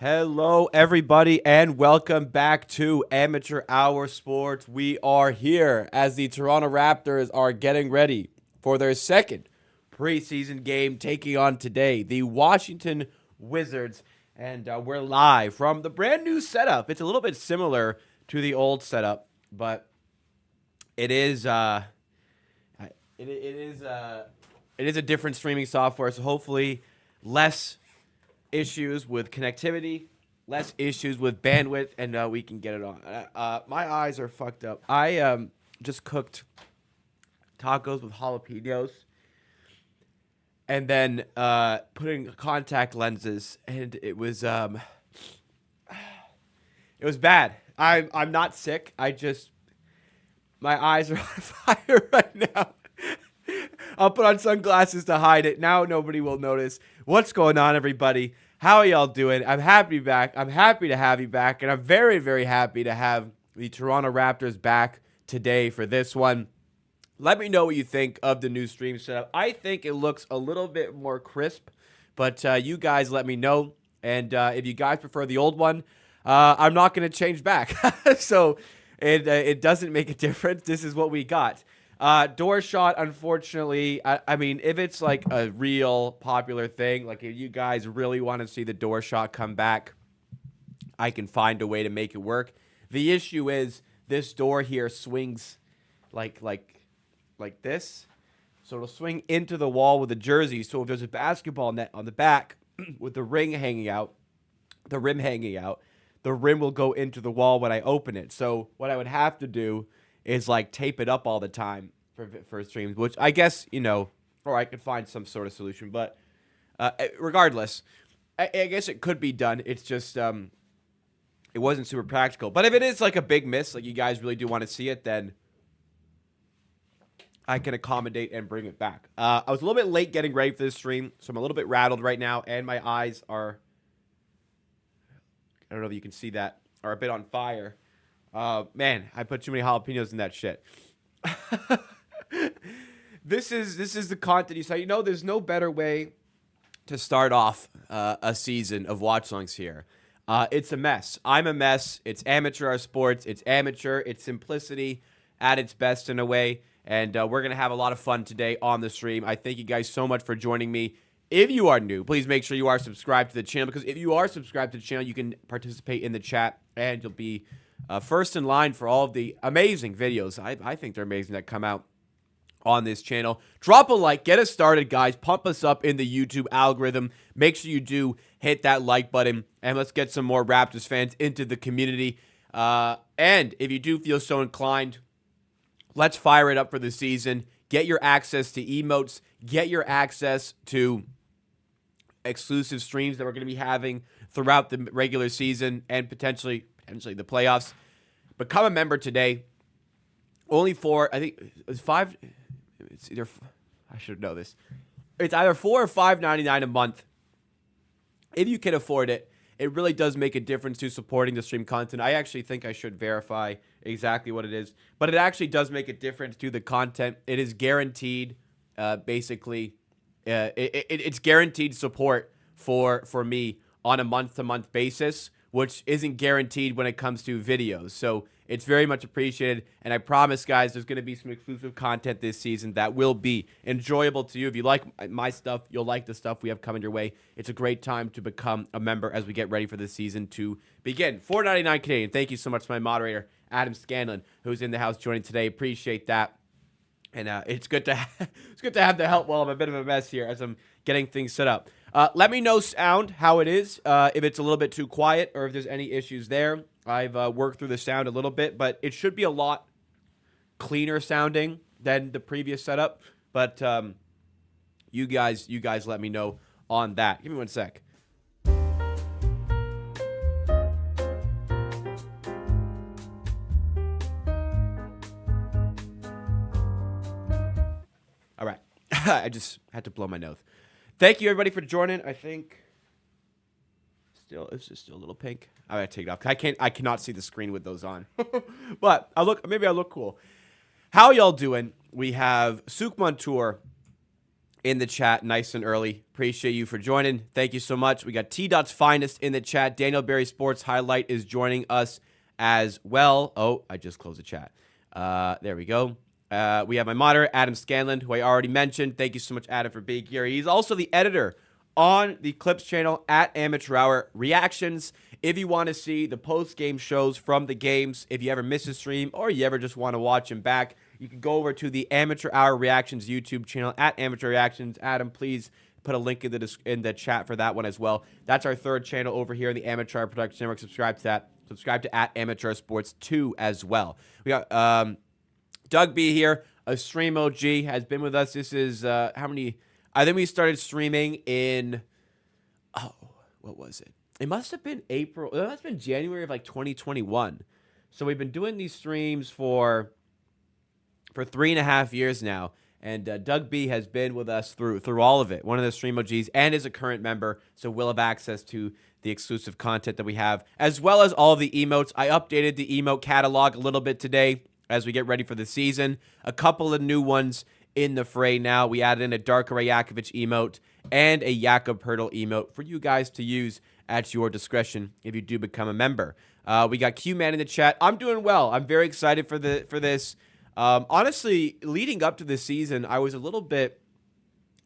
Hello, everybody, and welcome back to Amateur Hour Sports. We are here as the Toronto Raptors are getting ready for their second preseason game, taking on today the Washington Wizards. And we're live from the brand new setup. It's a little bit similar to the old setup, but it is a different streaming software. So hopefully, less issues with connectivity, less issues with bandwidth, and we can get it on. My eyes are fucked up. I just cooked tacos with jalapenos and then putting contact lenses, and it was bad. I'm not sick. My eyes are on fire right now. I'll put on sunglasses to hide it. Now nobody will notice. What's going on, everybody? How are y'all doing? I'm happy to be back. I'm happy to have you back, and I'm very, very happy to have the Toronto Raptors back today for this one. Let me know what you think of the new stream setup. I think it looks a little bit more crisp, but you guys let me know. And if you guys prefer the old one, I'm not going to change back. So it doesn't make a difference. This is what we got. Door shot, unfortunately, I mean, if it's like a real popular thing, like if you guys really want to see the door shot come back, I can find a way to make it work. The issue is this door here swings like this. So it'll swing into the wall with the jersey. So if there's a basketball net on the back with the rim hanging out, the rim will go into the wall when I open it. So what I would have to do is like tape it up all the time for streams, which I guess, or I could find some sort of solution. But regardless, I guess it could be done. It's just it wasn't super practical. But if it is like a big miss, like you guys really do want to see it, then I can accommodate and bring it back. I was a little bit late getting ready for this stream, so I'm a little bit rattled right now, and my eyes are, I don't know if you can see that, are a bit on fire. Man, I put too many jalapenos in that shit. This is the content you say. There's no better way to start off a season of watch-alongs here. It's a mess. I'm a mess. It's amateur hour sports. It's amateur. It's simplicity at its best in a way. And we're going to have a lot of fun today on the stream. I thank you guys so much for joining me. If you are new, please make sure you are subscribed to the channel, because if you are subscribed to the channel, you can participate in the chat, and you'll be first in line for all of the amazing videos. I think they're amazing that come out on this channel. Drop a like, get us started, guys. Pump us up in the YouTube algorithm. Make sure you do hit that like button, and let's get some more Raptors fans into the community. And if you do feel so inclined, let's fire it up for the season. Get your access to emotes. Get your access to exclusive streams that we're going to be having throughout the regular season and potentially the playoffs. Become a member today. Only for, I think it's $5. It's either, I should know this. It's either $4 or $5.99 a month. If you can afford it, it really does make a difference to supporting the stream content. I actually think I should verify exactly what it is, but it actually does make a difference to the content. It is guaranteed, basically. It's guaranteed support for me on a month-to-month basis, which isn't guaranteed when it comes to videos. So it's very much appreciated. And I promise, guys, there's going to be some exclusive content this season that will be enjoyable to you. If you like my stuff, you'll like the stuff we have coming your way. It's a great time to become a member as we get ready for the season to begin. $4.99 Canadian. Thank you so much to my moderator, Adam Scanlon, who's in the house joining today. Appreciate that. And it's good to have the help while I'm a bit of a mess here as I'm getting things set up. Let me know sound how it is, if it's a little bit too quiet or if there's any issues there. I've worked through the sound a little bit, but it should be a lot cleaner sounding than the previous setup. But you guys let me know on that. Give me one sec. All right. I just had to blow my nose. Thank you, everybody, for joining. I think it's just still a little pink. I gotta take it off. I cannot see the screen with those on. But maybe I look cool. How y'all doing? We have Souk Montour in the chat nice and early. Appreciate you for joining. Thank you so much. We got T-Dot's Finest in the chat. Daniel Berry Sports Highlight is joining us as well. Oh, I just closed the chat. There we go. We have my moderator, Adam Scanlon, who I already mentioned. Thank you so much, Adam, for being here. He's also the editor on the Clips channel at Amateur Hour Reactions. If you want to see the post-game shows from the games, if you ever miss a stream or you ever just want to watch them back, you can go over to the Amateur Hour Reactions YouTube channel at Amateur Reactions. Adam, please put a link in the chat for that one as well. That's our third channel over here in the Amateur Hour Production Network. Subscribe to that. Subscribe to at Amateur Sports 2 as well. We got Doug B here, a stream OG, has been with us. This is how many? I think we started streaming in, what was it? It must have been April. It must have been January of like 2021. So we've been doing these streams for 3.5 years now. And Doug B has been with us through all of it. One of the stream OGs and is a current member. So we'll have access to the exclusive content that we have, as well as all of the emotes. I updated the emote catalog a little bit today as we get ready for the season. A couple of new ones in the fray now. We added in a Darko Rajakovic emote and a Jakob Hurtle emote for you guys to use at your discretion if you do become a member. We got Q-Man in the chat. I'm doing well. I'm very excited for this. Honestly, leading up to this season, I was a little bit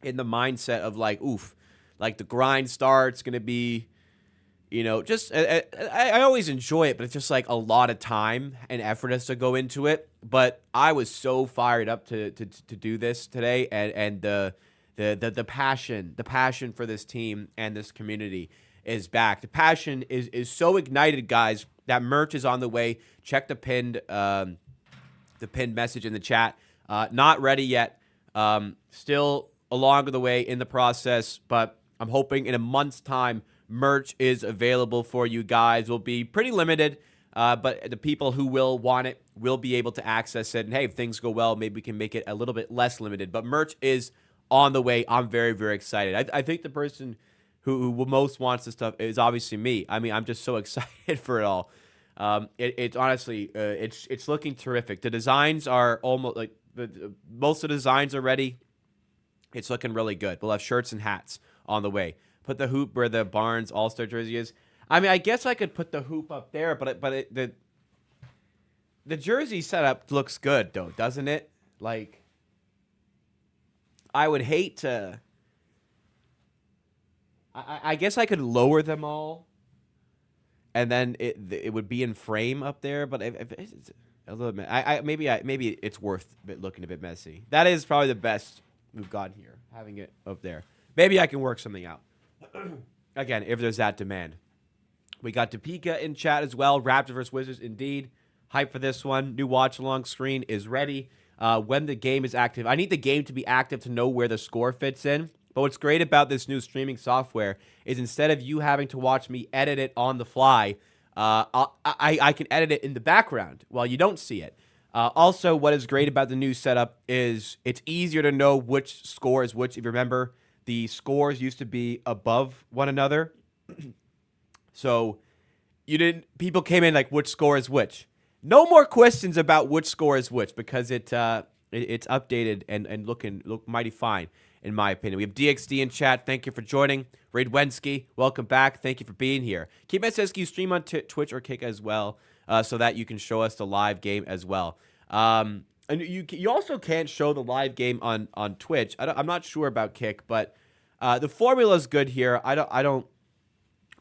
in the mindset of like, oof, like the grind starts going to be, you know, just I always enjoy it, but it's just like a lot of time and effort has to go into it. But I was so fired up to do this today, and the passion for this team and this community is back. The passion is so ignited, guys. That merch is on the way. Check the pinned message in the chat. Not ready yet. Still along the way in the process, but I'm hoping in a month's time, merch is available for you guys. Will be pretty limited, but the people who will want it will be able to access it. And hey, if things go well, maybe we can make it a little bit less limited. But merch is on the way. I'm very, very excited. I think the person who most wants this stuff is obviously me. I mean, I'm just so excited for it all. It's honestly, it's looking terrific. The designs are almost like most of the designs are ready. It's looking really good. We'll have shirts and hats on the way. Put the hoop where the Barnes All-Star jersey is. I mean, I guess I could put the hoop up there, but the jersey setup looks good though, doesn't it? Like, I would hate to. I guess I could lower them all, and then it would be in frame up there. But if it's a little bit, maybe it's worth looking a bit messy. That is probably the best we've got here, having it up there. Maybe I can work something out. Again, if there's that demand. We got Topeka in chat as well. Raptors vs. Wizards, indeed. Hype for this one. New watch-along screen is ready. When the game is active. I need the game to be active to know where the score fits in. But what's great about this new streaming software is instead of you having to watch me edit it on the fly, I can edit it in the background while you don't see it. Also, what is great about the new setup is it's easier to know which score is which. If you remember, the scores used to be above one another. So people came in like, which score is which? No more questions about which score is which because it's updated and look mighty fine, in my opinion. We have DXD in chat. Thank you for joining. Raid Wensky, welcome back. Thank you for being here. Keep says, can you stream on Twitch or Kick as well so that you can show us the live game as well? And you also can't show the live game on Twitch. I'm not sure about Kick, but the formula is good here. I don't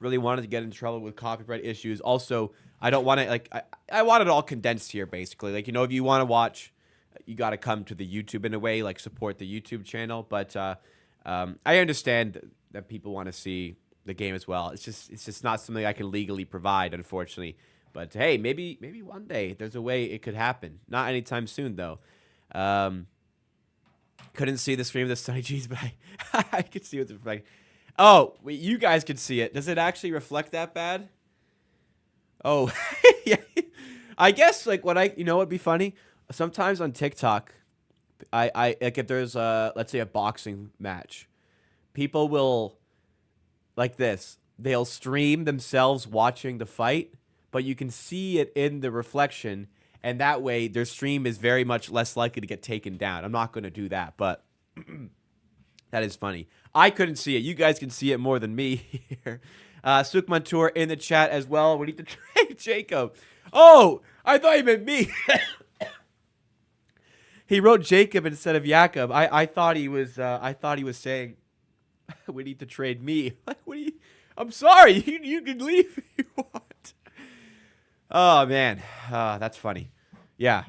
really want to get in trouble with copyright issues. Also, I don't want to I want it all condensed here, basically. Like, you know, if you want to watch, you got to come to the YouTube in a way, like support the YouTube channel. But I understand that people want to see the game as well. It's just not something I can legally provide, unfortunately. But hey, maybe one day there's a way it could happen. Not anytime soon, though. Couldn't see the stream of the Sunny G's, but I could see what's reflecting. Oh, wait, you guys can see it. Does it actually reflect that bad? Oh, yeah. I guess like you know what'd be funny? Sometimes on TikTok, I like if there's let's say a boxing match, people will like this. They'll stream themselves watching the fight, but you can see it in the reflection, and that way their stream is very much less likely to get taken down. I'm not going to do that, but That is funny. I couldn't see it. You guys can see it more than me here. Suk Mantur in the chat as well. We need to trade Jacob. Oh, I thought he meant me. He wrote Jacob instead of Jakob. I thought he was saying we need to trade me. What do you? I'm sorry. You can leave if you want. Oh man, that's funny. Yeah.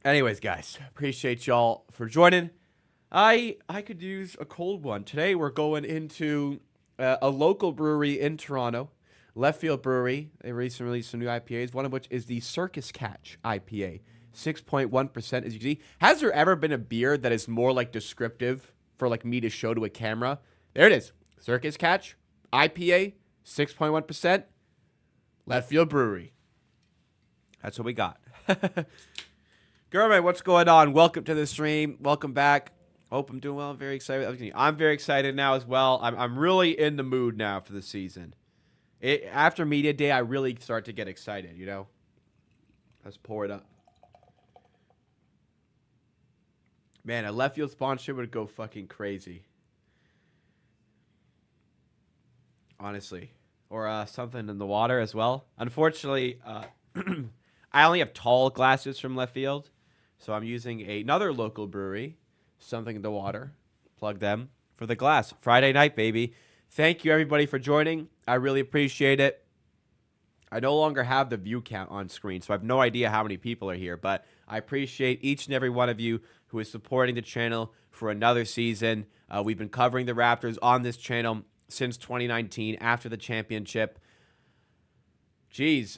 Anyways, guys, appreciate y'all for joining. I could use a cold one. Today we're going into a local brewery in Toronto, Left Field Brewery. They recently released some new IPAs, one of which is the Circus Catch IPA. 6.1%, as you can see. Has there ever been a beer that is more like descriptive for like me to show to a camera? There it is. Circus Catch IPA, 6.1%. Left Field Brewery. That's what we got. Gramegna, what's going on? Welcome to the stream. Welcome back. Hope I'm doing well. I'm very excited. I'm very excited now as well. I'm really in the mood now for the season. After media day, I really start to get excited, you know? Let's pour it up. Man, a Left Field sponsorship would go fucking crazy. Honestly. Or something in the water as well. Unfortunately, I only have tall glasses from Left Field. So I'm using another local brewery. Something in the water. Plug them for the glass. Friday night, baby. Thank you, everybody, for joining. I really appreciate it. I no longer have the view count on screen, so I have no idea how many people are here. But I appreciate each and every one of you who is supporting the channel for another season. We've been covering the Raptors on this channel since 2019 after the championship. Jeez,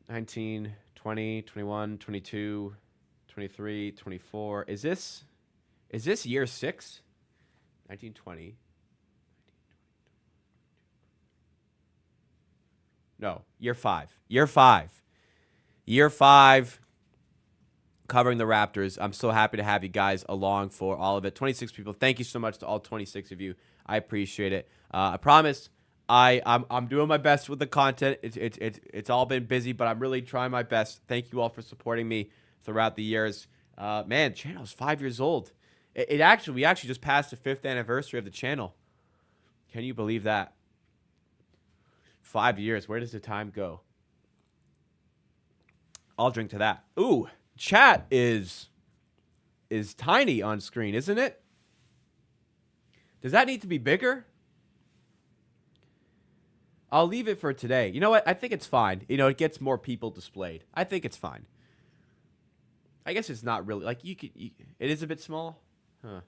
19, 20, 21, 22, 23, 24. Is this year 6? 19, 20. No, year 5. Year 5. Year 5. Covering the Raptors. I'm so happy to have you guys along for all of it. 26 people. Thank you so much to all 26 of you. I appreciate it. I promise I'm doing my best with the content. It's all been busy, but I'm really trying my best. Thank you all for supporting me throughout the years. Man, channel's 5 years old. We actually just passed the 5th anniversary of the channel. Can you believe that? 5 years. Where does the time go? I'll drink to that. Ooh. Chat is tiny on screen, isn't it? Does that need to be bigger? I'll leave it for today. You know what? I think it's fine. You know, it gets more people displayed. I think it's fine. I guess it's not really like it is a bit small. Huh.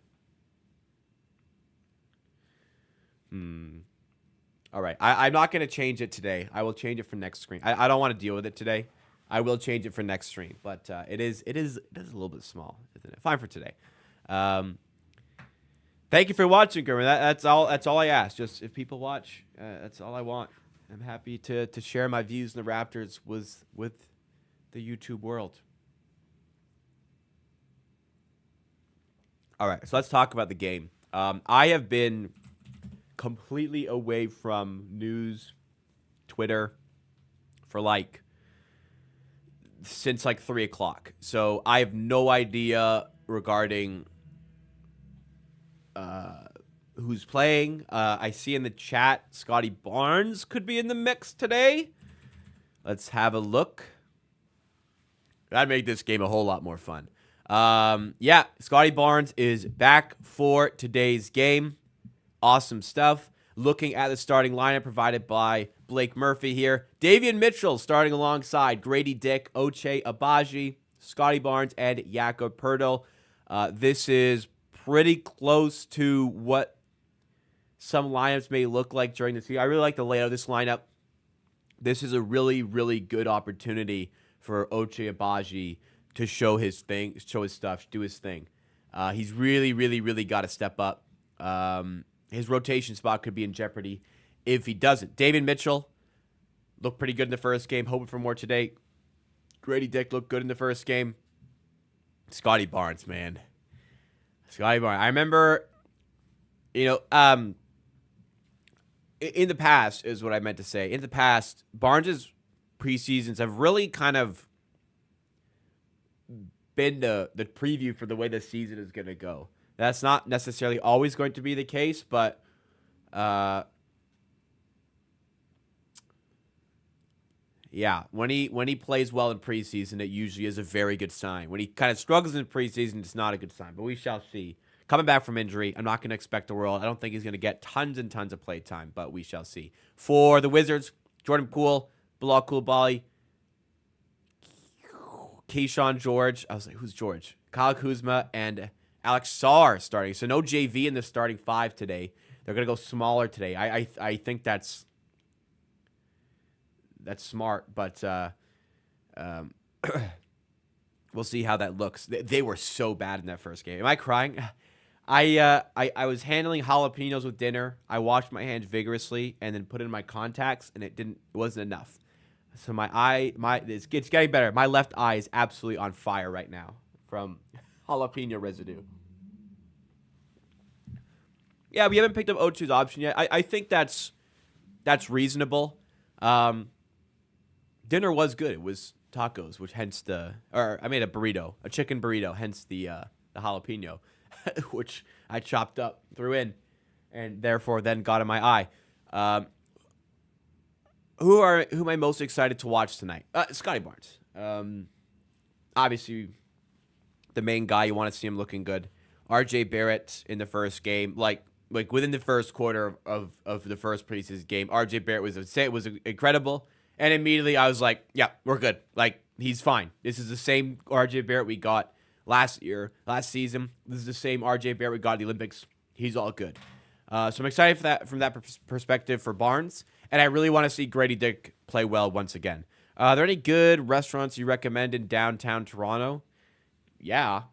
All right. I'm not going to change it today. I will change it for next screen. I don't want to deal with it today. I will change it for next stream, but it is a little bit small, isn't it? Fine for today. Thank you for watching, Gurman. That's all I ask. Just if people watch, that's all I want. I'm happy to share my views on the Raptors with the YouTube world. All right, so let's talk about the game. I have been completely away from news, Twitter, for since 3 o'clock. So I have no idea regarding who's playing. I see in the chat Scotty Barnes could be in the mix today. Let's have a look. That'd make this game a whole lot more fun. Yeah, Scotty Barnes is back for today's game. Awesome stuff. Looking at the starting lineup provided by Blake Murphy here. Davion Mitchell starting alongside Grady Dick, Ochai Agbaji, Scotty Barnes, and Jakob Poeltl. This is pretty close to what some lineups may look like during the season. I really like the layout of this lineup. This is a really, really good opportunity for Ochai Agbaji to show his thing, show his stuff, do his thing. He's really, really, really got to step up. His rotation spot could be in jeopardy if he doesn't. Davion Mitchell looked pretty good in the first game. Hoping for more today. Grady Dick looked good in the first game. Scotty Barnes, man. Scotty Barnes. I remember, in the past is what I meant to say. In the past, Barnes' preseasons have really kind of been the preview for the way the season is going to go. That's not necessarily always going to be the case, but yeah, when he plays well in preseason, it usually is a very good sign. When he kind of struggles in preseason, it's not a good sign, but we shall see. Coming back from injury, I'm not going to expect the world. I don't think he's going to get tons and tons of play time, but we shall see. For the Wizards, Jordan Poole, Bilal Coulibaly, Keyshawn George. I was like, who's George? Kyle Kuzma and Alex Sarr starting. So no JV in the starting five today. They're going to go smaller today. I think that's smart, but we'll see how that looks. They were so bad in that first game. Am I crying? I was handling jalapenos with dinner. I washed my hands vigorously and then put in my contacts, and it wasn't enough. So it's getting better. My left eye is absolutely on fire right now from jalapeno residue. Yeah, we haven't picked up O2's option yet. I think that's reasonable. Dinner was good. It was tacos, which hence I made a burrito, a chicken burrito, hence the jalapeno, which I chopped up, threw in, and therefore then got in my eye. Who am I most excited to watch tonight? Scotty Barnes. Obviously, the main guy. You want to see him looking good. RJ Barrett in the first game, like within the first quarter of the first preseason game, RJ Barrett was incredible. And immediately I was like, yeah, we're good. Like, he's fine. This is the same RJ Barrett we got last season. This is the same RJ Barrett we got at the Olympics. He's all good. So I'm excited for that from that perspective for Barnes. And I really want to see Grady Dick play well once again. Are there any good restaurants you recommend in downtown Toronto? Yeah.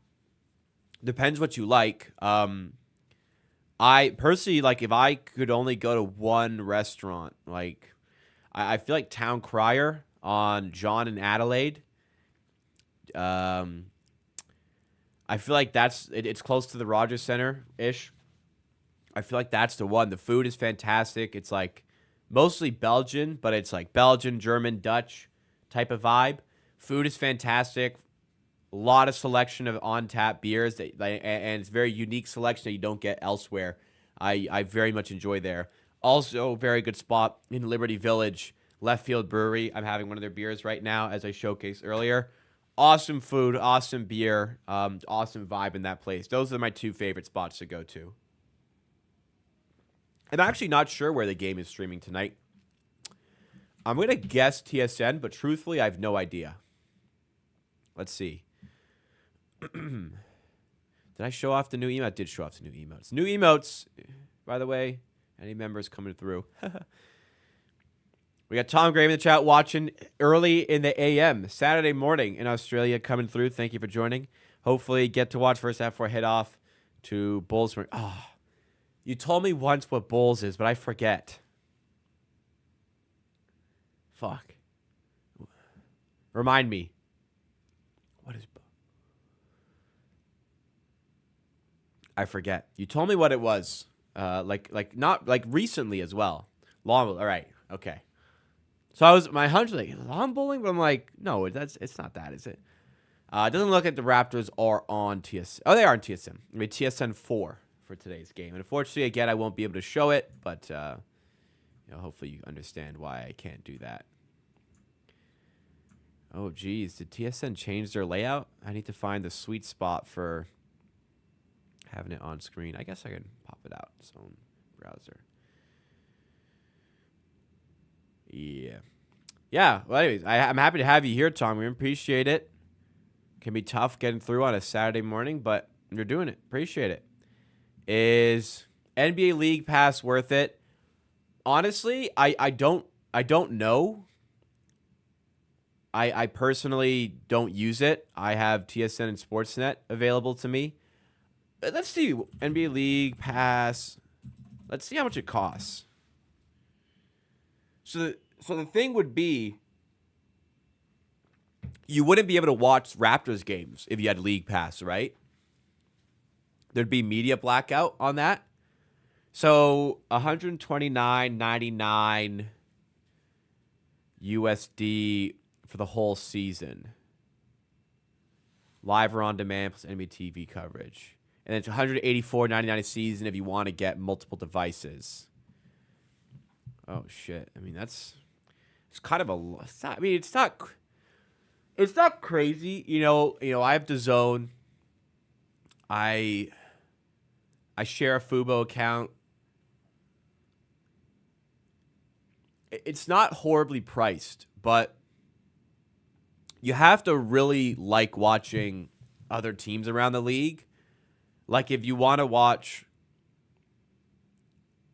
Depends what you like. I personally, like, if I could only go to one restaurant, like, I feel like Town Crier on John and Adelaide. I feel like it's close to the Rogers Center-ish. I feel like that's the one. The food is fantastic. It's like mostly Belgian, but it's like Belgian, German, Dutch type of vibe. Food is fantastic. A lot of selection of on-tap beers, and it's very unique selection that you don't get elsewhere. I very much enjoy there. Also, very good spot in Liberty Village, Left Field Brewery. I'm having one of their beers right now, as I showcased earlier. Awesome food, awesome beer, awesome vibe in that place. Those are my two favorite spots to go to. I'm actually not sure where the game is streaming tonight. I'm going to guess TSN, but truthfully, I have no idea. Let's see. Did I show off the new emote? I did show off the new emotes. New emotes, by the way. Any members coming through? We got Tom Graham in the chat watching early in the AM, Saturday morning in Australia coming through. Thank you for joining. Hopefully get to watch first half before I head off to Bulls. Oh, you told me once what Bulls is, but I forget. Fuck. Remind me. What is... I forget. You told me what it was. Not like recently as well. All right. Okay. So my hunch was like lawn bowling, but I'm like, no, it's not that, is it? It doesn't look like the Raptors are on TSN. Oh, they are on TSN. I mean, TSN 4 for today's game. And unfortunately, again, I won't be able to show it, but hopefully you understand why I can't do that. Oh, geez. Did TSN change their layout? I need to find the sweet spot for having it on screen. I guess I can pop it out. Its own browser. Yeah. Well, anyways, I'm happy to have you here, Tom. We appreciate it. Can be tough getting through on a Saturday morning, but you're doing it. Appreciate it. Is NBA League Pass worth it? Honestly, I don't know. I personally don't use it. I have TSN and Sportsnet available to me. Let's see. NBA League Pass. Let's see how much it costs. So the thing would be, you wouldn't be able to watch Raptors games if you had League Pass, right? There'd be media blackout on that. So $129.99 USD for the whole season. Live or on demand plus NBA TV coverage. and it's $184.99 a season if you want to get multiple devices. Oh shit! I mean, it's kind of a. It's not, I mean, it's not crazy. You know. I have DAZN. I share a Fubo account. It's not horribly priced, but you have to really like watching other teams around the league. Like if you want to watch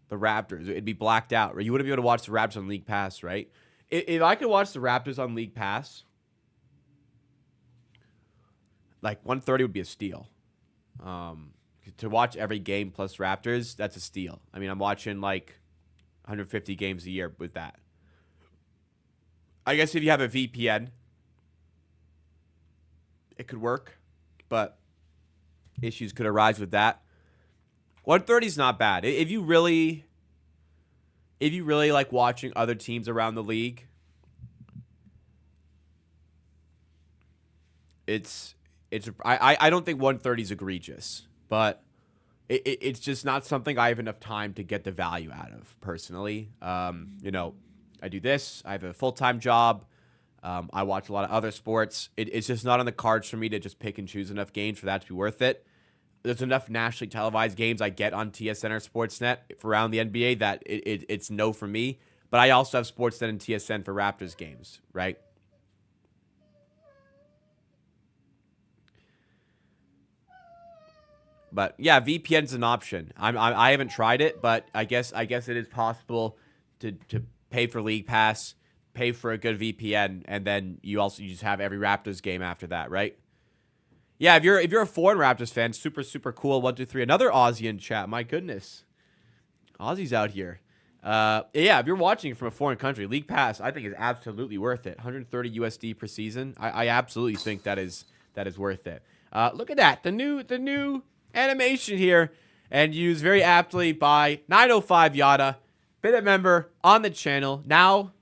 the Raptors, it'd be blacked out, right? You wouldn't be able to watch the Raptors on League Pass, right? If I could watch the Raptors on League Pass, like 130 would be a steal. To watch every game plus Raptors, that's a steal. I mean, I'm watching like 150 games a year with that. I guess if you have a VPN, it could work, but issues could arise with that. 130 is not bad. If you really like watching other teams around the league, I don't think 130 is egregious, but it's just not something I have enough time to get the value out of personally. I do this. I have a full-time job. I watch a lot of other sports. It's just not on the cards for me to just pick and choose enough games for that to be worth it. There's enough nationally televised games I get on TSN or Sportsnet for around the NBA that it's no for me. But I also have Sportsnet and TSN for Raptors games, right? But yeah, VPN's an option. I haven't tried it, but I guess it is possible to pay for League Pass, pay for a good VPN, and then you just have every Raptors game after that, right? Yeah, if you're a foreign Raptors fan, super super cool. 1, 2, 3, another Aussie in chat. My goodness, Aussies out here. Yeah, if you're watching from a foreign country, League Pass I think is absolutely worth it. 130 USD per season. I absolutely think that is worth it. Look at that, the new animation here, and used very aptly by 905 Yada, been a member on the channel. Now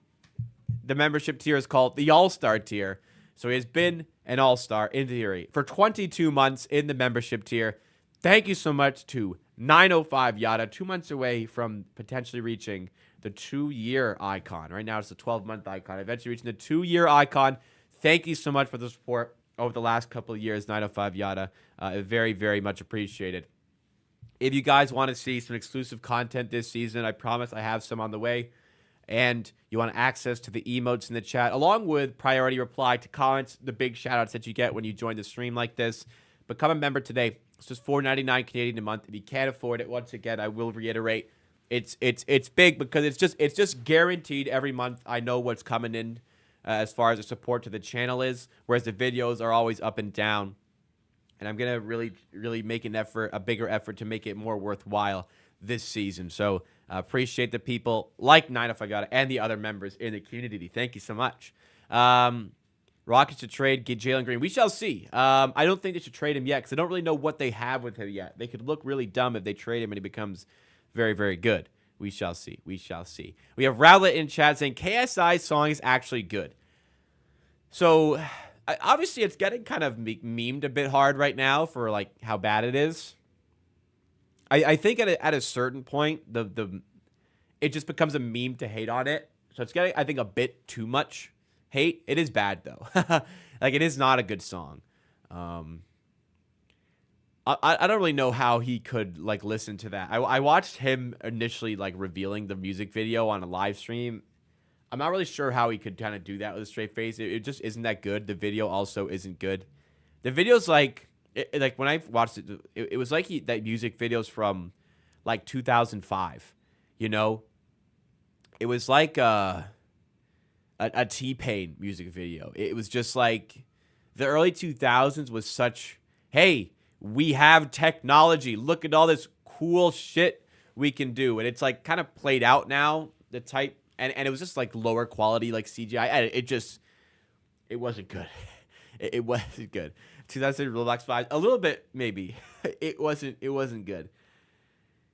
the membership tier is called the All-Star tier. So he has been an All-Star in theory for 22 months in the membership tier. Thank you so much to 905 Yada, 2 months away from potentially reaching the 2-year icon. Right now it's the 12-month icon, eventually reaching the 2-year icon. Thank you so much for the support over the last couple of years, 905 Yada. Very, very much appreciated. If you guys want to see some exclusive content this season, I promise I have some on the way. And you want access to the emotes in the chat, along with priority reply to comments, the big shout-outs that you get when you join the stream like this. Become a member today. It's just $4.99 Canadian a month. If you can't afford it, once again, I will reiterate, it's big because it's just guaranteed every month. I know what's coming in as far as the support to the channel is, whereas the videos are always up and down. And I'm gonna really make an effort, a bigger effort to make it more worthwhile this season. So appreciate the people like 905 and the other members in the community. Thank you so much. Rockets should trade Jalen Green. We shall see. I don't think they should trade him yet because I don't really know what they have with him yet. They could look really dumb if they trade him and he becomes very, very good. We shall see. We shall see. We have Rowlet in chat saying KSI's song is actually good. So obviously it's getting kind of memed a bit hard right now for like how bad it is. I think at a certain point it just becomes a meme to hate on it. So it's getting, I think, a bit too much hate. It is bad though. Like it is not a good song. I don't really know how he could like listen to that. I watched him initially like revealing the music video on a live stream. I'm not really sure how he could kind of do that with a straight face. It just isn't that good. The video also isn't good. The video's like when I watched it, it was like that music videos from like 2005. You know, it was like a T-Pain music video. It was just like the early 2000s was such, hey, we have technology. Look at all this cool shit we can do. And it's like kind of played out now, the type. And it was just like lower quality, like CGI. And it wasn't good. It wasn't good. 2006 Roblox 5, a little bit maybe. It wasn't good.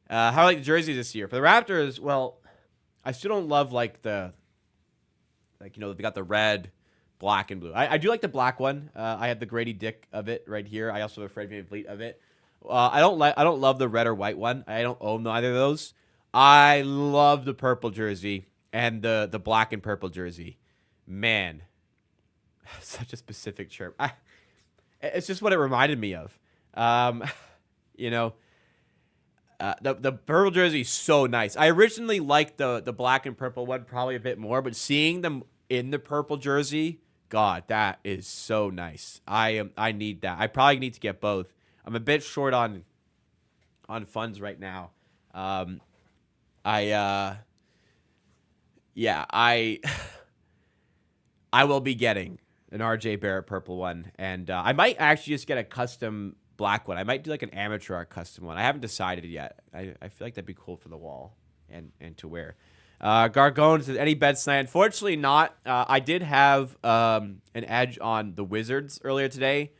How I like the jerseys this year for the Raptors? Well, I still don't love like they got the red, black, and blue. I do like the black one. I have the Grady Dick of it right here. I also have a Fred VanVleet of it. I don't love the red or white one. I don't own either of those. I love the purple jersey and the black and purple jersey. Man, such a specific chirp. It's just what it reminded me of. Um, you know, the purple jersey is so nice. I originally liked the black and purple one probably a bit more, but seeing them in the purple jersey, God, that is so nice. I need that. I probably need to get both. I'm a bit short on funds right now. Yeah, I will be getting an RJ Barrett purple one, and I might actually just get a custom black one. I might do like an amateur art custom one. I haven't decided yet. I feel like that'd be cool for the wall and to wear. Gargone says, any bets tonight? Unfortunately not. I did have an edge on the Wizards earlier today.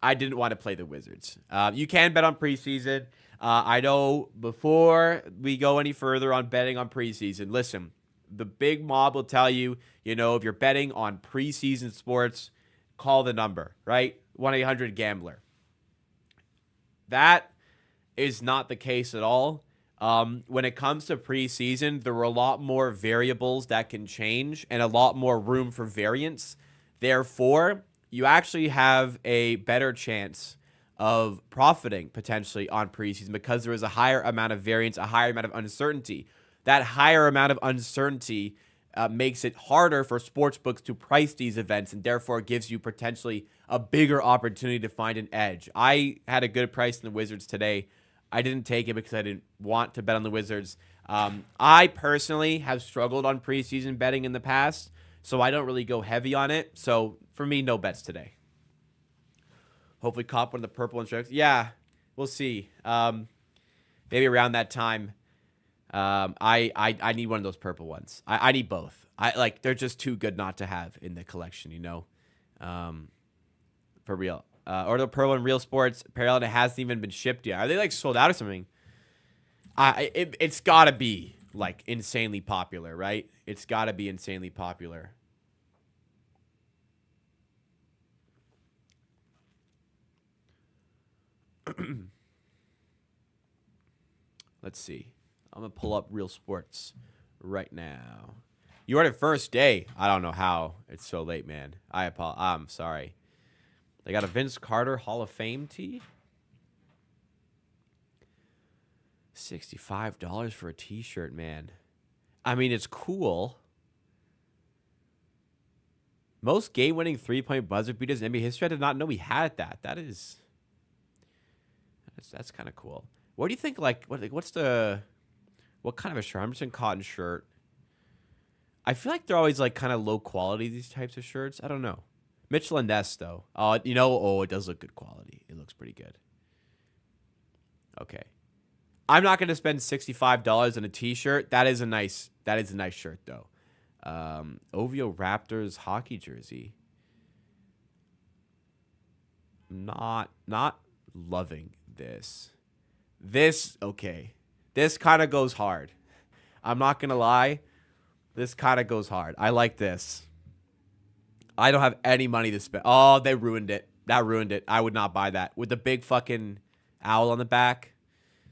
I didn't want to play the Wizards. You can bet on preseason. I know before we go any further on betting on preseason, listen, the big mob will tell you, if you're betting on preseason sports, call the number, right? 1-800-GAMBLER. That is not the case at all. When it comes to preseason, there are a lot more variables that can change and a lot more room for variance. Therefore, you actually have a better chance of profiting potentially on preseason because there is a higher amount of variance, a higher amount of uncertainty. That higher amount of uncertainty makes it harder for sportsbooks to price these events and therefore gives you potentially a bigger opportunity to find an edge. I had a good price in the Wizards today. I didn't take it because I didn't want to bet on the Wizards. I personally have struggled on preseason betting in the past, so I don't really go heavy on it. So for me, no bets today. Hopefully cop one of the purple instructions. Yeah, we'll see. Maybe around that time. I need one of those purple ones. I need both. They're just too good not to have in the collection, for real. Or the purple in Real Sports apparel, and it hasn't even been shipped yet. Are they sold out or something? It's gotta be insanely popular, right? It's gotta be insanely popular. Let's see. I'm going to pull up Real Sports right now. You ordered first day. I don't know how. It's so late, man. I'm sorry. They got a Vince Carter Hall of Fame tee. $65 for a t-shirt, man. I mean, it's cool. Most game-winning three-point buzzer beaters in NBA history. I did not know we had that. That's kind of cool. What do you think? What kind of a shirt? I'm just in cotton shirt. I feel like they're always kind of low quality, these types of shirts. I don't know. Mitchell and Ness though. It does look good quality. It looks pretty good. Okay. I'm not going to spend $65 on a t-shirt. That is a nice shirt though. OVO Raptors hockey jersey. Not loving this. Okay. This kind of goes hard. I'm not going to lie. This kind of goes hard. I like this. I don't have any money to spend. Oh, they ruined it. That ruined it. I would not buy that. With the big fucking owl on the back.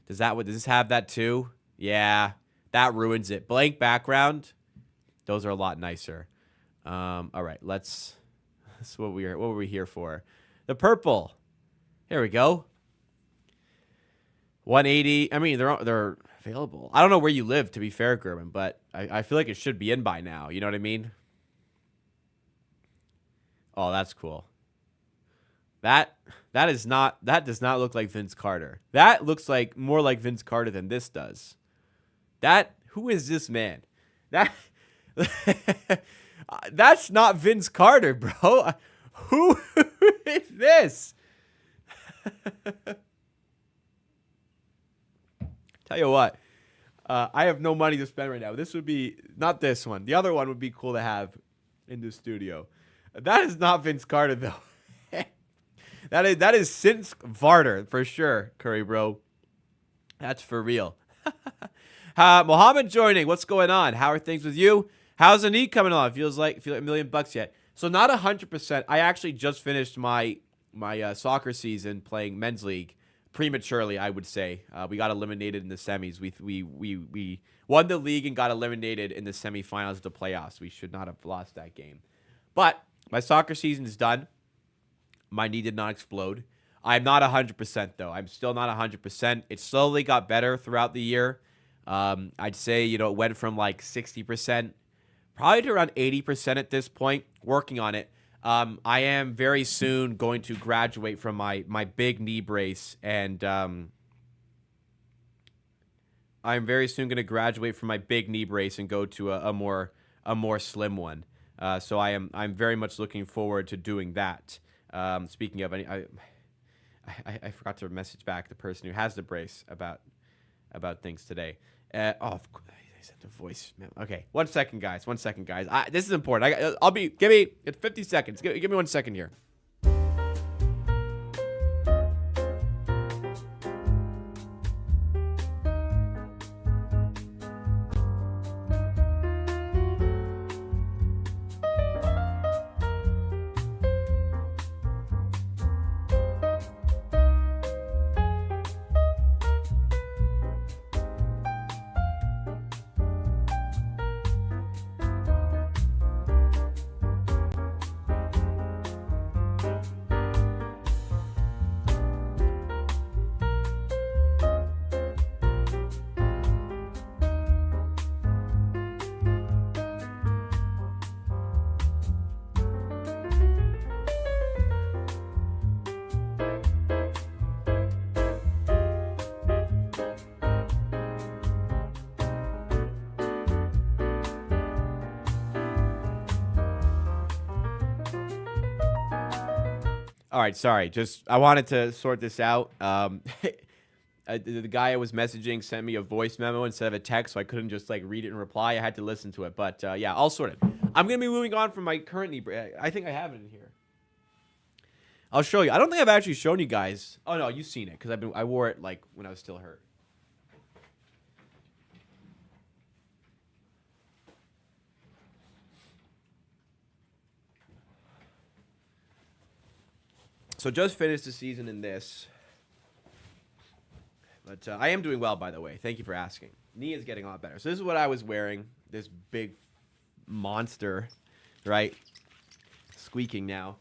Does this have that too? Yeah. That ruins it. Blank background. Those are a lot nicer. All right. That's what were we here for? The purple. Here we go. 180. I mean, they're available. I don't know where you live, to be fair, German, but I feel like it should be in by now. You know what I mean? Oh, that's cool. That does not look like Vince Carter. That looks more like Vince Carter than this does. Who is this man? That's not Vince Carter, bro. Who is this? Tell you what, I have no money to spend right now. This would be not this one. The other one would be cool to have in the studio. That is not Vince Carter though. that is since Varder for sure, Curry bro. That's for real. Mohammed joining. What's going on? How are things with you? How's the knee coming on? Feel like $1 million yet? So not 100%. I actually just finished my soccer season playing men's league. prematurely, I would say. We got eliminated in the semis. We won the league and got eliminated in the semifinals of the playoffs. We should not have lost that game. But my soccer season is done. My knee did not explode. I'm not 100%, though. I'm still not 100%. It slowly got better throughout the year. I'd say, it went from like 60%, probably to around 80% at this point, working on it. I am very soon going to graduate from my big knee brace, and I'm very soon going to graduate from my big knee brace and go to a more slim one. So I'm very much looking forward to doing that. Speaking of, I forgot to message back the person who has the brace about things today. Of course, I sent a voice. Okay, 1 second, guys. 1 second, guys. This is important. It's 50 seconds. Give me 1 second here. All right, sorry. I wanted to sort this out. The guy I was messaging sent me a voice memo instead of a text, so I couldn't just read it and reply. I had to listen to it. But yeah, I'll sort it. I'm gonna be moving on from my current knee brace. I think I have it in here. I'll show you. I don't think I've actually shown you guys. Oh no, you've seen it because I wore it when I was still hurt. So just finished the season in this. But I am doing well, by the way. Thank you for asking. Knee is getting a lot better. So this is what I was wearing. This big monster, right? Squeaking now.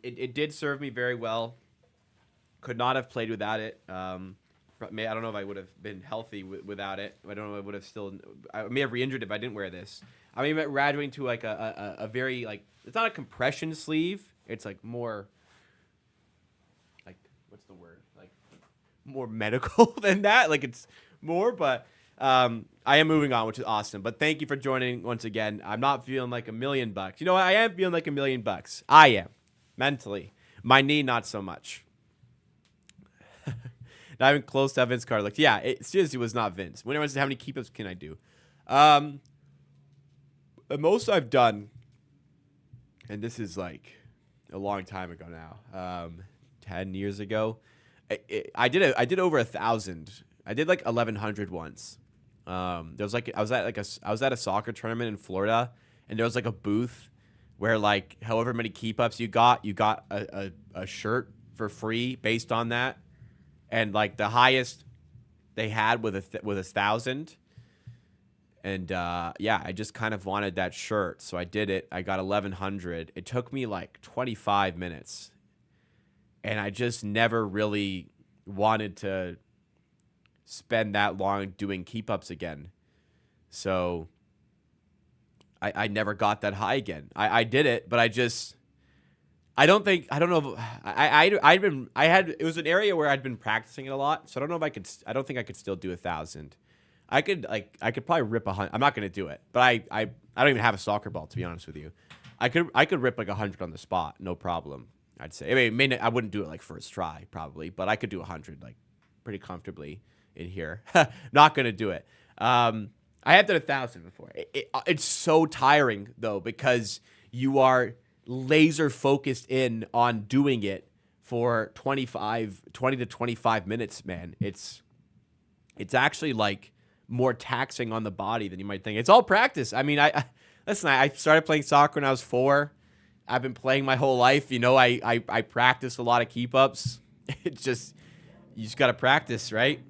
It did serve me very well. Could not have played without it. I don't know if I would have been healthy without it. I don't know if I would have still... I may have re-injured if I didn't wear this. I mean, graduating to a very, it's not a compression sleeve. It's more... what's the word? More medical than that. It's more, but I am moving on, which is awesome. But thank you for joining once again. I'm not feeling like $1 million. You know what? I am feeling like $1 million. I am. Mentally. My knee, not so much. Not even close to how Vince Carter looked. Yeah, it seriously was not Vince. When everyone said, how many keep-ups can I do? The most I've done, and this is a long time ago now, 10 years ago, I did over 1,000. I did 1,100 once. There was I was at a soccer tournament in Florida, and there was a booth where however many keep ups you got a shirt for free based on that, and the highest they had with 1,000. And yeah, I just kind of wanted that shirt, so I did it. I got 1,100. It took me 25 minutes. And I just never really wanted to spend that long doing keep-ups again. So I never got that high again. I did it, but it was an area where I'd been practicing it a lot. So I don't think I could still do 1,000. I could probably rip 100. I'm not going to do it, but I don't even have a soccer ball, to be honest with you. I could rip 100 on the spot, no problem. I'd say. I mean, I wouldn't do it first try, probably, but I could do 100 pretty comfortably in here. Not gonna do it. I have done 1,000 before. It's so tiring though, because you are laser focused in on doing it for 20 to 25 minutes, man. It's actually more taxing on the body than you might think. It's all practice. I mean, listen, I started playing soccer when I was 4. I've been playing my whole life. I practice a lot of keep-ups. It's just, You just got to practice, right?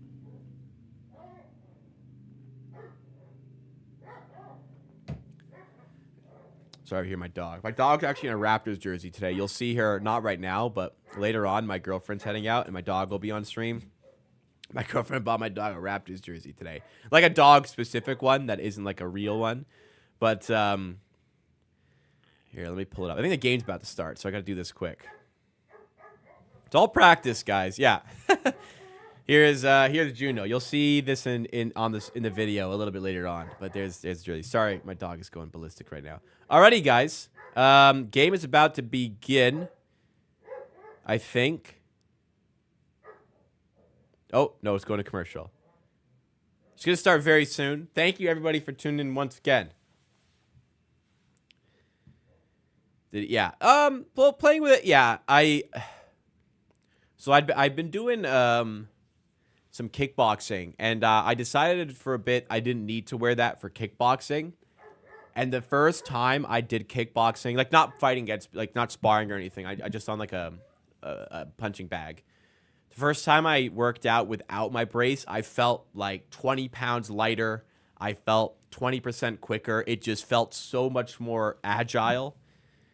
Sorry to hear my dog. My dog's actually in a Raptors jersey today. You'll see her, not right now, but later on, my girlfriend's heading out, and my dog will be on stream. My girlfriend bought my dog a Raptors jersey today. Like a dog-specific one that isn't like a real one. But, here, let me pull it up. I think the game's about to start, so I got to do this quick. It's all practice, guys. Yeah. Here's Juno. You'll see this in the video a little bit later on. But there's jersey. Sorry, my dog is going ballistic right now. Alrighty, guys. Game is about to begin. I think. Oh, no, it's going to commercial. It's going to start very soon. Thank you, everybody, for tuning in once again. Yeah. Well, playing with it, yeah. So I've been doing some kickboxing, and I decided for a bit I didn't need to wear that for kickboxing. And the first time I did kickboxing, like not fighting against, like not sparring or anything, I just on like a punching bag. The first time I worked out without my brace, I felt like 20 pounds lighter. I felt 20% quicker. It just felt so much more agile.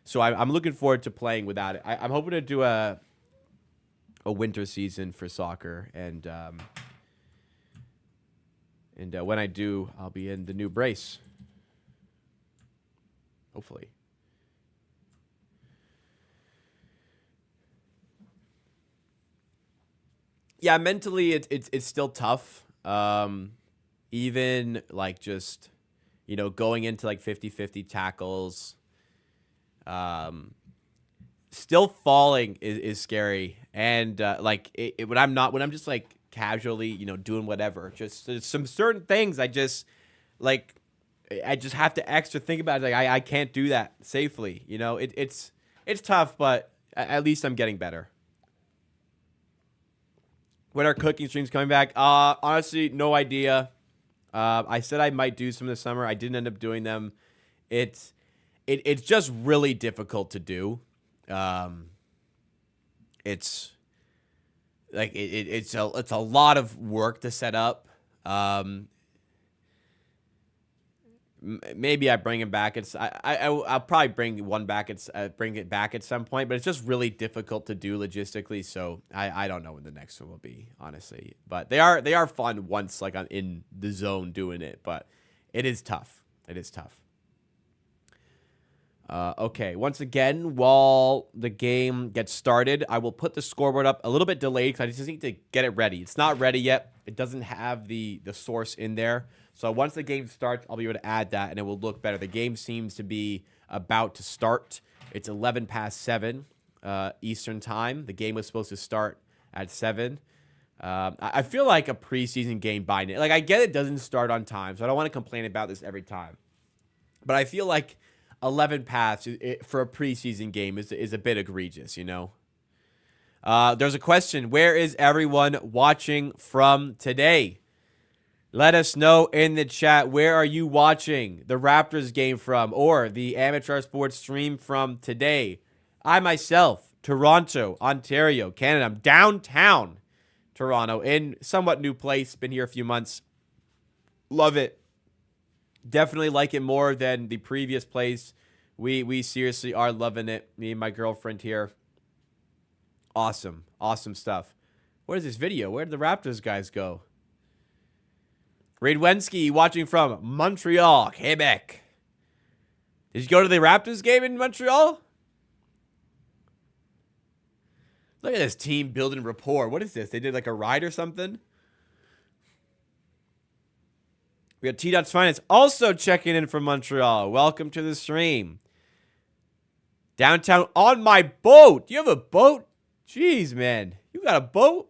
So I'm looking forward to playing without it. I'm hoping to do a winter season for soccer, and when I do, I'll be in the new brace. Hopefully. Yeah, mentally it's still tough. Even like just, going into like 50-50 tackles. Still falling is scary. And when I'm just like casually, doing whatever, just there's some certain things I just have to extra think about it. Like I can't do that safely. It's tough, but at least I'm getting better. When are cooking streams coming back? Honestly, no idea. I said I might do some this summer. I didn't end up doing them. It's just really difficult to do. It's like it's a lot of work to set up. Maybe I bring him back. I'll probably bring it back at some point, but it's just really difficult to do logistically. So I don't know when the next one will be, honestly. But they are fun once like I'm in the zone doing it, but it is tough. It is tough. Okay, once again, while the game gets started, I will put the scoreboard up a little bit delayed because I just need to get it ready. It's not ready yet. It doesn't have the source in there. So once the game starts, I'll be able to add that, and it will look better. The game seems to be about to start. It's 11 past 7 Eastern time. The game was supposed to start at 7. I feel like a preseason game by now. Like, I get it doesn't start on time, so I don't want to complain about this every time. But I feel like 11 past for a preseason game is a bit egregious, There's a question. Where is everyone watching from today? Let us know in the chat. Where are you watching the Raptors game from, or the Amateur Sports stream from today? I myself, Toronto, Ontario, Canada. I'm downtown Toronto, in somewhat new place. Been here a few months. Love it. Definitely like it more than the previous place. We seriously are loving it. Me and my girlfriend here. Awesome. Awesome stuff. What is this video? Where did the Raptors guys go? Radwensky watching from Montreal, Quebec. Did you go to the Raptors game in Montreal? Look at this team building rapport. What is this? They did like a ride or something? We got T-Dot's Finance also checking in from Montreal. Welcome to the stream. Downtown on my boat. Do you have a boat? Jeez, man. You got a boat?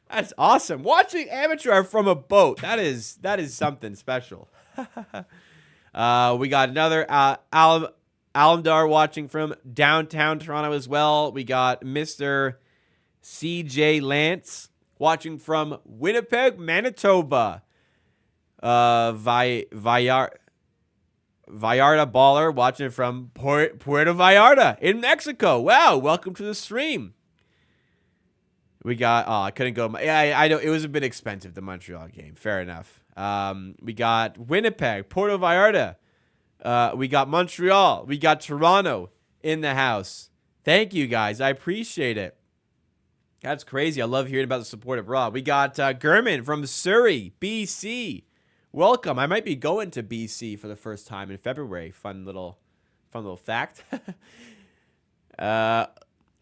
That's awesome. Watching amateur from a boat. That is something special. We got another Alamdar watching from downtown Toronto as well. We got Mr. CJ Lance watching from Winnipeg, Manitoba. Vallarta Baller watching from Puerto Vallarta in Mexico. Wow, welcome to the stream. We got, I couldn't go. Yeah, I know. It was a bit expensive, the Montreal game. Fair enough. We got Winnipeg, Puerto Vallarta. We got Montreal. We got Toronto in the house. Thank you, guys. I appreciate it. That's crazy. I love hearing about the support abroad. We got Gurman from Surrey, BC. Welcome. I might be going to BC for the first time in February. Fun little fact.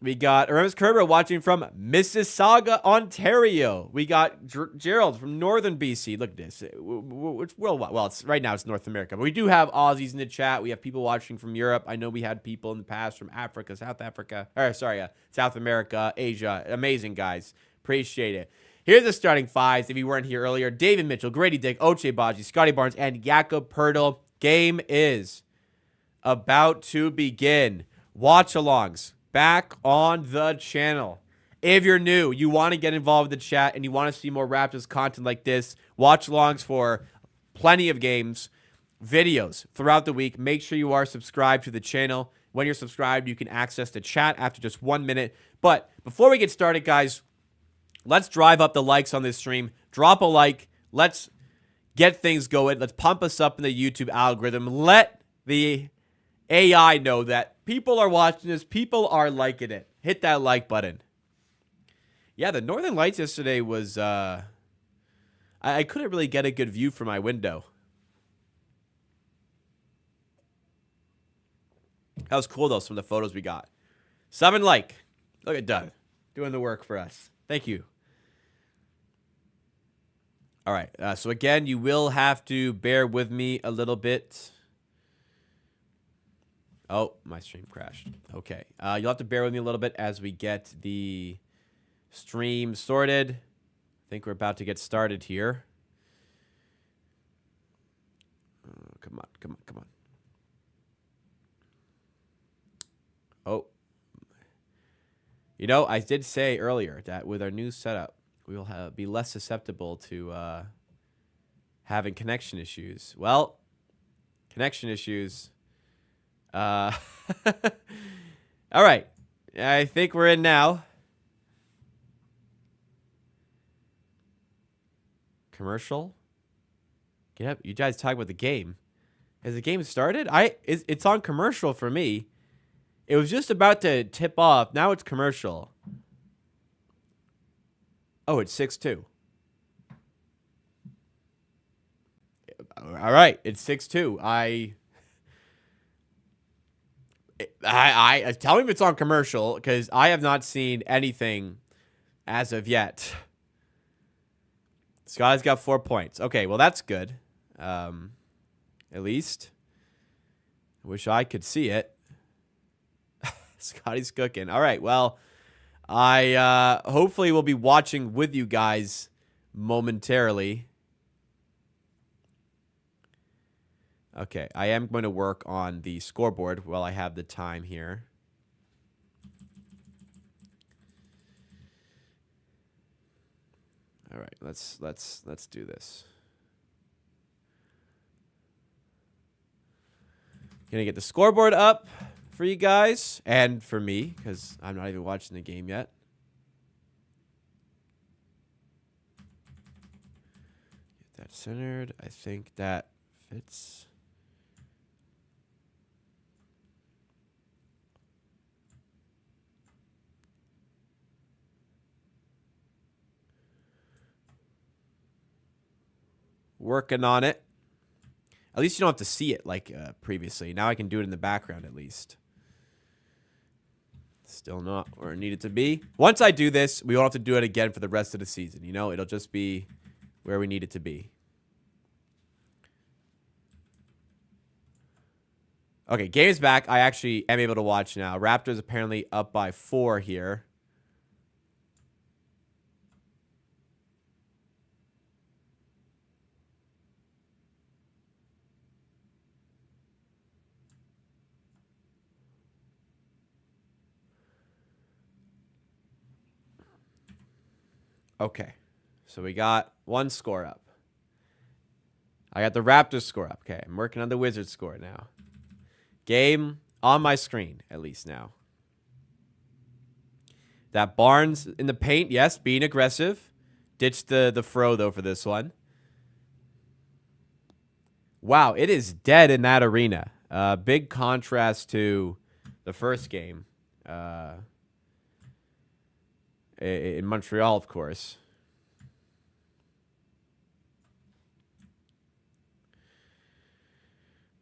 We got Aramis Kerber watching from Mississauga, Ontario. We got Gerald from Northern BC. Look at this. It's worldwide. Well, right now it's North America. But we do have Aussies in the chat. We have people watching from Europe. I know we had people in the past from Africa, South America, Asia. Amazing, guys. Appreciate it. Here's the starting fives. If you weren't here earlier, David Mitchell, Grady Dick, Ochai Baji, Scotty Barnes, and Jakob Poeltl. Game is about to begin. Watch-alongs back on the channel. If you're new, you want to get involved with the chat, and you want to see more Raptors content like this, watch-alongs for plenty of games, videos throughout the week. Make sure you are subscribed to the channel. When you're subscribed, you can access the chat after just 1 minute. But before we get started, guys, let's drive up the likes on this stream. Drop a like. Let's get things going. Let's pump us up in the YouTube algorithm. Let the AI know that people are watching this. People are liking it. Hit that like button. Yeah, the Northern Lights yesterday was... I couldn't really get a good view from my window. That was cool, though, some of the photos we got. Sub and like. Look at Doug doing the work for us. Thank you. All right. So, again, you will have to bear with me a little bit. Oh, my stream crashed. Okay. You'll have to bear with me a little bit as we get the stream sorted. I think we're about to get started here. Come on. Oh. You know, I did say earlier that with our new setup, we will be less susceptible to having connection issues. Well, connection issues... all right. I think we're in now. Commercial. Get up. You guys talk about the game. Has the game started? It's on commercial for me. It was just about to tip off. Now it's commercial. Oh, it's 6-2. All right. It's 6-2. I tell me if it's on commercial, because I have not seen anything as of yet. Scotty's got 4 points. Okay, well, that's good. At least. I wish I could see it. Scotty's cooking. All right, well, I hopefully will be watching with you guys momentarily. Okay, I am going to work on the scoreboard while I have the time here. All right, let's do this. Gonna get the scoreboard up for you guys and for me, because I'm not even watching the game yet. Get that centered. I think that fits. Working on it. At least you don't have to see it like previously. Now I can do it in the background at least. Still not where it needed to be. Once I do this, we won't have to do it again for the rest of the season. You know, it'll just be where we need it to be. Okay, game's back. I actually am able to watch now. Raptors apparently up by 4 here. Okay, so we got 1 score up. I got the Raptors score up. Okay, I'm working on the Wizards score now. Game on my screen, at least now. That Barnes in the paint, yes, being aggressive. Ditched the fro, though, for this one. Wow, it is dead in that arena. Big contrast to the first game in Montreal, of course.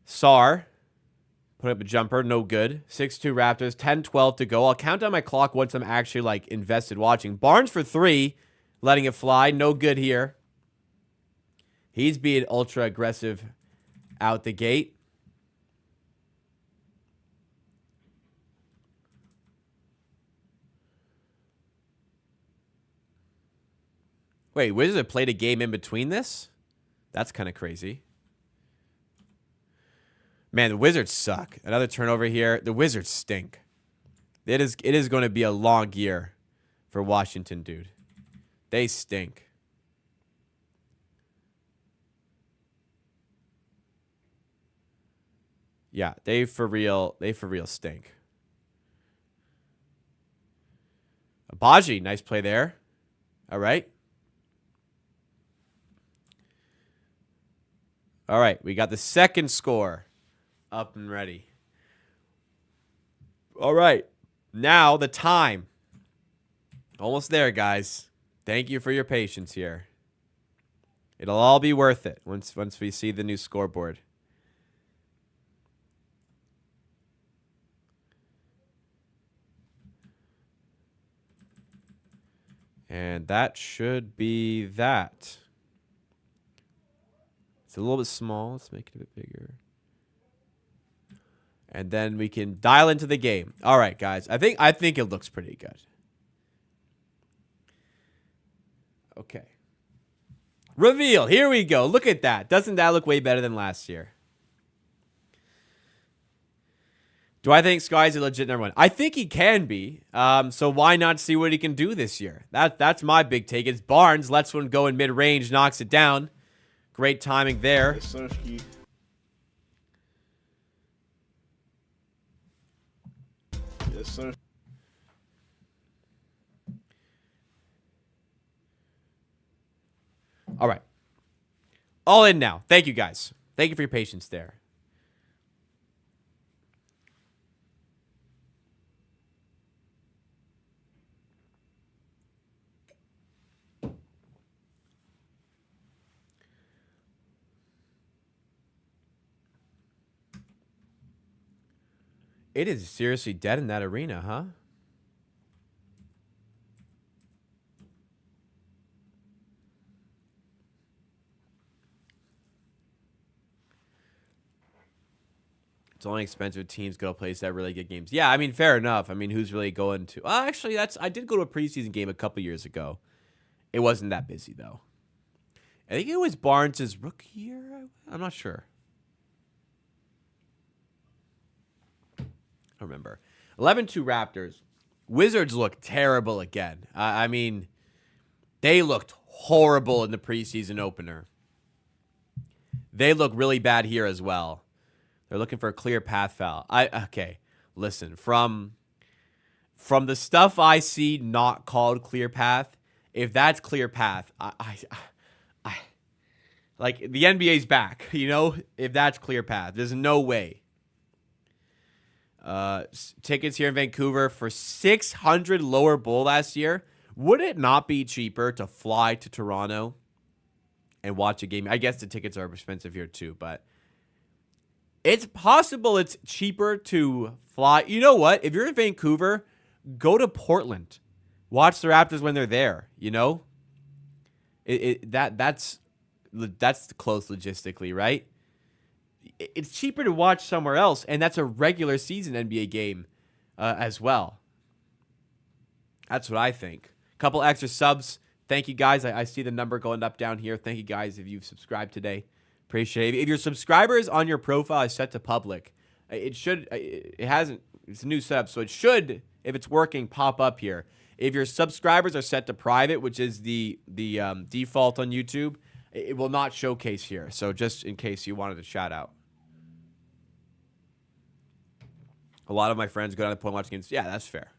Sar put up a jumper, no good. 6-2 Raptors, 10-12 to go. I'll count down my clock once I'm actually like invested watching. Barnes for 3, letting it fly, no good here. He's being ultra aggressive out the gate. Wait, Wizards have played a game in between this? That's kind of crazy. Man, the Wizards suck. Another turnover here. The Wizards stink. It is going to be a long year for Washington, dude. They stink. Yeah, they for real stink. Abaji, nice play there. All right. All right, we got the second score up and ready. All right, now the time. Almost there, guys. Thank you for your patience here. It'll all be worth it once we see the new scoreboard. And that should be that. It's a little bit small. Let's make it a bit bigger. And then we can dial into the game. All right, guys. I think it looks pretty good. Okay. Reveal. Here we go. Look at that. Doesn't that look way better than last year? Do I think Sky's a legit number 1? I think he can be. So why not see what he can do this year? That's my big take. It's Barnes. Lets one go in mid-range. Knocks it down. Great timing there. Yes, sir. All right. All in now. Thank you, guys. Thank you for your patience there. It is seriously dead in that arena, huh? It's only expensive teams go to places that really good games. Yeah, I mean, fair enough. I mean, who's really going to... actually, I did go to a preseason game a couple years ago. It wasn't that busy, though. I think it was Barnes' rookie year. I'm not sure. I remember. 11-2 Raptors. Wizards look terrible again. I mean, they looked horrible in the preseason opener. They look really bad here as well. They're looking for a clear path foul. Okay, listen, from the stuff I see not called clear path, if that's clear path, I like the NBA's back, you know? If that's clear path, there's no way. Tickets here in Vancouver for $600 lower bowl last year. Would it not be cheaper to fly to Toronto and watch a game? I guess the tickets are expensive here too, but it's possible it's cheaper to fly. You know what? If you're in Vancouver, go to Portland. Watch the Raptors when they're there, you know? That's close logistically, right? It's cheaper to watch somewhere else, and that's a regular season NBA game as well. That's what I think. Couple extra subs. Thank you, guys. I see the number going up down here. Thank you, guys, if you've subscribed today. Appreciate it. If your subscribers on your profile is set to public, it should. It hasn't. It's a new setup, so it should, if it's working, pop up here. If your subscribers are set to private, which is the default on YouTube, it will not showcase here. So just in case you wanted to shout out. A lot of my friends go down the point watching games. Yeah, that's fair.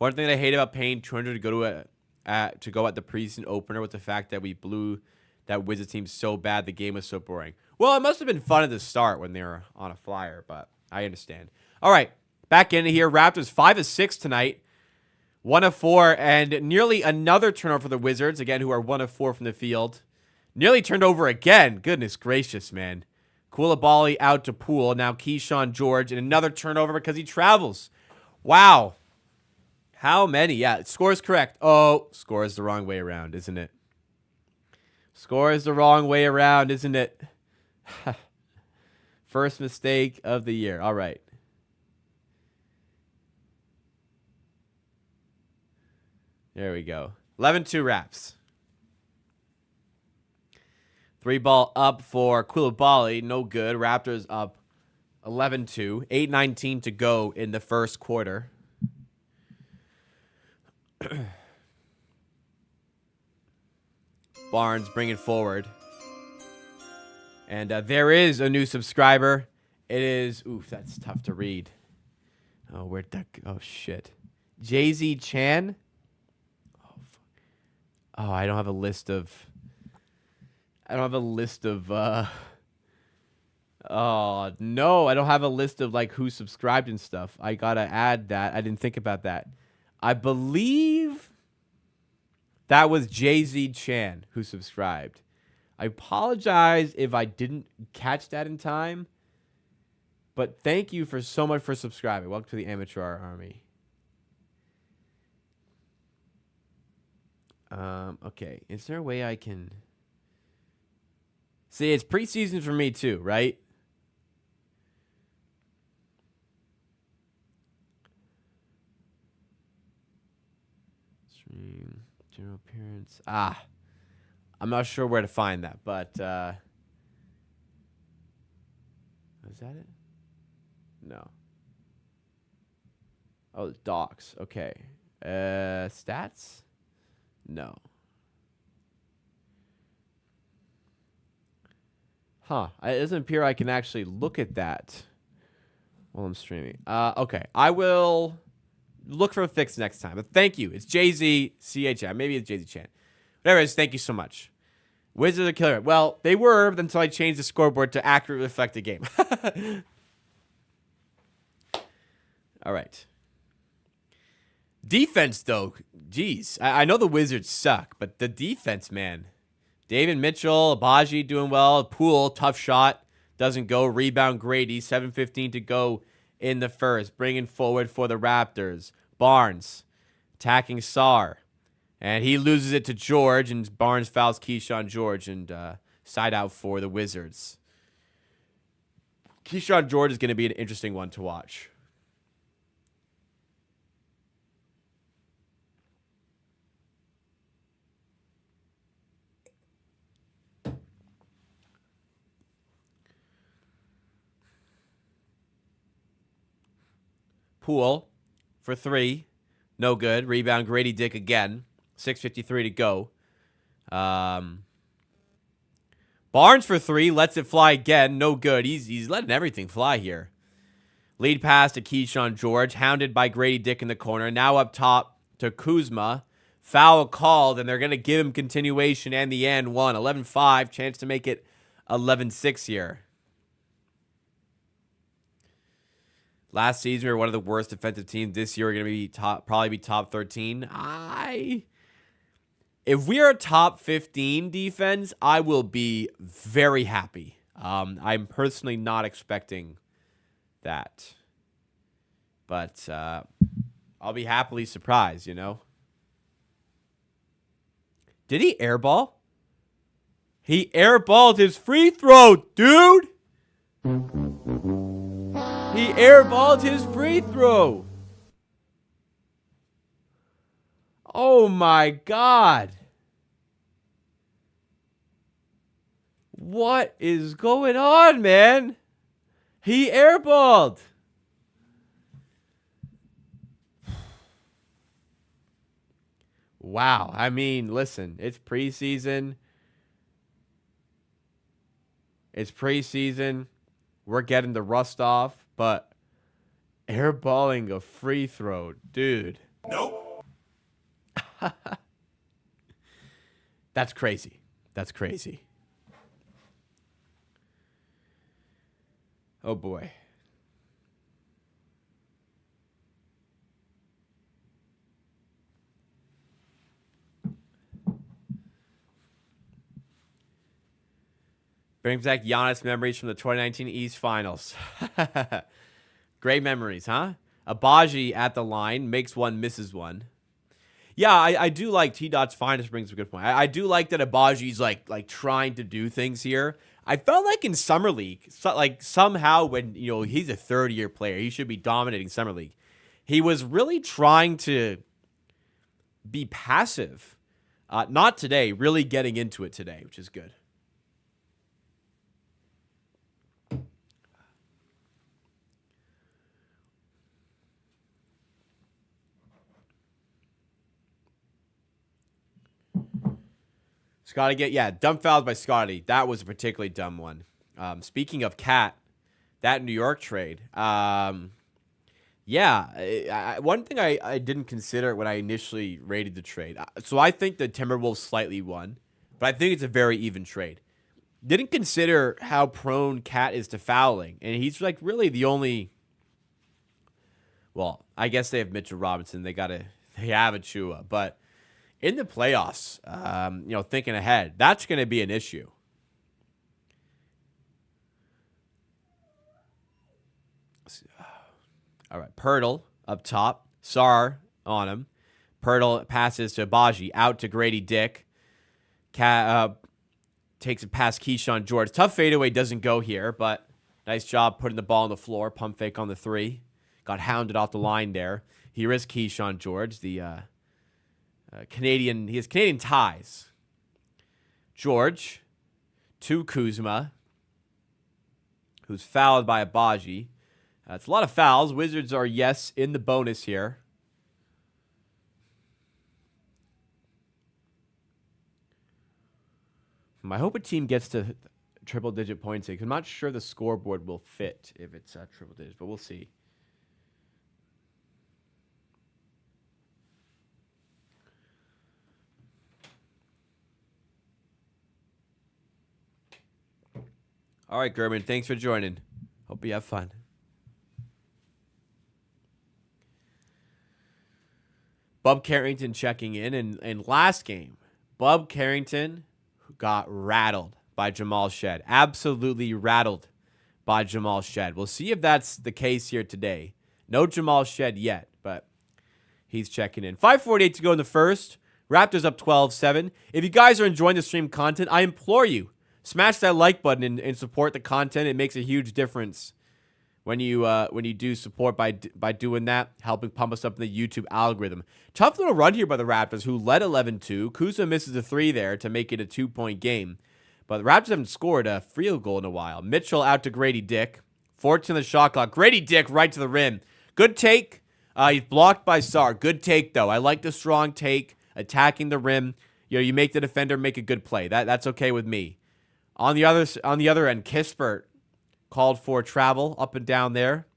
One thing that I hate about paying $200 to go at the preseason opener was the fact that we blew that Wizards team so bad the game was so boring. Well, it must have been fun at the start when they were on a flyer, but I understand. All right, back into here. Raptors 5 of 6 tonight, 1 of 4, and nearly another turnover for the Wizards, again, who are 1 of 4 from the field. Nearly turned over again. Goodness gracious, man. Koulibaly out to Poole. Now Keyshawn George, and another turnover because he travels. Wow. How many? Yeah, score is correct. Oh, score is the wrong way around, isn't it? Score is the wrong way around, isn't it? First mistake of the year. All right. There we go. 11-2 Raps. 3-ball up for Koulibaly. No good. Raptors up 11-2. 8:19 to go in the first quarter. Barnes bringing forward. And there is a new subscriber. It is... Oof, that's tough to read. Oh, where'd that go? Oh, shit. Jay-Z Chan? Oh, I don't have a list of... Oh, no. I don't have a list of, like, who subscribed and stuff. I gotta add that. I didn't think about that. I believe that was Jay-Z Chan who subscribed. I apologize if I didn't catch that in time. But thank you for so much for subscribing. Welcome to the Amateur Army. Okay. Is there a way I can... See, it's preseason for me too, right? Stream, general appearance. I'm not sure where to find that, but is that it? No. Oh, docs. Okay. Stats? No. Huh. It doesn't appear I can actually look at that while I'm streaming. Okay. I will look for a fix next time. But thank you. It's Jay-Z CHM. Maybe it's Jay-Z Chan. Whatever it is, thank you so much. Wizards are killer. Well, they were until I changed the scoreboard to accurately reflect the game. All right. Defense, though. Jeez. I know the Wizards suck, but the defense, man. David Mitchell, Abaji doing well. Poole, tough shot. Doesn't go. Rebound Grady. 7:15 to go in the first. Bringing forward for the Raptors. Barnes attacking Sarr. And he loses it to George. And Barnes fouls Keyshawn George. And side out for the Wizards. Keyshawn George is going to be an interesting one to watch. Poole for 3. No good. Rebound Grady Dick again. 6:53 to go. Barnes for 3. Lets it fly again. No good. He's letting everything fly here. Lead pass to Keyshawn George. Hounded by Grady Dick in the corner. Now up top to Kuzma. Foul called, and they're going to give him continuation and the end one. 11-5. Chance to make it 11-6 here. Last season, we were one of the worst defensive teams. This year, we're going to be probably be top 13. If we are top 15 defense, I will be very happy. I'm personally not expecting that. But I'll be happily surprised, you know. Did he airball? He airballed his free throw, dude! He airballed his free throw. Oh my God. What is going on, man? He airballed. Wow. I mean, listen, it's preseason. It's preseason. We're getting the rust off. But airballing a free throw, dude. Nope. That's crazy. That's crazy. Oh, boy. Brings back Giannis memories from the 2019 East Finals. Great memories, huh? Abaji at the line, makes one, misses one. Yeah, I do like T-Dot's finest brings a good point. I do like that Abaji's like trying to do things here. I felt like in Summer League, like somehow when, he's a third-year player, he should be dominating Summer League. He was really trying to be passive. Not today, really getting into it today, which is good. Scotty dumb fouls by Scotty. That was a particularly dumb one. Speaking of Cat, that New York trade. One thing I didn't consider when I initially rated the trade. So I think the Timberwolves slightly won, but I think it's a very even trade. Didn't consider how prone Cat is to fouling, and he's like really the only. Well, I guess they have Mitchell Robinson. They have Achua, but in the playoffs, thinking ahead, that's going to be an issue. All right, Pirtle up top. Sar on him. Pirtle passes to Abaji. Out to Grady Dick. Takes it past Keyshawn George. Tough fadeaway doesn't go here, but nice job putting the ball on the floor. Pump fake on the three. Got hounded off the line there. Here is Keyshawn George, the Canadian. He has Canadian ties. George to Kuzma, who's fouled by Abaji. It's a lot of fouls. Wizards are, yes, in the bonus here. I hope a team gets to triple-digit points. I'm not sure the scoreboard will fit if it's triple digits, but we'll see. All right, German, thanks for joining. Hope you have fun. Bub Carrington checking in. And last game, Bub Carrington got rattled by Jamal Shed. Absolutely rattled by Jamal Shed. We'll see if that's the case here today. No Jamal Shed yet, but he's checking in. 5:48 to go in the first. Raptors up 12-7. If you guys are enjoying the stream content, I implore you, smash that like button and support the content. It makes a huge difference when you do support by doing that, helping pump us up in the YouTube algorithm. Tough little run here by the Raptors, who led 11-2. Kuzma misses a three there to make it a 2-point game. But the Raptors haven't scored a field goal in a while. Mitchell out to Grady Dick. 14 the shot clock. Grady Dick right to the rim. Good take. He's blocked by Sar. Good take, though. I like the strong take, attacking the rim. You make the defender make a good play. That's okay with me. On the other end, Kispert called for travel up and down there.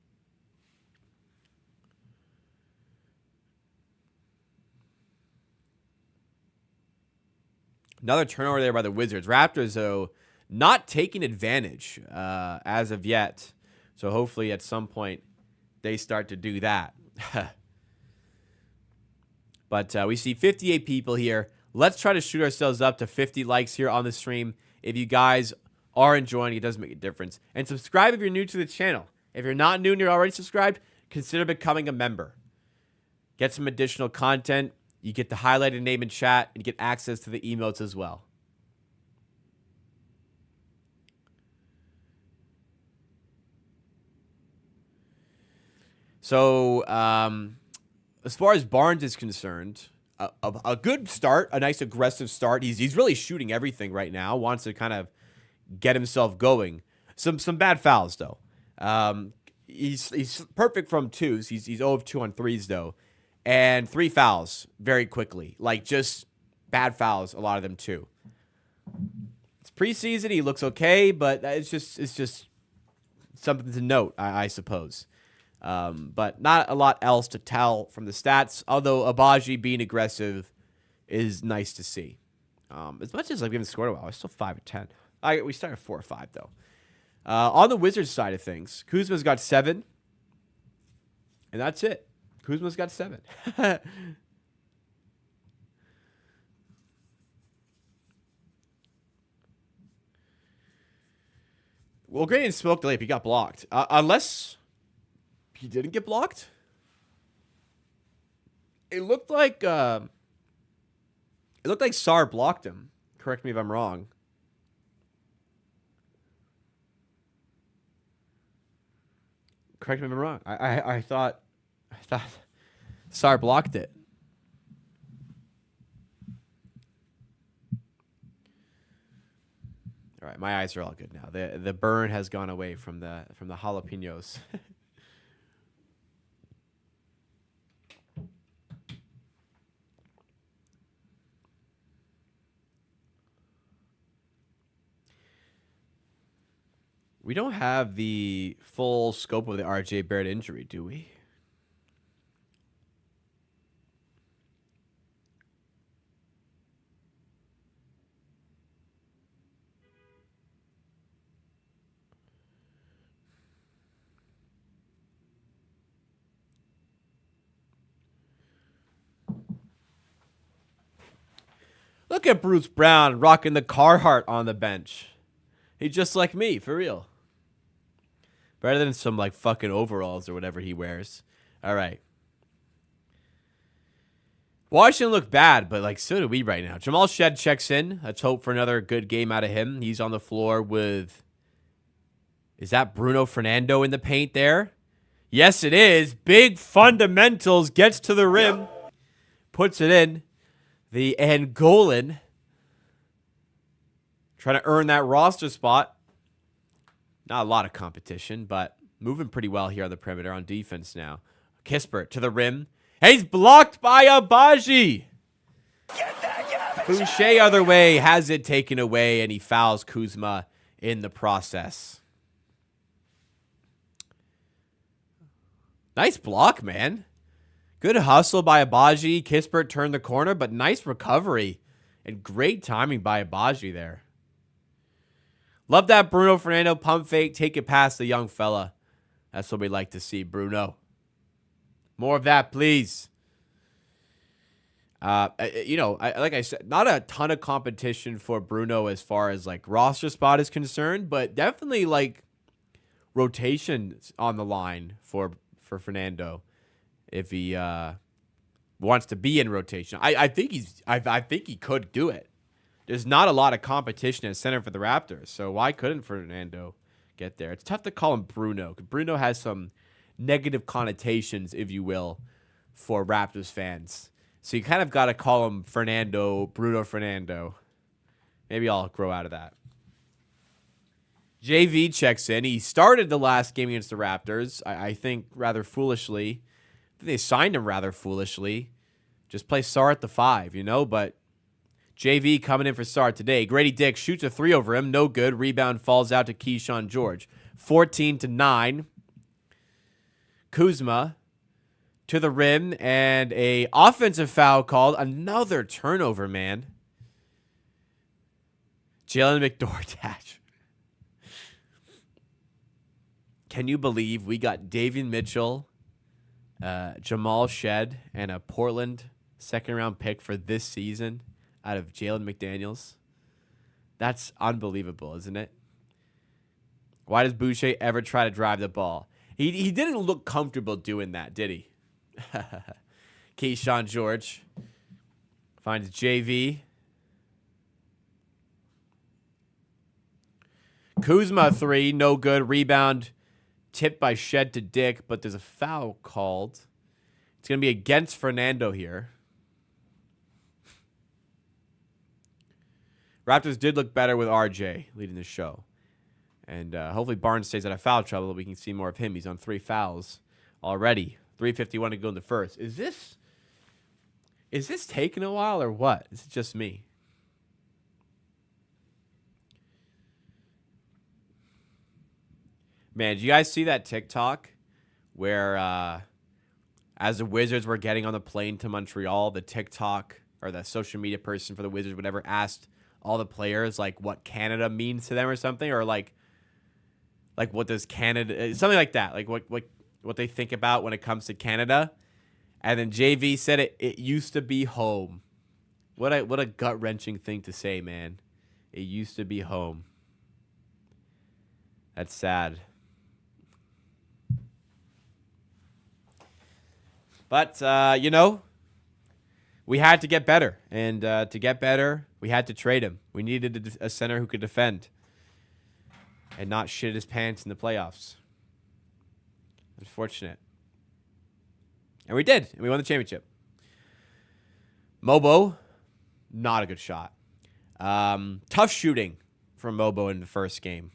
Another turnover there by the Wizards. Raptors, though, not taking advantage as of yet. So hopefully at some point they start to do that. But we see 58 people here. Let's try to shoot ourselves up to 50 likes here on the stream. If you guys are enjoying it, does make a difference. And subscribe if you're new to the channel. If you're not new and you're already subscribed, consider becoming a member. Get some additional content. You get the highlighted name in chat and get access to the emotes as well. So, as far as Barnes is concerned, a good start, a nice aggressive start. He's really shooting everything right now. Wants to kind of get himself going. Some bad fouls though. He's perfect from twos. He's 0 of 2 on threes though, and 3 fouls very quickly. Like just bad fouls, a lot of them too. It's preseason. He looks okay, but it's just something to note, I suppose. But not a lot else to tell from the stats, although Abaji being aggressive is nice to see. As much as we haven't scored a while, we're still 5-10. We started 4-5, though. On the Wizards side of things, Kuzma's got 7. And that's it. Kuzma's got 7. Well, Gray didn't smoke the late. He got blocked. Unless he didn't get blocked. It looked like Sar blocked him. Correct me if I'm wrong. Correct me if I'm wrong. I thought Sar blocked it. All right, my eyes are all good now. The burn has gone away from the jalapenos. We don't have the full scope of the RJ Barrett injury, do we? Look at Bruce Brown rocking the Carhartt on the bench. He's just like me, for real. Better than some like fucking overalls or whatever he wears. All right. Washington looked bad, but like so do we right now. Jamal Shed checks in. Let's hope for another good game out of him. He's on the floor with... Is that Bruno Fernando in the paint there? Yes, it is. Big fundamentals. Gets to the rim. Puts it in. The Angolan. Trying to earn that roster spot. Not a lot of competition, but moving pretty well here on the perimeter on defense now. Kispert to the rim. And he's blocked by Abaji. Boucher other way has it taken away, and he fouls Kuzma in the process. Nice block, man. Good hustle by Abaji. Kispert turned the corner, but nice recovery. And great timing by Abaji there. Love that Bruno Fernando pump fake. Take it past the young fella. That's what we like to see, Bruno. More of that, please. Like I said, not a ton of competition for Bruno as far as like roster spot is concerned, but definitely like rotation on the line for Fernando if he wants to be in rotation. I think he could do it. There's not a lot of competition at center for the Raptors, so why couldn't Fernando get there? It's tough to call him Bruno. Bruno has some negative connotations, if you will, for Raptors fans. So you kind of got to call him Bruno Fernando. Maybe I'll grow out of that. JV checks in. He started the last game against the Raptors, I think rather foolishly. I think they signed him rather foolishly. Just play Sar at the 5, but... JV coming in for Sar today. Grady Dick shoots a 3 over him. No good. Rebound falls out to Keyshawn George. 14-9. Kuzma to the rim. And a offensive foul called. Another turnover, man. Jalen McDordash. Can you believe we got Davion Mitchell, Jamal Shed, and a Portland second-round pick for this season? Out of Jalen McDaniels. That's unbelievable, isn't it? Why does Boucher ever try to drive the ball? He didn't look comfortable doing that, did he? Keyshawn George finds JV. Kuzma 3, no good. Rebound tipped by Shed to Dick, but there's a foul called. It's going to be against Fernando here. Raptors did look better with RJ leading the show. And hopefully Barnes stays out of foul trouble. We can see more of him. He's on 3 fouls already. 3:51 to go in the first. Is this taking a while or what? Is it just me? Man, did you guys see that TikTok where as the Wizards were getting on the plane to Montreal, the TikTok or the social media person for the Wizards, whatever, asked all the players like what Canada means to them or something, or like what does Canada, something like that, like what they think about when it comes to Canada. And then JV said it used to be home. What a gut-wrenching thing to say, man. It used to be home. That's sad. But, we had to get better. And to get better, we had to trade him. We needed a center who could defend and not shit his pants in the playoffs. Unfortunate. And we did. And we won the championship. Mobo, not a good shot. Tough shooting from Mobo in the first game.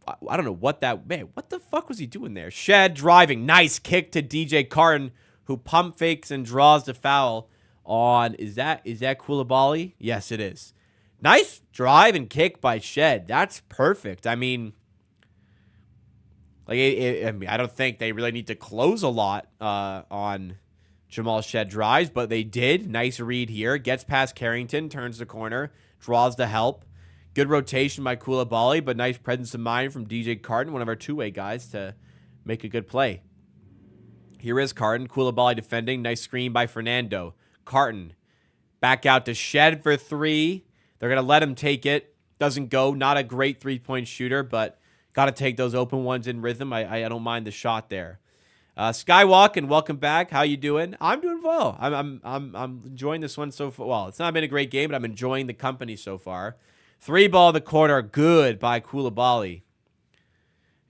I don't know what the fuck was he doing there? Shed driving. Nice kick to DJ Carton, who pump fakes and draws the foul on, is that Koulibaly? Yes, it is. Nice drive and kick by Shed. That's perfect. I mean, I don't think they really need to close a lot on Jamal Shed drives, but they did. Nice read here. Gets past Carrington, turns the corner, draws the help. Good rotation by Koulibaly, but nice presence of mind from DJ Carton, one of our two-way guys, to make a good play. Here is Carton. Koulibaly defending. Nice screen by Fernando. Carton back out to Shed for three. They're going to let him take it. Doesn't go. Not a great three-point shooter, but got to take those open ones in rhythm. I don't mind the shot there. Skywalk, and welcome back. How you doing? I'm doing well. I'm enjoying this one so far. Well, it's not been a great game, but I'm enjoying the company so far. Three ball in the corner, good by Koulibaly.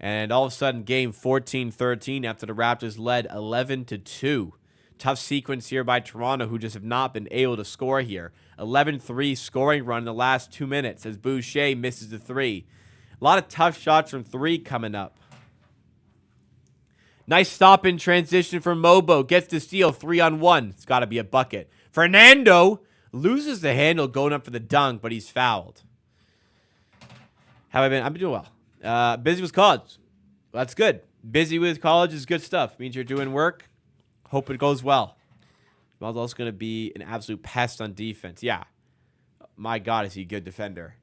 And all of a sudden, game 14-13 after the Raptors led 11-2. Tough sequence here by Toronto, who just have not been able to score here. 11-3 scoring run in the last 2 minutes as Boucher misses the three. A lot of tough shots from three coming up. Nice stop in transition from Mobo. Gets the steal, 3-on-1. It's got to be a bucket. Fernando loses the handle going up for the dunk, but he's fouled. How have I been? I've been doing well. Busy with college. That's good. Busy with college is good stuff. Means you're doing work. Hope it goes well. Jamal's also going to be an absolute pest on defense. Yeah. My God, is he a good defender.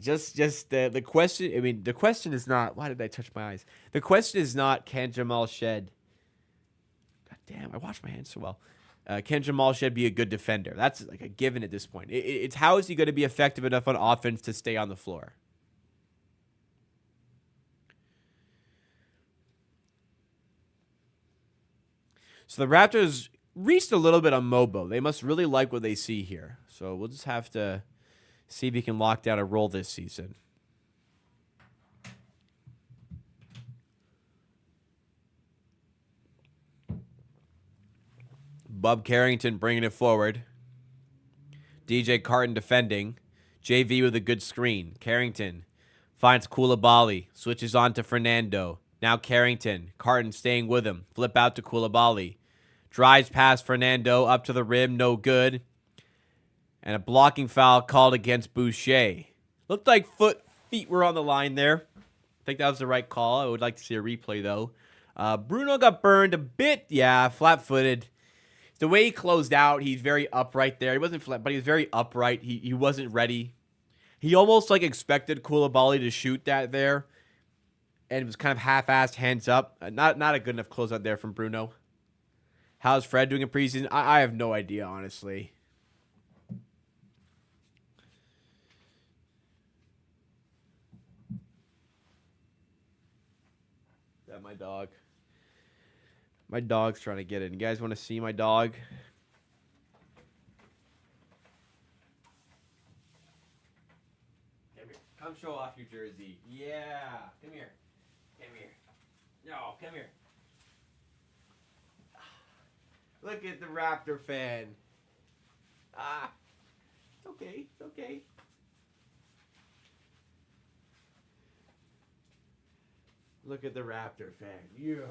Just the question, I mean, the question is not, why did I touch my eyes? The question is not, can Jamal Shed, God damn, I washed my hands so well. Can Jamal Shed be a good defender? That's like a given at this point. It's how is he going to be effective enough on offense to stay on the floor? So the Raptors reached a little bit on Mobo. They must really like what they see here. So we'll just have to see if he can lock down a role this season. Bub Carrington bringing it forward. DJ Carton defending. JV with a good screen. Carrington finds Koulibaly. Switches on to Fernando. Now Carrington. Carton staying with him. Flip out to Koulibaly. Drives past Fernando. Up to the rim. No good. And a blocking foul called against Boucher. Looked like feet were on the line there. I think that was the right call. I would like to see a replay, though. Bruno got burned a bit. Yeah, flat-footed. The way he closed out, he's very upright there. He wasn't flat, but he was very upright. He wasn't ready. He almost like expected Koulibaly to shoot that there. And it was kind of half-assed, hands up. Not a good enough closeout there from Bruno. How's Fred doing in preseason? I have no idea, honestly. That my dog. My dog's trying to get in. You guys want to see my dog? Come here. Come show off your jersey. Yeah. Come here. Come here. No, come here. Look at the Raptor fan. It's okay. It's okay. Look at the Raptor fan. Yeah.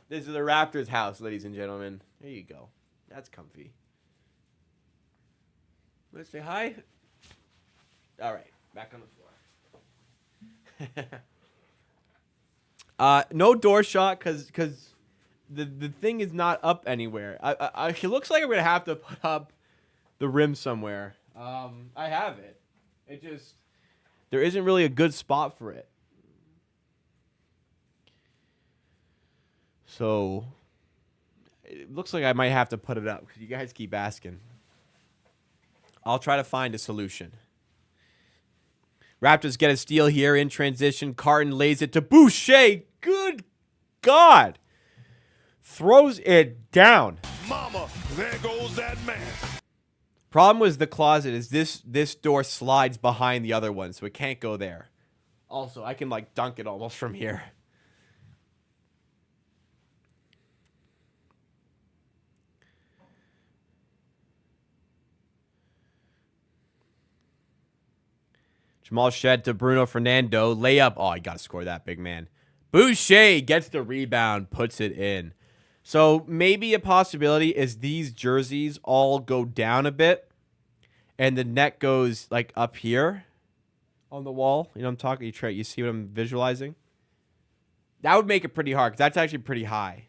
This is the Raptors house, ladies and gentlemen. There you go. That's comfy. Want to say hi? All right, back on the floor. No door shot because the thing is not up anywhere. It looks like I'm gonna have to put up the rim somewhere. I have it. It just there isn't really a good spot for it. So it looks like I might have to put it up because you guys keep asking. I'll try to find a solution. Raptors get a steal here in transition. Carton lays it to Boucher. Good God. Throws it down. Mama, there goes that man. Problem was the closet is this door slides behind the other one, so it can't go there. Also, I can like dunk it almost from here. Jamal Shed to Bruno Fernando. Layup. Oh, you got to score that, big man. Boucher gets the rebound, puts it in. So maybe a possibility is these jerseys all go down a bit and the net goes like up here on the wall. You know what I'm talking? You see what I'm visualizing? That would make it pretty hard because that's actually pretty high.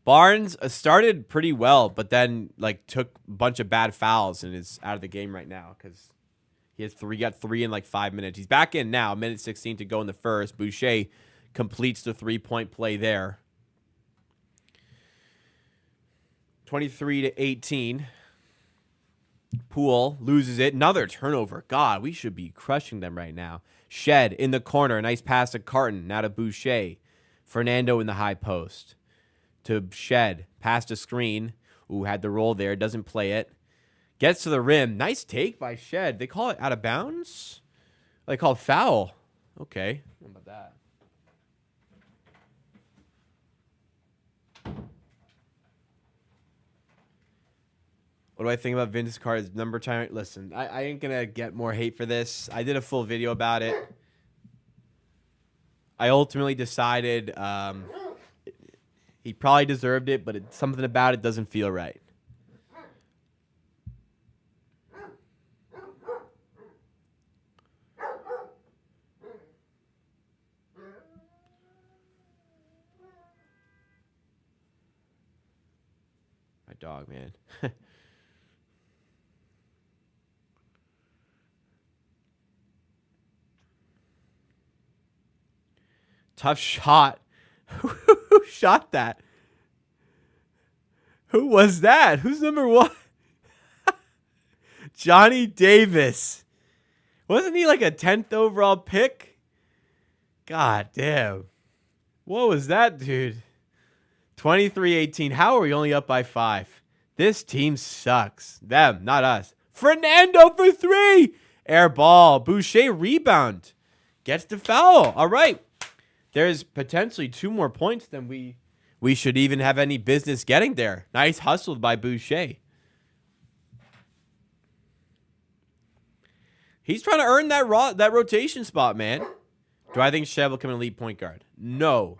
Barnes started pretty well, but then like took a bunch of bad fouls and is out of the game right now because he got three in like 5 minutes. He's back in now, minute 16 to go in the first. Boucher completes the 3-point play there. 23-18. Poole loses it. Another turnover. God, we should be crushing them right now. Shed in the corner. Nice pass to Carton. Now to Boucher. Fernando in the high post. To Shed. Pass to screen. Ooh, had the roll there. Doesn't play it. Gets to the rim. Nice take by Shed. They call it out of bounds? They call it foul. Okay. How about that? What do I think about Vince Carter's number time? Listen, I ain't going to get more hate for this. I did a full video about it. I ultimately decided he probably deserved it, but something about it doesn't feel right. My dog, man. Tough shot. Who shot that? Who was that? Who's number one? Johnny Davis. Wasn't he like a 10th overall pick? God damn. What was that, dude? 23-18. How are we only up by 5? This team sucks. Them, not us. Fernando for 3. Air ball. Boucher rebound. Gets the foul. All right. There's potentially 2 more points than we should even have any business getting there. Nice hustle by Boucher. He's trying to earn that rotation spot, man. Do I think Shev will become an elite point guard? No.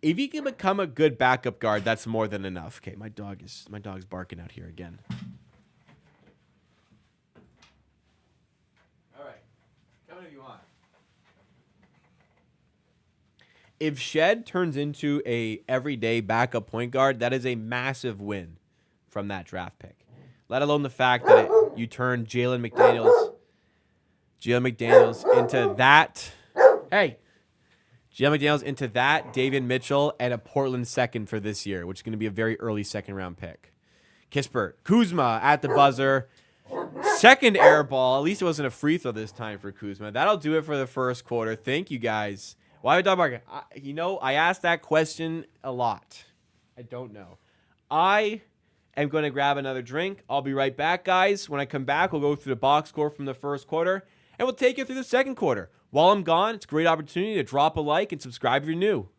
If he can become a good backup guard, that's more than enough. Okay, my dog's barking out here again. All right. Come in if you want. If Shed turns into a everyday backup point guard, that is a massive win from that draft pick. Let alone the fact that you turn Jalen McDaniels into that. Hey, Jalen McDaniels into that, Davion Mitchell, and a Portland second for this year, which is going to be a very early second-round pick. Kispert, Kuzma at the buzzer. Second air ball. At least it wasn't a free throw this time for Kuzma. That'll do it for the first quarter. Thank you, guys. Why would dog barking? I asked that question a lot. I don't know. I am going to grab another drink. I'll be right back, guys. When I come back, we'll go through the box score from the first quarter, and we'll take you through the second quarter. While I'm gone, it's a great opportunity to drop a like and subscribe if you're new.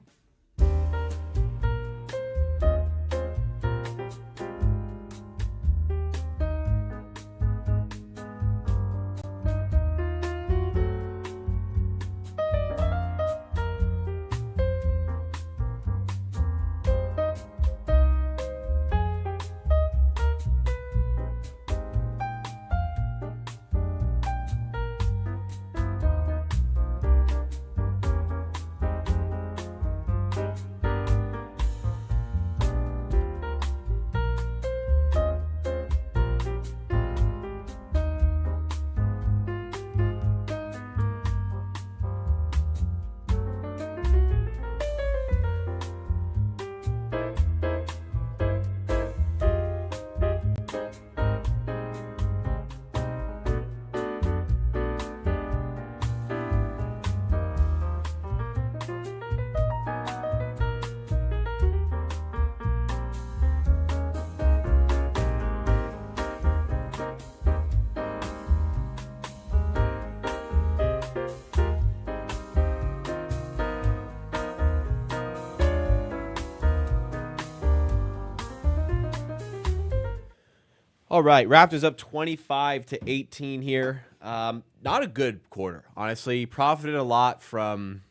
All right, Raptors up 25-18 here. Not a good quarter, honestly. Profited a lot from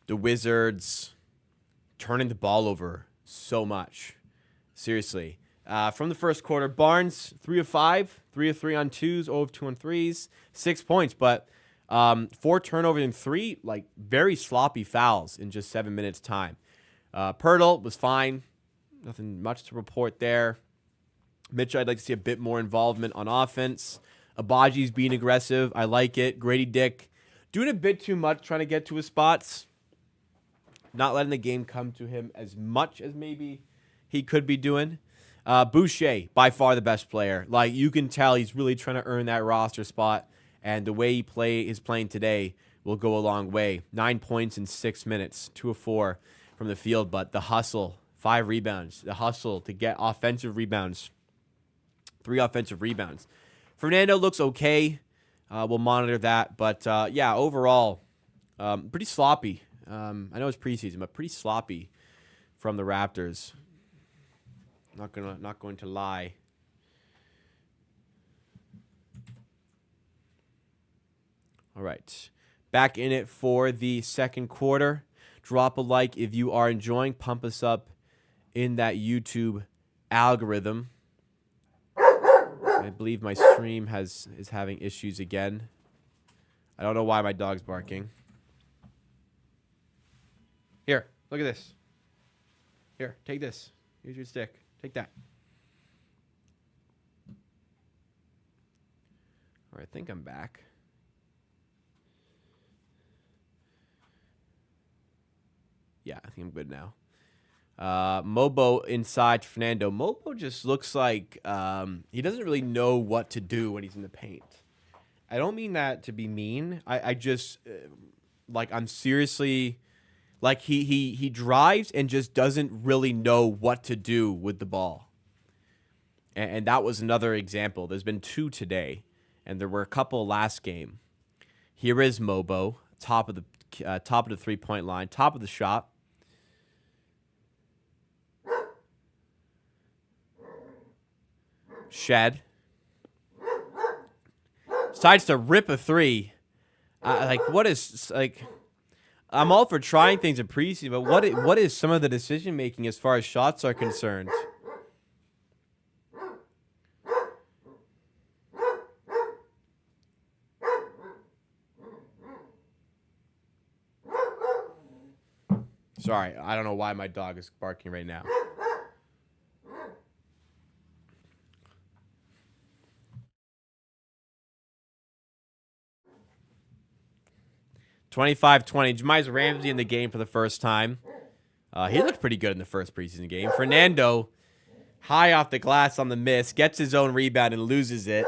the Wizards turning the ball over so much. Seriously. From the first quarter, Barnes 3 of 5, 3 of 3 on twos, 0 of 2 on threes, 6 points, but 4 turnovers and 3 like very sloppy fouls in just 7 minutes time. Pirtle was fine. Nothing much to report there. Mitchell, I'd like to see a bit more involvement on offense. Abaji's being aggressive. I like it. Grady Dick doing a bit too much, trying to get to his spots. Not letting the game come to him as much as maybe he could be doing. Boucher, by far the best player. Like, you can tell he's really trying to earn that roster spot, and the way he is playing today will go a long way. 9 points in 6 minutes, 2 of 4 from the field, but the hustle, 5 rebounds. The hustle to get offensive rebounds. 3 offensive rebounds. Fernando looks okay. We'll monitor that. But, yeah, overall, pretty sloppy. I know it's preseason, but pretty sloppy from the Raptors. Not going to lie. All right. Back in it for the second quarter. Drop a like if you are enjoying. Pump us up in that YouTube algorithm. I believe my stream is having issues again. I don't know why my dog's barking. Here, look at this. Here, take this. Here's your stick. Take that. All right, I think I'm back. Yeah, I think I'm good now. Mobo inside Fernando. Mobo just looks like he doesn't really know what to do when he's in the paint. I don't mean that to be mean. I just like I'm seriously like he drives and just doesn't really know what to do with the ball. And that was another example. There's been 2 today, and there were a couple last game. Here is Mobo, top of the 3-point line, top of the shot. Shed decides to rip a 3. What is like? I'm all for trying things in preseason, but what is some of the decision making as far as shots are concerned? Sorry, I don't know why my dog is barking right now. 25-20. Jamize Ramsey in the game for the first time. He looked pretty good in the first preseason game. Fernando, high off the glass on the miss, gets his own rebound and loses it.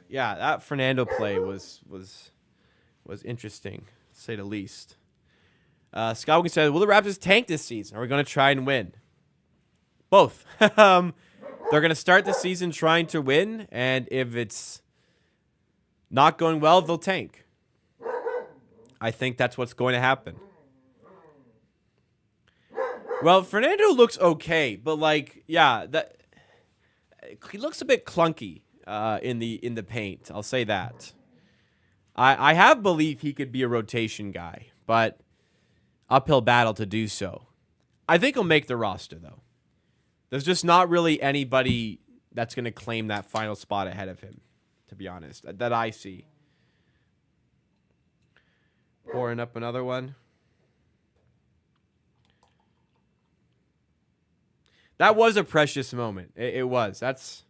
Yeah, that Fernando play was interesting, to say the least. Scott said, will the Raptors tank this season? Or are we going to try and win? Both. They're going to start the season trying to win, and if it's not going well, they'll tank. I think that's what's going to happen. Well, Fernando looks okay, but like, yeah, he looks a bit clunky. In the paint, I'll say that. I have belief he could be a rotation guy, but uphill battle to do so. I think he'll make the roster though. There's just not really anybody that's going to claim that final spot ahead of him, to be honest, that I see. Pouring up another one. That was a precious moment. It was. That's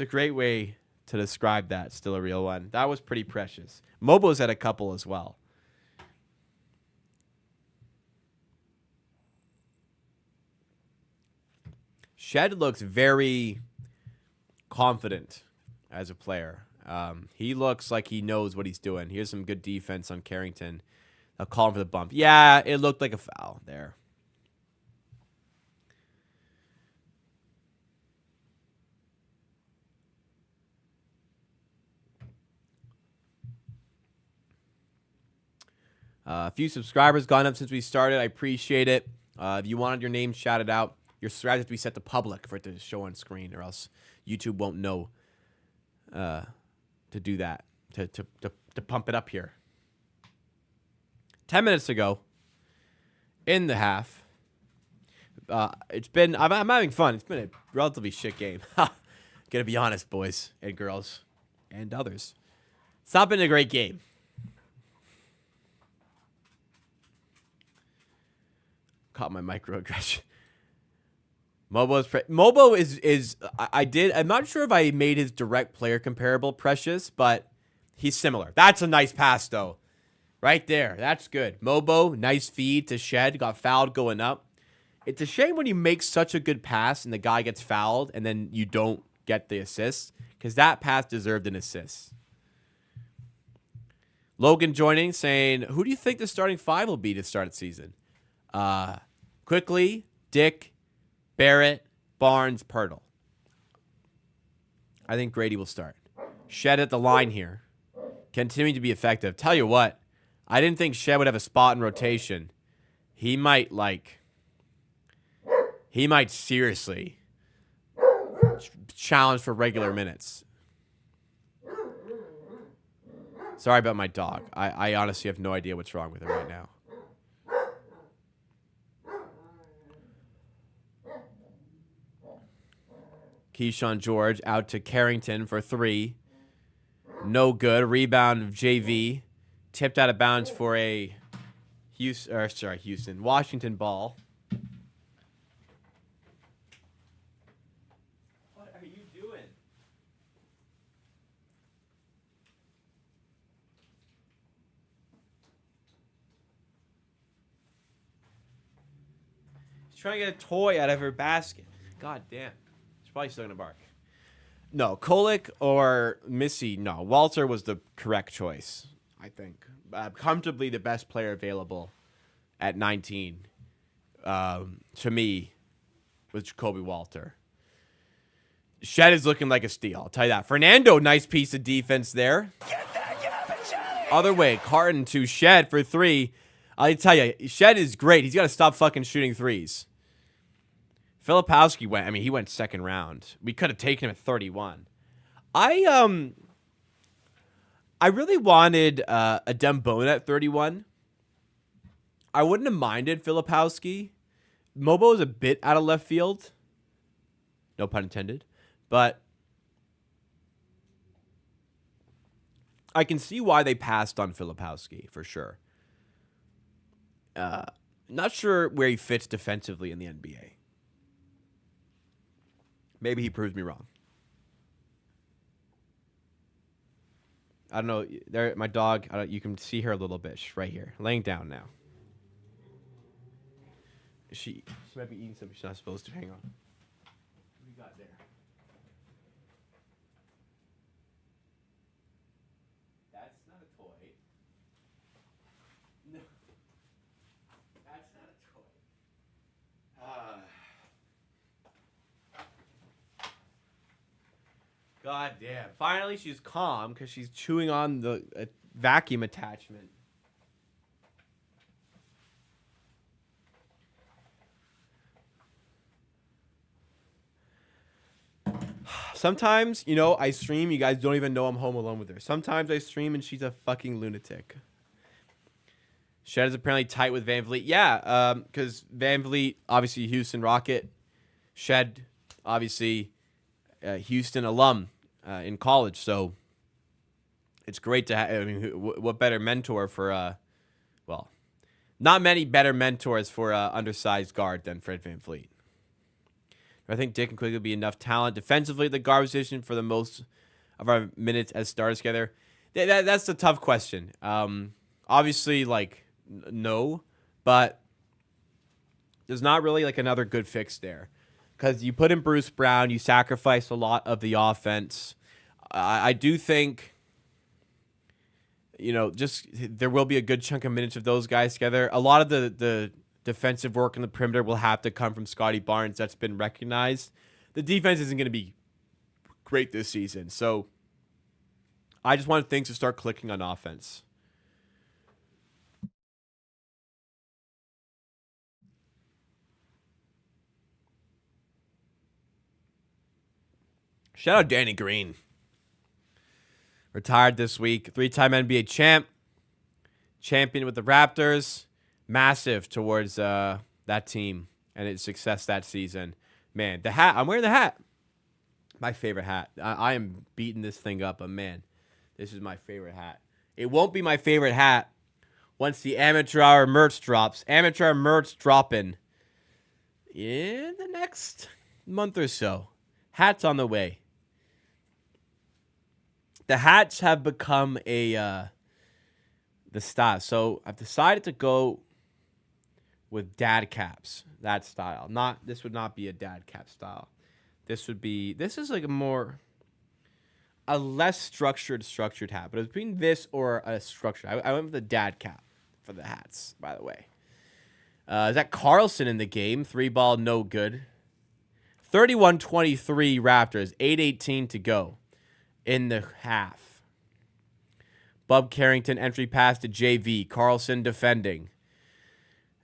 a great way to describe that. Still a real one. That was pretty precious. Mobo's had a couple as well. Shed looks very confident as a player. He looks like he knows what he's doing. Here's some good defense on Carrington. I'll call him for the bump. Yeah, it looked like a foul there. A few subscribers gone up since we started. I appreciate it. If you wanted your name shouted out, your subscribers have to be set to public for it to show on screen, or else YouTube won't know to do that, to pump it up here. 10 minutes ago, in the half, it's been, I'm having fun. It's been a relatively shit game. Gotta be honest, boys and girls and others. It's not been a great game. Caught my microaggression. Mobo is I'm not sure if I made his direct player comparable Precious, but he's similar. That's a nice pass though. Right there. That's good. Mobo, nice feed to Shed, got fouled going up. It's a shame when you make such a good pass and the guy gets fouled and then you don't get the assist, because that pass deserved an assist. Logan joining, saying, who do you think the starting five will be to start the season? Quickly, Dick, Barrett, Barnes, Pirtle. I think Grady will start. Shed at the line here. Continuing to be effective. Tell you what, I didn't think Shed would have a spot in rotation. He might seriously challenge for regular minutes. Sorry about my dog. I honestly have no idea what's wrong with her right now. Keyshawn George out to Carrington for three. No good. Rebound of JV. Tipped out of bounds for a Washington ball. What are you doing? She's trying to get a toy out of her basket. God damn. She's probably still going to bark. No, Kolick or Missy, no. Walter was the correct choice, I think. Comfortably the best player available at 19, to me, was Jacoby Walter. Shed is looking like a steal, I'll tell you that. Fernando, nice piece of defense there. Other way, Carton to Shed for three. I'll tell you, Shed is great. He's got to stop fucking shooting threes. Filipowski he went second round. We could have taken him at 31. I really wanted a Dembona at 31. I wouldn't have minded Filipowski. Mobo is a bit out of left field. No pun intended. But I can see why they passed on Filipowski, for sure. Not sure where he fits defensively in the NBA. Maybe he proves me wrong. I don't know. There, my dog. You can see her a little bit. She's right here, laying down now. She might be eating something she's not supposed to. Hang on. What do we got there? That's not a toy. No. That's not a toy. God damn. Finally, she's calm because she's chewing on the vacuum attachment. Sometimes, I stream. You guys don't even know I'm home alone with her. Sometimes I stream and she's a fucking lunatic. Shed is apparently tight with Van Vliet. Yeah, because Van Vliet, obviously Houston Rocket. Shed, obviously Houston alum. In college, so it's great to have. What better mentor for? Not many better mentors for undersized guard than Fred VanVleet. I think Dick and Quigley will be enough talent defensively at the guard position for the most of our minutes as starters together. That's the tough question. Obviously, no, but there's not really another good fix there, because you put in Bruce Brown, you sacrifice a lot of the offense. I do think just there will be a good chunk of minutes of those guys together. A lot of the defensive work in the perimeter will have to come from Scotty Barnes. That's been recognized. The defense isn't going to be great this season. So I just want things to start clicking on offense. Shout out Danny Green. Retired this week. 3-time NBA champ. Champion with the Raptors. Massive towards that team and its success that season. Man, the hat. I'm wearing the hat. My favorite hat. I am beating this thing up, but man, this is my favorite hat. It won't be my favorite hat once the Amateur Hour merch drops. Amateur Hour merch dropping in the next month or so. Hats on the way. The hats have become the style. So I've decided to go with dad caps. That style. This would not be a dad cap style. This is like a less structured hat. But it's between this or a structured. I went with the dad cap for the hats, by the way. Is that Carlson in the game? 3-ball, no good. 31-23 Raptors. 8:18 to go in the half. Bub Carrington entry pass to JV. Carlson defending.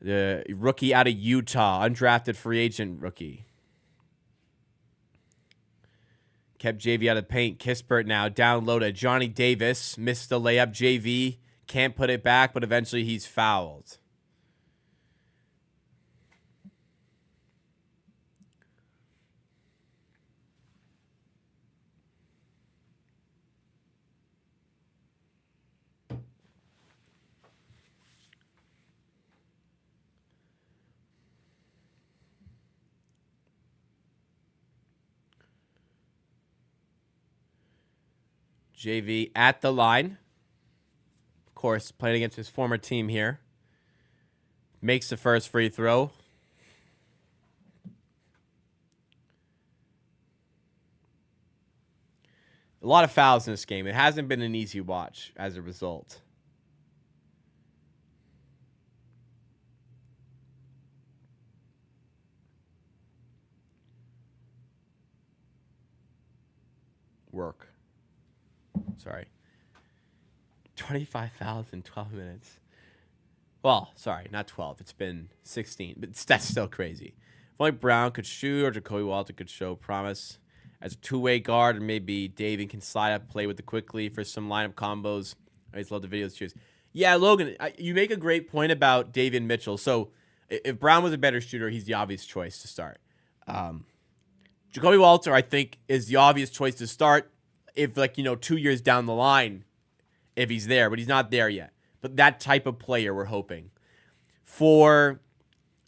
The rookie out of Utah. Undrafted free agent rookie. Kept JV out of paint. Kispert now down low to Johnny Davis. Missed the layup. JV can't put it back, but eventually he's fouled. JV at the line. Of course, playing against his former team here. Makes the first free throw. A lot of fouls in this game. It hasn't been an easy watch as a result. Work. Sorry. 25 fouls in 12 minutes. Well, sorry, not 12. It's been 16, but that's still crazy. If only Brown could shoot or Jacoby Walter could show promise as a two-way guard, or maybe David can slide up, play with it quickly for some lineup combos. I just love the videos. Cheers. Yeah, Logan, you make a great point about David Mitchell. So if Brown was a better shooter, he's the obvious choice to start. Jacoby Walter, I think, is the obvious choice to start if, 2 years down the line, if he's there, but he's not there yet. But that type of player we're hoping. For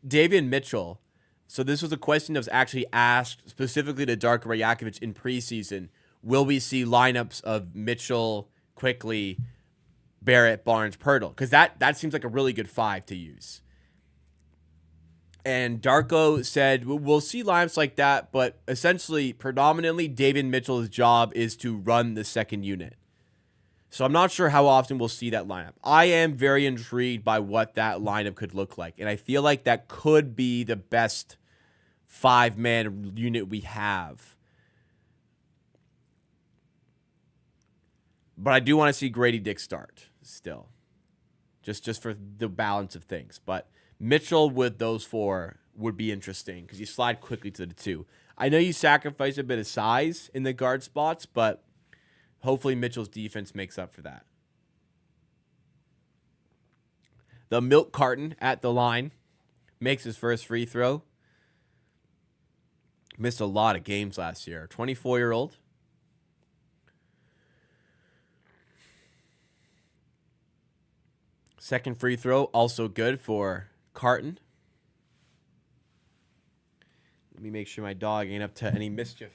David Mitchell, so this was a question that was actually asked specifically to Darko Rajakovic in preseason. Will we see lineups of Mitchell, Quickly, Barrett, Barnes, Pirtle? Because that seems like a really good five to use. And Darko said, we'll see lineups like that, but essentially, predominantly, David Mitchell's job is to run the second unit. So I'm not sure how often we'll see that lineup. I am very intrigued by what that lineup could look like. And I feel like that could be the best five-man unit we have. But I do want to see Grady Dick start still. Just for the balance of things. But Mitchell with those four would be interesting because you slide quickly to the two. I know you sacrifice a bit of size in the guard spots, but hopefully Mitchell's defense makes up for that. The milk carton at the line makes his first free throw. Missed a lot of games last year. 24-year-old. Second free throw, also good for Carton. Let me make sure my dog ain't up to any mischief.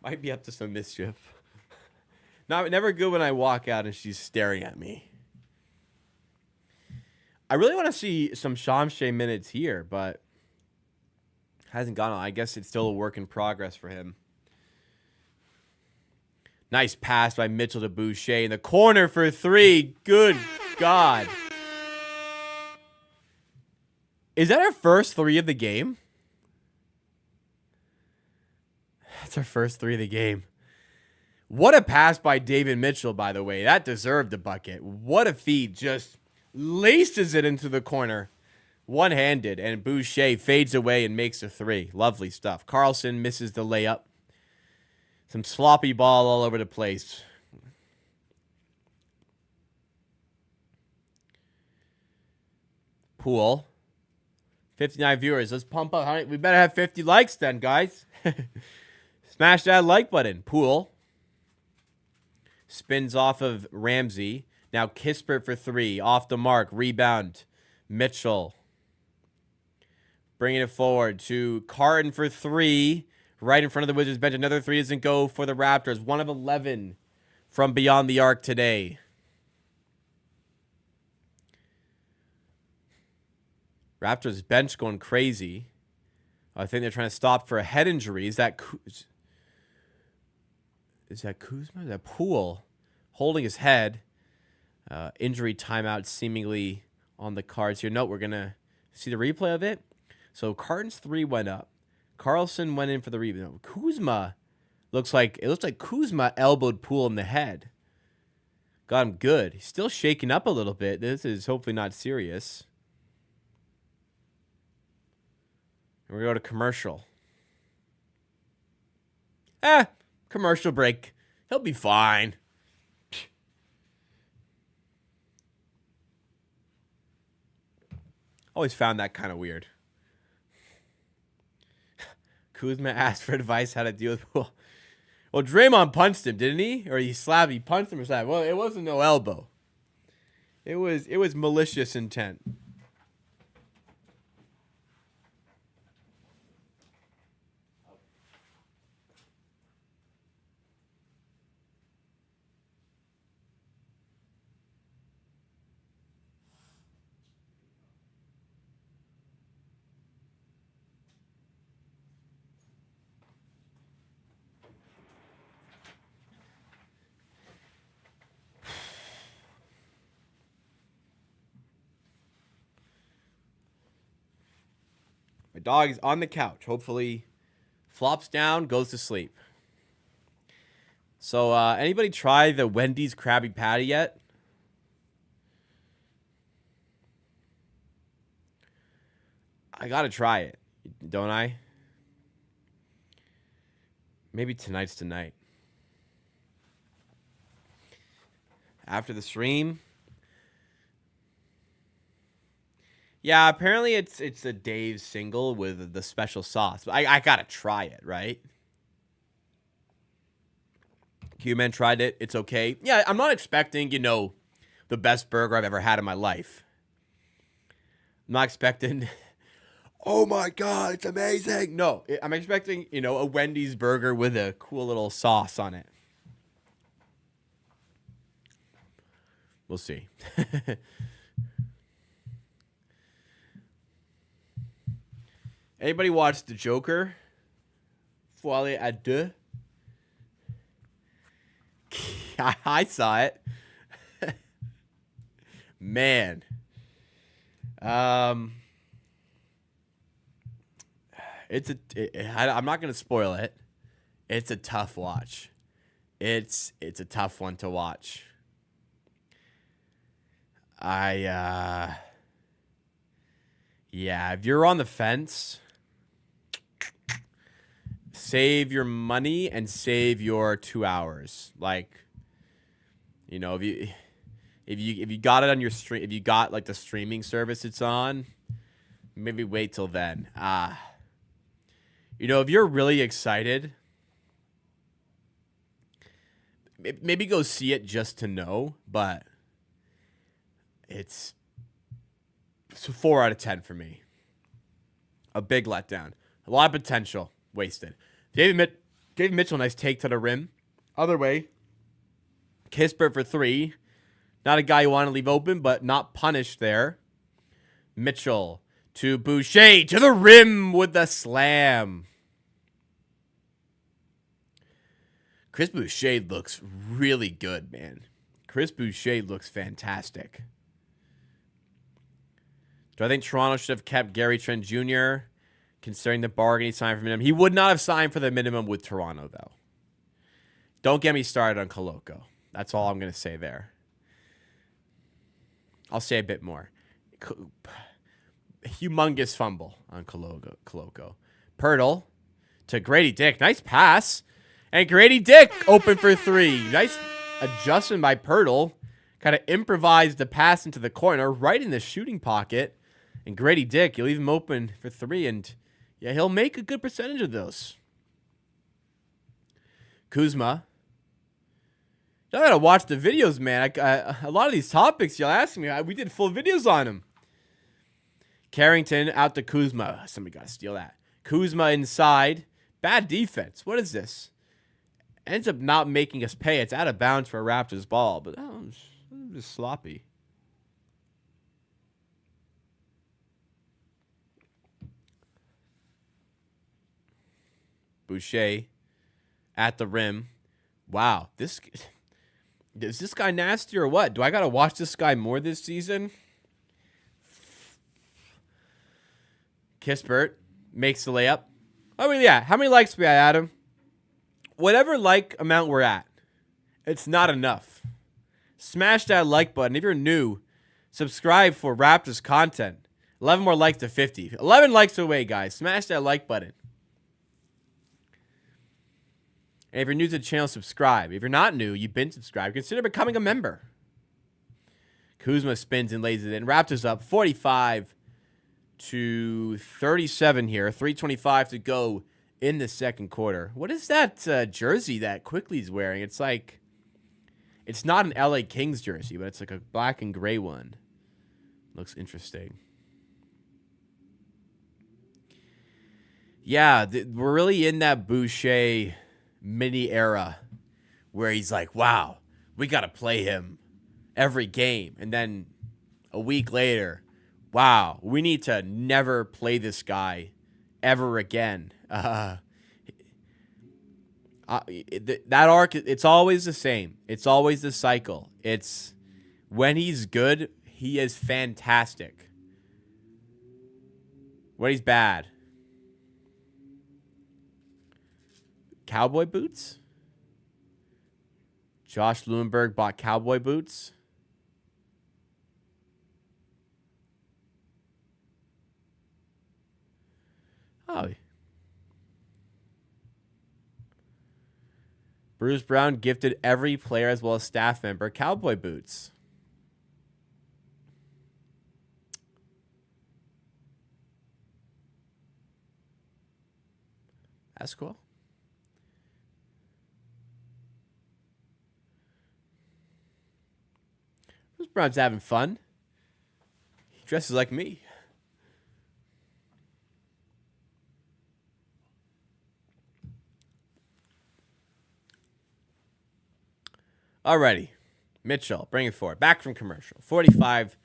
Might be up to some mischief. Never good when I walk out and she's staring at me. I really want to see some Shamshay minutes here, but hasn't gone on. I guess it's still a work in progress for him. Nice pass by Mitchell to Boucher in the corner for 3. Good God. Is that our first 3 of the game? That's our first 3 of the game. What a pass by David Mitchell, by the way. That deserved a bucket. What a feed. Just laces it into the corner. One-handed. And Boucher fades away and makes a 3. Lovely stuff. Carlson misses the layup. Some sloppy ball all over the place. Poole. 59 viewers. Let's pump up. We better have 50 likes then, guys. Smash that like button. Poole. Spins off of Ramsey. Now Kispert for 3. Off the mark. Rebound. Mitchell. Bringing it forward to Carton for 3. Right in front of the Wizards bench. Another 3 doesn't go for the Raptors. 1 of 11 from beyond the arc today. Raptors bench going crazy. I think they're trying to stop for a head injury. Is that Kuzma? Is that Poole holding his head? Injury timeout seemingly on the cards here. Note, we're going to see the replay of it. So Carton's 3 went up. Carlson went in for the rebound. Kuzma looks like Kuzma elbowed Poole in the head. Got him good. He's still shaking up a little bit. This is hopefully not serious. And we go to commercial. Commercial break. He'll be fine. Always found that kind of weird. Kuzma asked for advice how to deal with Poole. Well, Draymond punched him, didn't he? Or he punched him or slapped. Well, it wasn't no elbow. It was malicious intent. My dog is on the couch. Hopefully flops down, goes to sleep. So anybody try the Wendy's Krabby Patty yet? I got to try it, don't I? Maybe tonight's tonight. After the stream. Yeah, apparently it's a Dave's single with the special sauce. I gotta try it, right? Q-Man tried it. It's okay. Yeah, I'm not expecting, the best burger I've ever had in my life. I'm not expecting, oh my God, it's amazing. No, I'm expecting, a Wendy's burger with a cool little sauce on it. We'll see. Anybody watch The Joker? Folie à deux? I saw it. Man. I'm not going to spoil it. It's a tough watch. It's a tough one to watch. Yeah, if you're on the fence, save your money and save your 2 hours. Like, if you got it on your stream, if you got like the streaming service it's on, maybe wait till then. If you're really excited, maybe go see it just to know, but it's 4 out of 10 for me. A big letdown. A lot of potential wasted. David Mitchell, nice take to the rim. Other way. Kispert for 3. Not a guy you want to leave open, but not punished there. Mitchell to Boucher to the rim with the slam. Chris Boucher looks really good, man. Chris Boucher looks fantastic. Do I think Toronto should have kept Gary Trent Jr., considering the bargain he signed for minimum? He would not have signed for the minimum with Toronto, though. Don't get me started on Koloko. That's all I'm going to say there. I'll say a bit more. Humongous fumble on Koloko. Pirtle to Grady Dick. Nice pass. And Grady Dick open for three. Nice adjustment by Pirtle. Kind of improvised the pass into the corner, right in the shooting pocket. And Grady Dick, you'll leave him open for three, and yeah, he'll make a good percentage of those. Kuzma. I gotta watch the videos, man. A lot of these topics you'll ask me, we did full videos on them. Carrington out to Kuzma. Somebody gotta steal that. Kuzma inside. Bad defense. What is this? Ends up not making us pay. It's out of bounds for a Raptors ball, but just sloppy. Boucher at the rim. Wow, is this guy nasty or what? Do I gotta watch this guy more this season? Kispert makes the layup. I mean, yeah. How many likes do we at Adam? Whatever like amount we're at, it's not enough. Smash that like button. If you're new, subscribe for Raptors content. 11 more likes to 50. 11 likes away, guys. Smash that like button. And if you're new to the channel, subscribe. If you're not new, you've been subscribed, consider becoming a member. Kuzma spins and lays it in. Raptors up 45 to 37 here. 3:25 to go in the second quarter. What is that jersey that Quickly's wearing? It's like, it's not an LA Kings jersey, but it's like a black and gray one. Looks interesting. Yeah, we're really in that Boucher mini era where he's like, wow, we got to play him every game. And then a week later, wow, we need to never play this guy ever again. That arc, it's always the same. It's always the cycle. It's when he's good, he is fantastic. When he's bad, cowboy boots? Josh Lewinberg bought cowboy boots. Oh. Bruce Brown gifted every player as well as staff member cowboy boots. That's cool. Bruce Brown's having fun. He dresses like me. Alrighty. Mitchell, bring it forward. Back from commercial. 45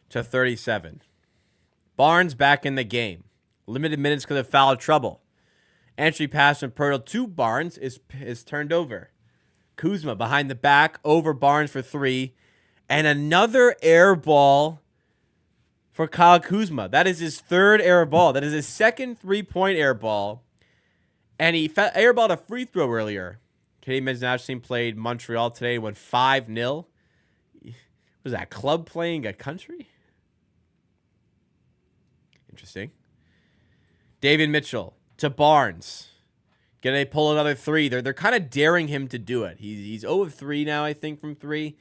to 37. Barnes back in the game. Limited minutes because of foul trouble. Entry pass from Pirtle to Barnes is turned over. Kuzma behind the back, over Barnes for three. And another air ball for Kyle Kuzma. That is his third air ball. That is his second three-point air ball. And he airballed a free throw earlier. Canadian men's national team played Montreal today, went 5-0. Was that club playing a country? Interesting. David Mitchell to Barnes. Can they pull another three? They're kind of daring him to do it. He's 0 of 3 now, I think, from three.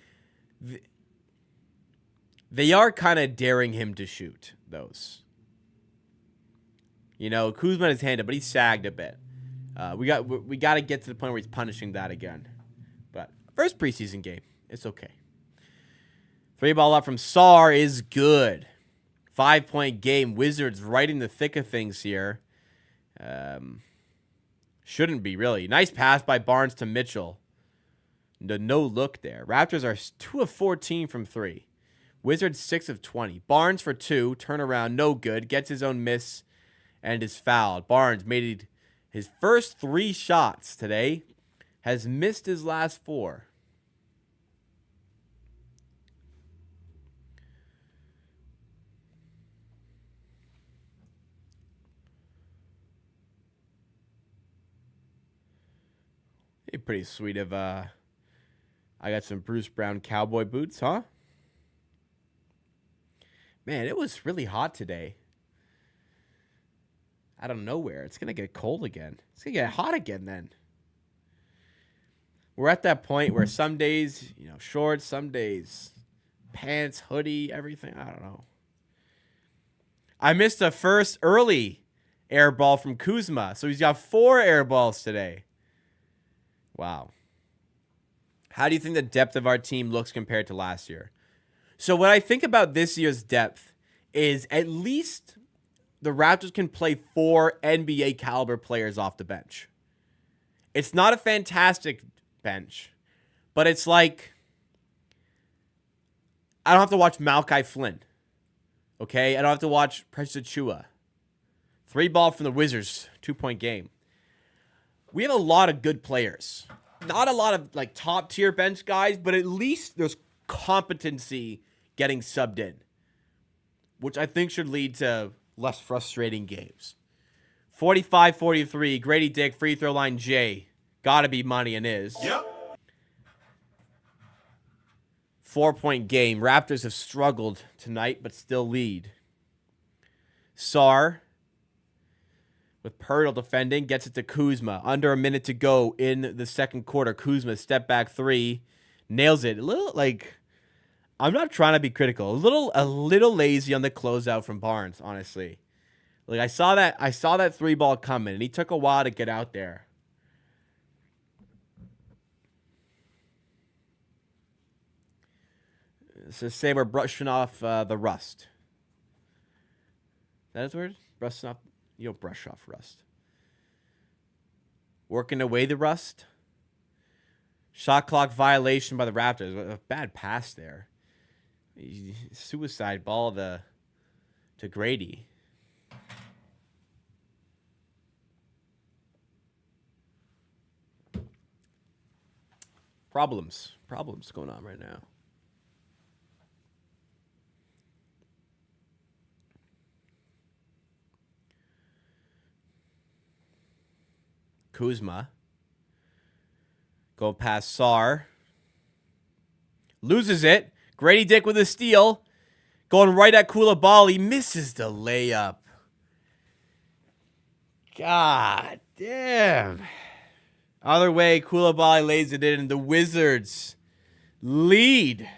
They are kind of daring him to shoot those. You know, Kuzma is handed, but he sagged a bit. We got to get to the point where he's punishing that again. But first preseason game, it's okay. 3-ball up from Sarr is good. 5-point game. Wizards right in the thick of things here. Shouldn't be, really. Nice pass by Barnes to Mitchell. No look there. Raptors are 2 of 14 from 3. Wizards 6 of 20. Barnes for 2. Turnaround, no good. Gets his own miss and is fouled. Barnes made his first 3 shots today. Has missed his last 4. Pretty sweet of I got some Bruce Brown cowboy boots, huh? Man, it was really hot today. Out of nowhere. It's gonna get cold again. It's gonna get hot again then. We're at that point where some days, shorts, some days pants, hoodie, everything. I don't know. I missed the first early air ball from Kuzma, so he's got 4 air balls today. Wow. How do you think the depth of our team looks compared to last year? So what I think about this year's depth is at least the Raptors can play 4 NBA caliber players off the bench. It's not a fantastic bench, but it's like I don't have to watch Malachi Flynn. Okay? I don't have to watch Precious Achua. 3 ball from the Wizards, 2-point game. We have a lot of good players. Not a lot of top tier bench guys, but at least there's competency getting subbed in, which I think should lead to less frustrating games. 45-43, Grady Dick, free throw line J. Gotta be money and is. Yep. 4-point game. Raptors have struggled tonight, but still lead. Sarr, with Pirtle defending, gets it to Kuzma. Under a minute to go in the second quarter. Kuzma, step back 3. Nails it. A little, I'm not trying to be critical. A little lazy on the closeout from Barnes, honestly. I saw that 3 ball coming, and he took a while to get out there. So say we're brushing off the rust. That is word? Brushing off. You don't brush off rust. Working away the rust. Shot clock violation by the Raptors. A bad pass there. Suicide ball to Grady. Problems going on right now. Kuzma. Go past Sarr. Loses it. Grady Dick with a steal. Going right at Koulibaly. Misses the layup. God damn. Other way, Koulibaly lays it in, and the Wizards lead.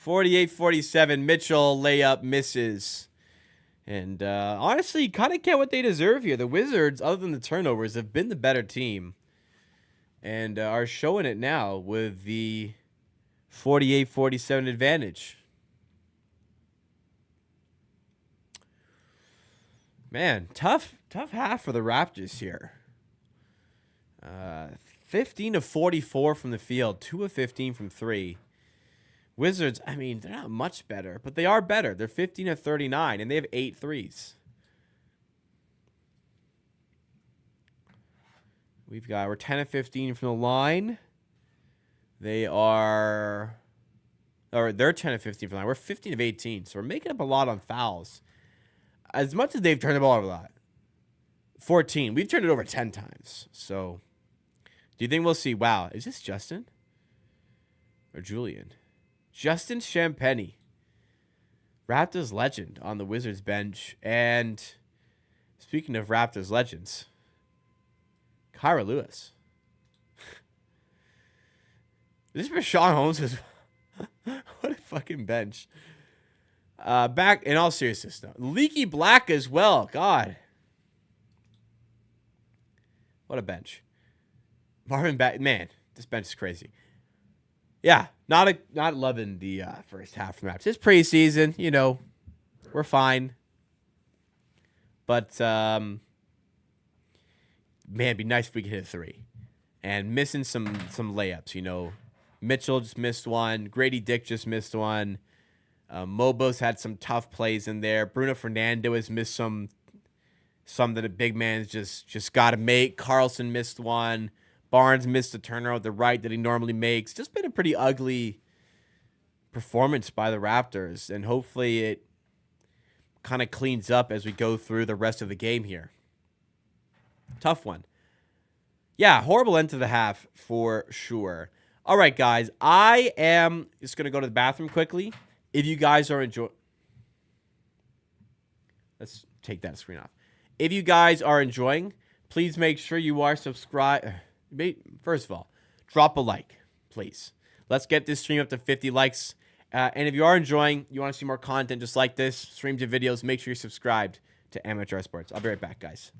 48-47. Mitchell layup misses. And honestly, kind of get what they deserve here. The Wizards, other than the turnovers, have been the better team. And are showing it now with the 48-47 advantage. Man, tough half for the Raptors here. 15 of 44 from the field, 2 of 15 from 3. Wizards, I mean, they're not much better, but they are better. They're 15 of 39, and they have 8 threes. We're 10 of 15 from the line. They're 10 of 15 from the line. We're 15 of 18, so we're making up a lot on fouls. As much as they've turned the ball over a lot. 14. We've turned it over 10 times. So, do you think we'll see? Wow, is this Justin? Or Julian? Justin Champagnie. Raptors legend on the Wizards bench. And speaking of Raptors legends, Kyra Lewis. This is Rashawn Holmes. What a fucking bench. Back in all seriousness, though. Leaky Black as well. God. What a bench. Marvin back. Man, this bench is crazy. Yeah, not loving the first half from the Raptors. It's preseason, we're fine. But man, it'd be nice if we could hit a 3. And missing some layups, Mitchell just missed one. Grady Dick just missed one. Mobo's had some tough plays in there. Bruno Fernando has missed some that a big man's just got to make. Carlson missed one. Barnes missed a turnover at the right that he normally makes. Just been a pretty ugly performance by the Raptors, and hopefully it kind of cleans up as we go through the rest of the game here. Tough one. Yeah, horrible end to the half for sure. All right, guys, I am just going to go to the bathroom quickly. If you guys are enjoying... Let's take that screen off. If you guys are enjoying, please make sure you are subscribed. First of all, drop a like, please. Let's get this stream up to 50 likes. And if you are enjoying, you want to see more content just like this, streams and videos, make sure you're subscribed to Amateur Sports. I'll be right back, guys.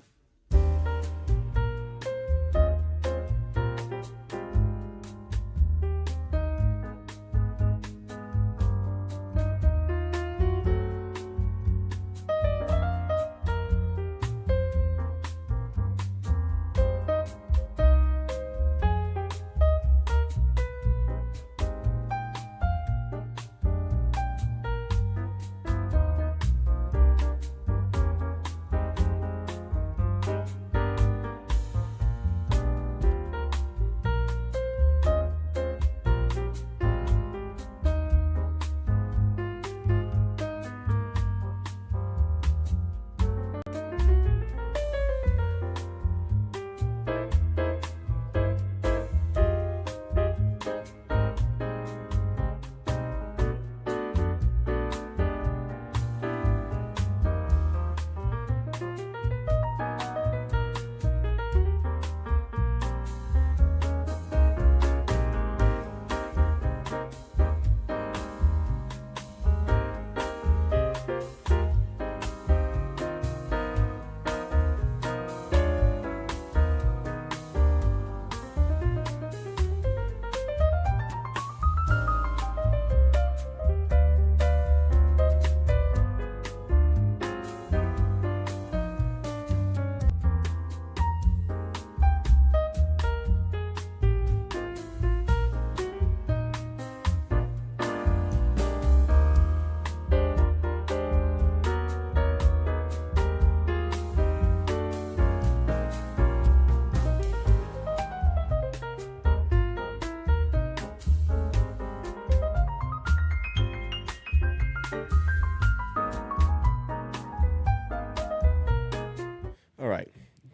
All right.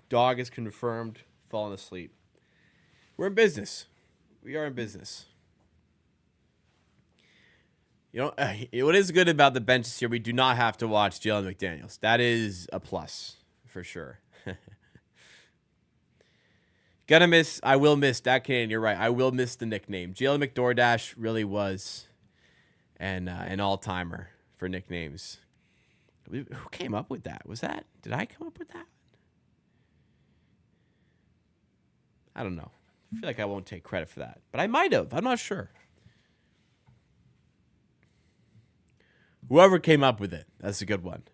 Dog is confirmed, falling asleep. We're in business. We are in business. You know, what is good about the benches here, we do not have to watch Jalen McDaniels. That is a plus, for sure. I will miss that Canadian. You're right. I will miss the nickname. Jalen McDoordash really was an all-timer for nicknames. Who came up with that? Did I come up with that? I don't know. I feel like I won't take credit for that. But I might have. I'm not sure. Whoever came up with it, that's a good one.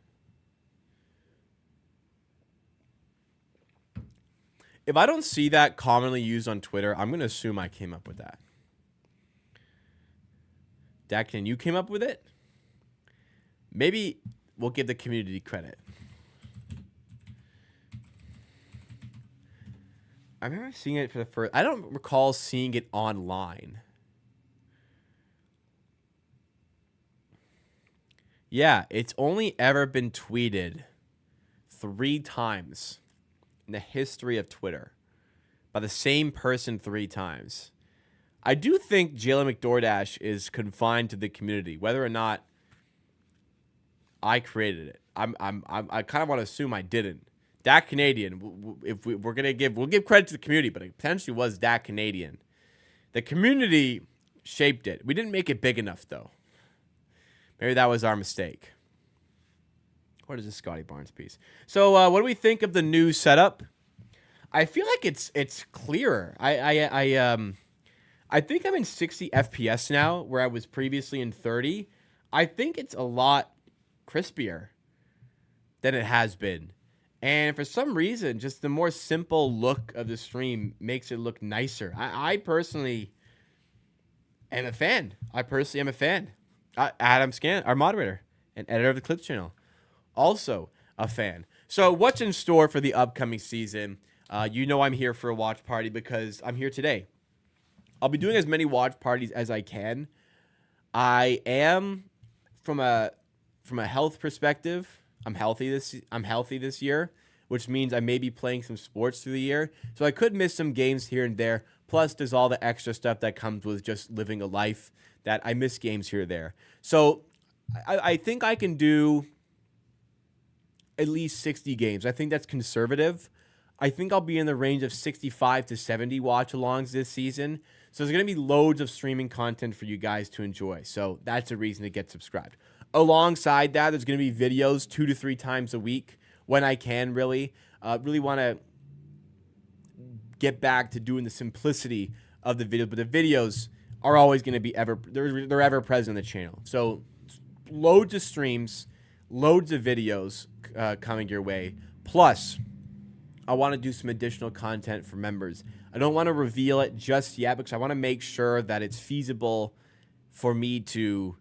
If I don't see that commonly used on Twitter, I'm going to assume I came up with that. Dakin, you came up with it? Maybe we'll give the community credit. I remember seeing it for the first... I don't recall seeing it online. Yeah, it's only ever been tweeted 3 times in the history of Twitter by the same person 3 times. I do think Jalen McDoordash is confined to the community, whether or not I created it. I kind of want to assume I didn't. Dak Canadian, if we're gonna we'll give credit to the community, but it potentially was Dak Canadian. The community shaped it. We didn't make it big enough, though. Maybe that was our mistake. What is this Scotty Barnes piece? So, what do we think of the new setup? I feel like it's clearer. I think I'm in 60 FPS now, where I was previously in 30. I think it's a lot crispier than it has been. And for some reason, just the more simple look of the stream makes it look nicer. I personally am a fan. I personally am a fan. Adam Scan, our moderator and editor of the Clips channel, also a fan. So what's in store for the upcoming season? You know I'm here for a watch party because I'm here today. I'll be doing as many watch parties as I can. I am from a health perspective, I'm healthy this year, which means I may be playing some sports through the year. So I could miss some games here and there. Plus, there's all the extra stuff that comes with just living a life that I miss games here or there. So I think I can do at least 60 games. I think that's conservative. I think I'll be in the range of 65 to 70 watch-alongs this season. So there's going to be loads of streaming content for you guys to enjoy. So that's a reason to get subscribed. Alongside that, there's going to be videos 2 to 3 times a week when I can really want to get back to doing the simplicity of the video. But the videos are always going to be they're ever present on the channel. So loads of streams, loads of videos coming your way. Plus, I want to do some additional content for members. I don't want to reveal it just yet because I want to make sure that it's feasible for me to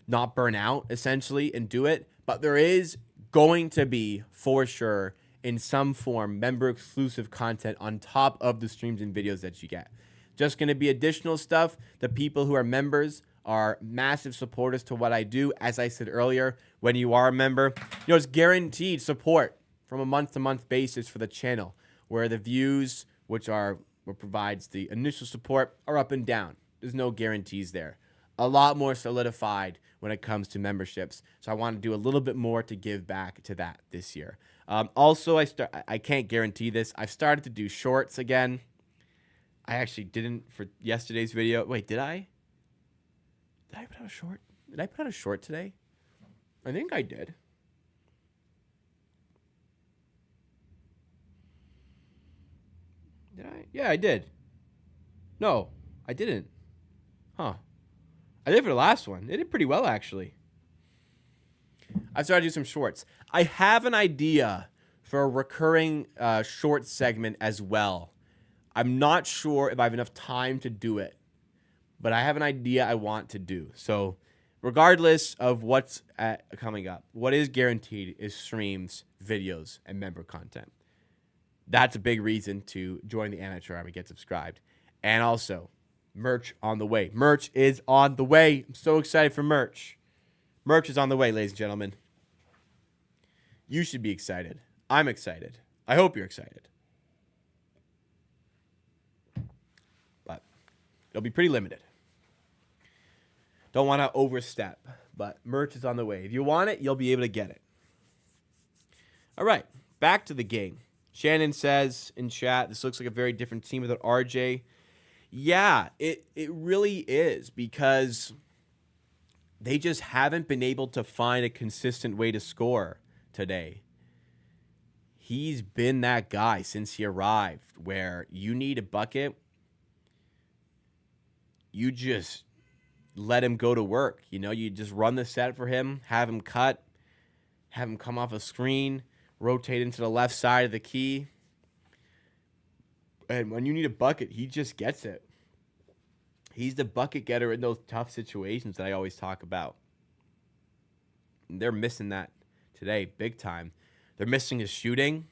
not burn out, essentially, and do it. But there is going to be, for sure, in some form, member-exclusive content on top of the streams and videos that you get. Just going to be additional stuff. The people who are members are massive supporters to what I do. As I said earlier, when you are a member, it's guaranteed support from a month-to-month basis for the channel, where the views, which are what provides the initial support, are up and down. There's no guarantees there. A lot more solidified when it comes to memberships. So I want to do a little bit more to give back to that this year. Also, I can't guarantee this. I've started to do shorts again. I actually didn't for yesterday's video. Wait, did I? Did I put out a short? Did I put out a short today? I think I did. Did I? Yeah, I did. No, I didn't. Huh. I did for the last one. They did pretty well, actually. I've started to do some shorts. I have an idea for a recurring short segment as well. I'm not sure if I have enough time to do it, but I have an idea I want to do. So regardless of what's coming up, what is guaranteed is streams, videos, and member content. That's a big reason to join the Amateur Army, get subscribed. And also, merch on the way. Merch is on the way. I'm so excited for merch. Merch is on the way, ladies and gentlemen. You should be excited. I'm excited. I hope you're excited. But it'll be pretty limited. Don't want to overstep, but merch is on the way. If you want it, you'll be able to get it. All right, back to the game. Shannon says in chat, this looks like a very different team without RJ. Yeah, it really is, because they just haven't been able to find a consistent way to score today. He's been that guy since he arrived, where you need a bucket, you just let him go to work. You just run the set for him, have him cut, have him come off a screen, rotate into the left side of the key. And when you need a bucket, he just gets it. He's the bucket getter in those tough situations that I always talk about. And they're missing that today big time. They're missing his shooting.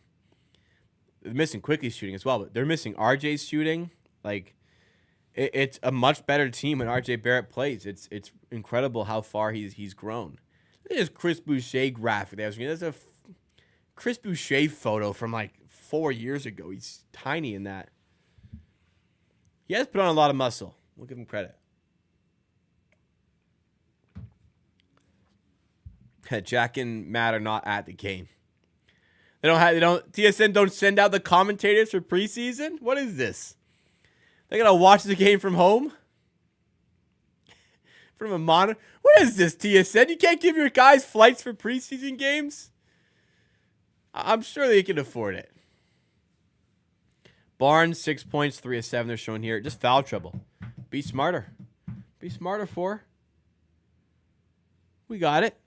They're missing Quickly's shooting as well, but they're missing RJ's shooting. Like, it's a much better team when RJ Barrett plays. It's incredible how far he's grown. There's Chris Boucher graphic. There's a Chris Boucher photo from like 4 years ago. He's tiny in that. He has put on a lot of muscle. We'll give him credit. Jack and Matt are not at the game. TSN don't send out the commentators for preseason? What is this? They gotta watch the game from home? From a monitor? What is this, TSN? You can't give your guys flights for preseason games? I'm sure they can afford it. Barnes, 6 points, 3 of 7 they're showing here. Just foul trouble. Be smarter. Be smarter, 4. We got it.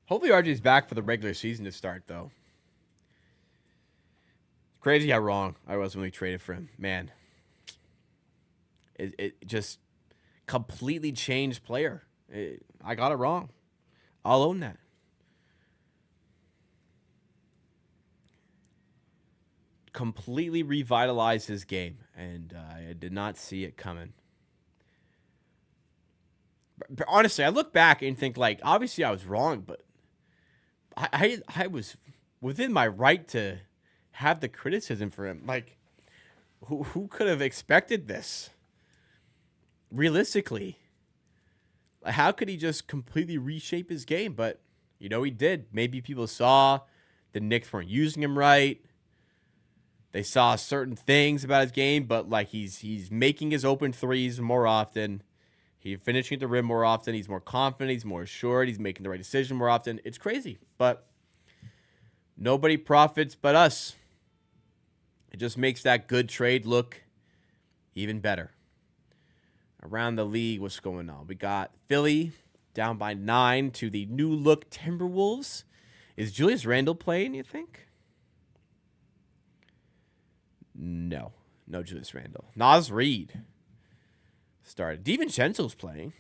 Hopefully RJ's back for the regular season to start, though. Crazy how wrong I was when we traded for him. Man. It just completely changed player. I got it wrong. I'll own that. Completely revitalized his game, and I did not see it coming. But honestly, I look back and think, like, obviously I was wrong, but I was within my right to have the criticism for him. Like, who could have expected this? Realistically, how could he just completely reshape his game? But, he did. Maybe people saw the Knicks weren't using him right. They saw certain things about his game, but like he's making his open threes more often. He's finishing at the rim more often. He's more confident. He's more assured. He's making the right decision more often. It's crazy, but nobody profits but us. It just makes that good trade look even better. Around the league, what's going on? We got Philly down by 9 to the new look Timberwolves. Is Julius Randle playing, you think? No Julius Randle. Naz Reid started. DiVincenzo's playing.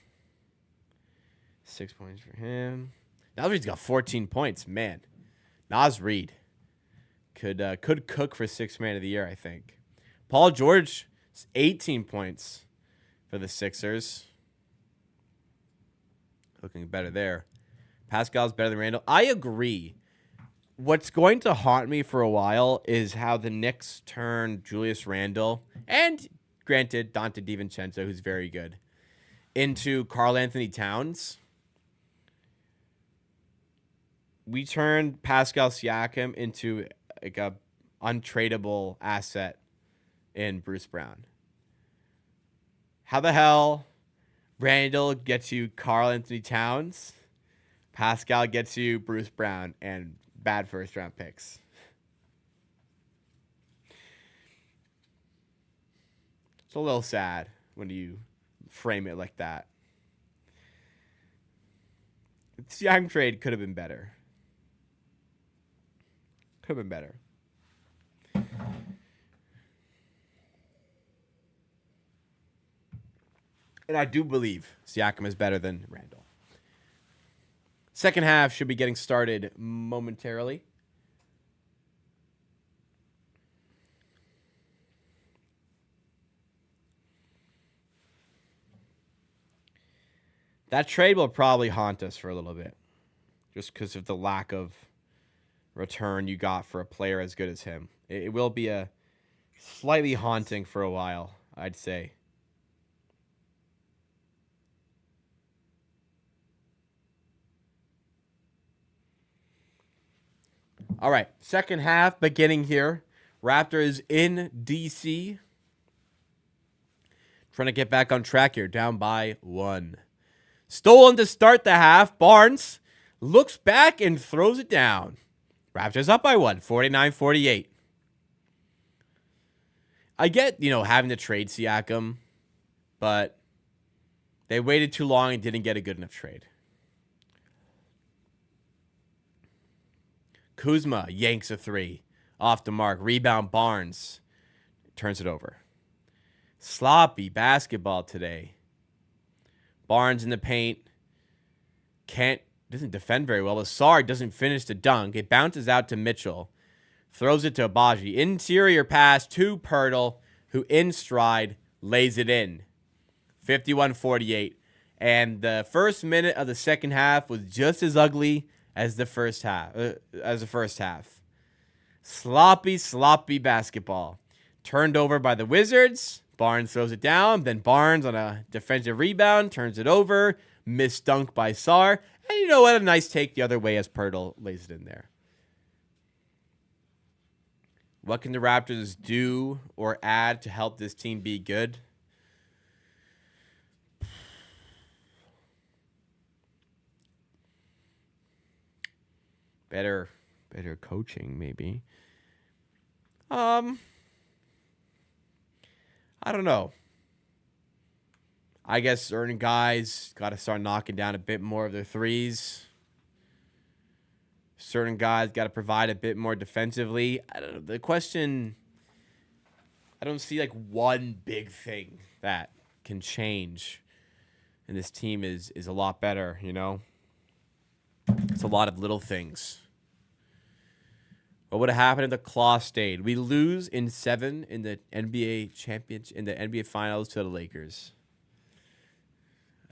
6 points for him. Naz Reid's got 14 points. Man, Naz Reid could cook for sixth man of the year, I think. Paul George, 18 points for the Sixers. Looking better there. Pascal's better than Randle. I agree. What's going to haunt me for a while is how the Knicks turned Julius Randle, and granted, Dante DiVincenzo, who's very good, into Karl Anthony Towns. We turned Pascal Siakam into like a untradeable asset in Bruce Brown. How the hell Randle gets you Karl Anthony Towns, Pascal gets you Bruce Brown, and bad first-round picks. It's a little sad when you frame it like that. The Siakam trade could have been better. Could have been better. And I do believe Siakam is better than Randle. Second half should be getting started momentarily. That trade will probably haunt us for a little bit, just because of the lack of return you got for a player as good as him. It will be a slightly haunting for a while, I'd say. All right, second half beginning here. Raptors in DC. Trying to get back on track here, down by 1. Stolen to start the half. Barnes looks back and throws it down. Raptors up by 1, 49-48. I get, having to trade Siakam, but they waited too long and didn't get a good enough trade. Kuzma yanks a 3 off the mark. Rebound Barnes turns it over. Sloppy basketball today. Barnes in the paint. Doesn't defend very well. Sarr doesn't finish the dunk. It bounces out to Mitchell. Throws it to Abaji. Interior pass to Pirtle, who in stride lays it in. 51-48. And the first minute of the second half was just as ugly as the first half. Sloppy basketball. Turned over by the Wizards. Barnes throws it down. Then Barnes on a defensive rebound turns it over. Missed dunk by Sarr. And you know what? A nice take the other way as Pirtle lays it in there. What can the Raptors do or add to help this team be good? Better coaching, maybe. I don't know. I guess certain guys got to start knocking down a bit more of their threes. Certain guys got to provide a bit more defensively. I don't know. The question, I don't see like one big thing that can change. And this team is a lot better, you know? It's a lot of little things. What would have happened if the claw stayed? We lose in 7 in the NBA championship, in the NBA finals to the Lakers.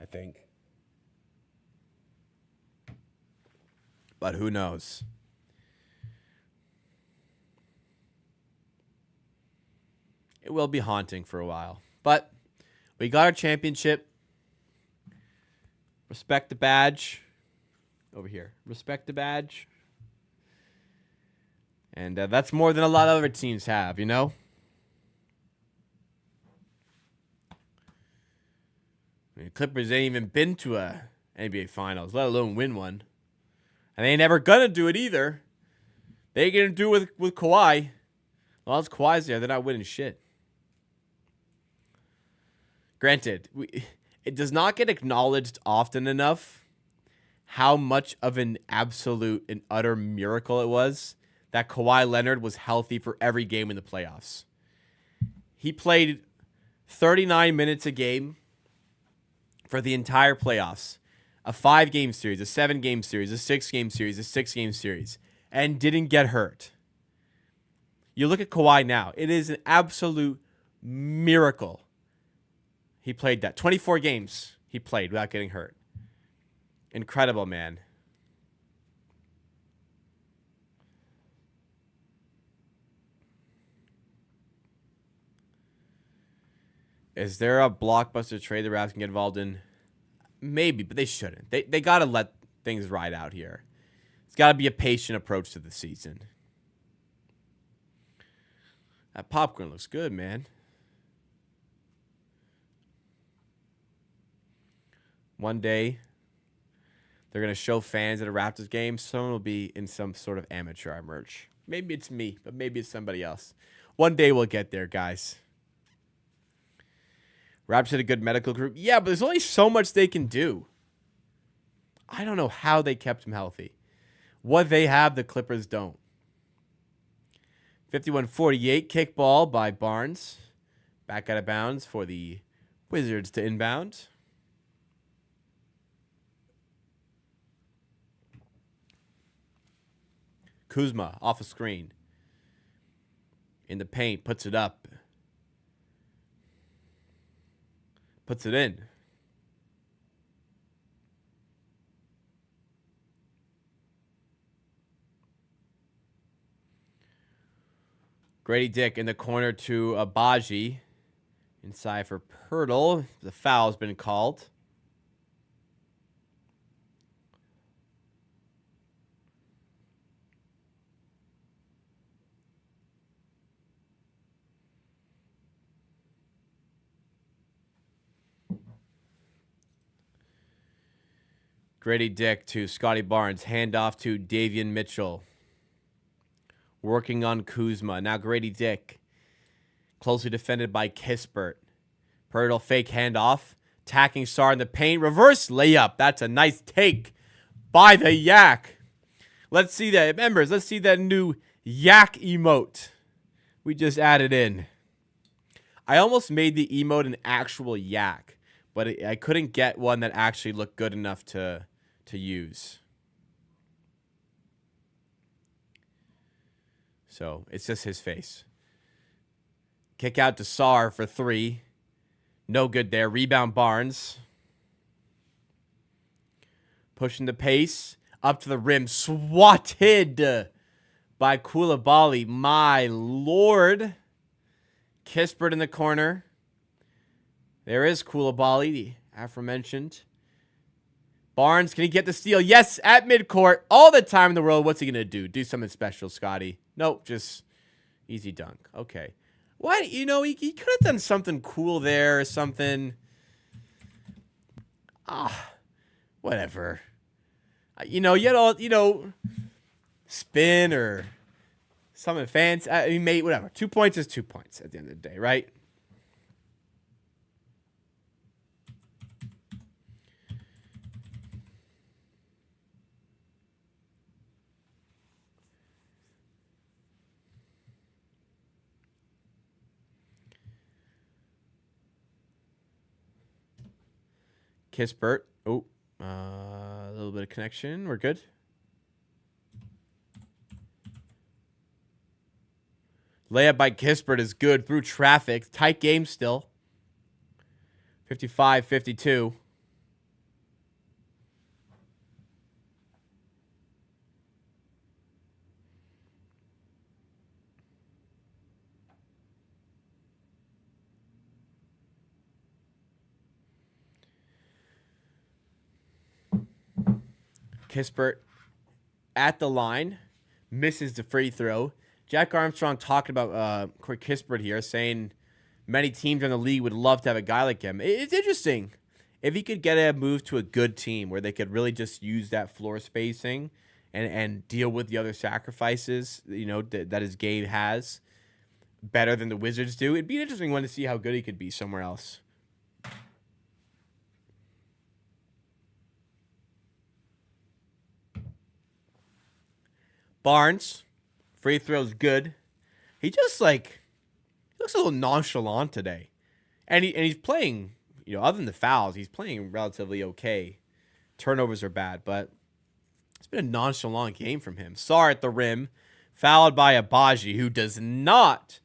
I think. But who knows? It will be haunting for a while. But we got our championship. Respect the badge. Over here. Respect the badge. And that's more than a lot of other teams have, you know? I mean, Clippers ain't even been to a NBA Finals, let alone win one. And they ain't never gonna do it either. They ain't gonna do it with Kawhi. Well, as Kawhi's there, they're not winning shit. Granted, it does not get acknowledged often enough how much of an absolute and utter miracle it was that Kawhi Leonard was healthy for every game in the playoffs. He played 39 minutes a game for the entire playoffs. A 5-game series, a 7-game series, a 6-game series, a 6-game series, and didn't get hurt. You look at Kawhi now. It is an absolute miracle. He played that. 24 games he played without getting hurt. Incredible, man. Is there a blockbuster trade the Raptors can get involved in? Maybe, but they shouldn't. They got to let things ride out here. It's got to be a patient approach to the season. That popcorn looks good, man. One day, they're going to show fans at a Raptors game. Someone will be in some sort of amateur merch. Maybe it's me, but maybe it's somebody else. One day we'll get there, guys. Raptors had a good medical group. Yeah, but there's only so much they can do. I don't know how they kept him healthy. What they have, the Clippers don't. 51-48 kickball by Barnes. Back out of bounds for the Wizards to inbound. Kuzma off a screen. In the paint, puts it up. Puts it in. Grady Dick in the corner to Abaji. Inside for Pirtle. The foul's been called. Grady Dick to Scotty Barnes. Handoff to Davian Mitchell. Working on Kuzma. Now Grady Dick. Closely defended by Kispert. Pirtle fake handoff. Tacking Sar in the paint. Reverse layup. That's a nice take by the Yak. Let's see that. Members, let's see that new Yak emote we just added in. I almost made the emote an actual Yak, but I couldn't get one that actually looked good enough to use. So it's just his face. Kick out to Sar for 3. No good there. Rebound Barnes. Pushing the pace. Up to the rim. Swatted by Koulibaly. My lord. Kispert in the corner. There is Koulibaly, the aforementioned. Barnes, can he get the steal? Yes, at midcourt. All the time in the world. What's he going to do? Do something special, Scotty. Nope, just easy dunk. Okay. What? You know, he could have done something cool there or something. Whatever. You know, you had all, spin or something fancy. I mean, mate, whatever. 2 points is 2 points at the end of the day, right? Kispert. Oh, a little bit of connection. We're good. Layup by Kispert is good through traffic. Tight game still. 55-52. Kispert at the line, misses the free throw. Jack Armstrong talking about Corey Kispert here, saying many teams in the league would love to have a guy like him. It's interesting if he could get a move to a good team where they could really just use that floor spacing and deal with the other sacrifices, you know, that his game has better than the Wizards do. It'd be an interesting one to see how good he could be somewhere else. Barnes, free throw's good. He just looks a little nonchalant today, and he's playing. You know, other than the fouls, he's playing relatively okay. Turnovers are bad, but it's been a nonchalant game from him. Sarr at the rim, fouled by Abaji, who does not,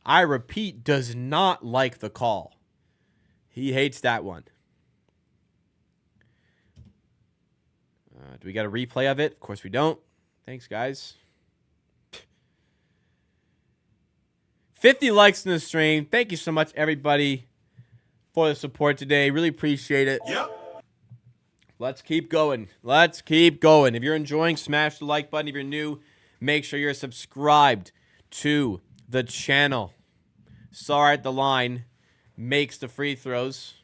I repeat, does not like the call. He hates that one. Do we got a replay of it? Of course we don't. Thanks, guys. 50 likes in the stream. Thank you so much, everybody, for the support today. Really appreciate it. Yep. Let's keep going. Let's keep going. If you're enjoying, smash the like button. If you're new, make sure you're subscribed to the channel. Sarr at the line makes the free throws.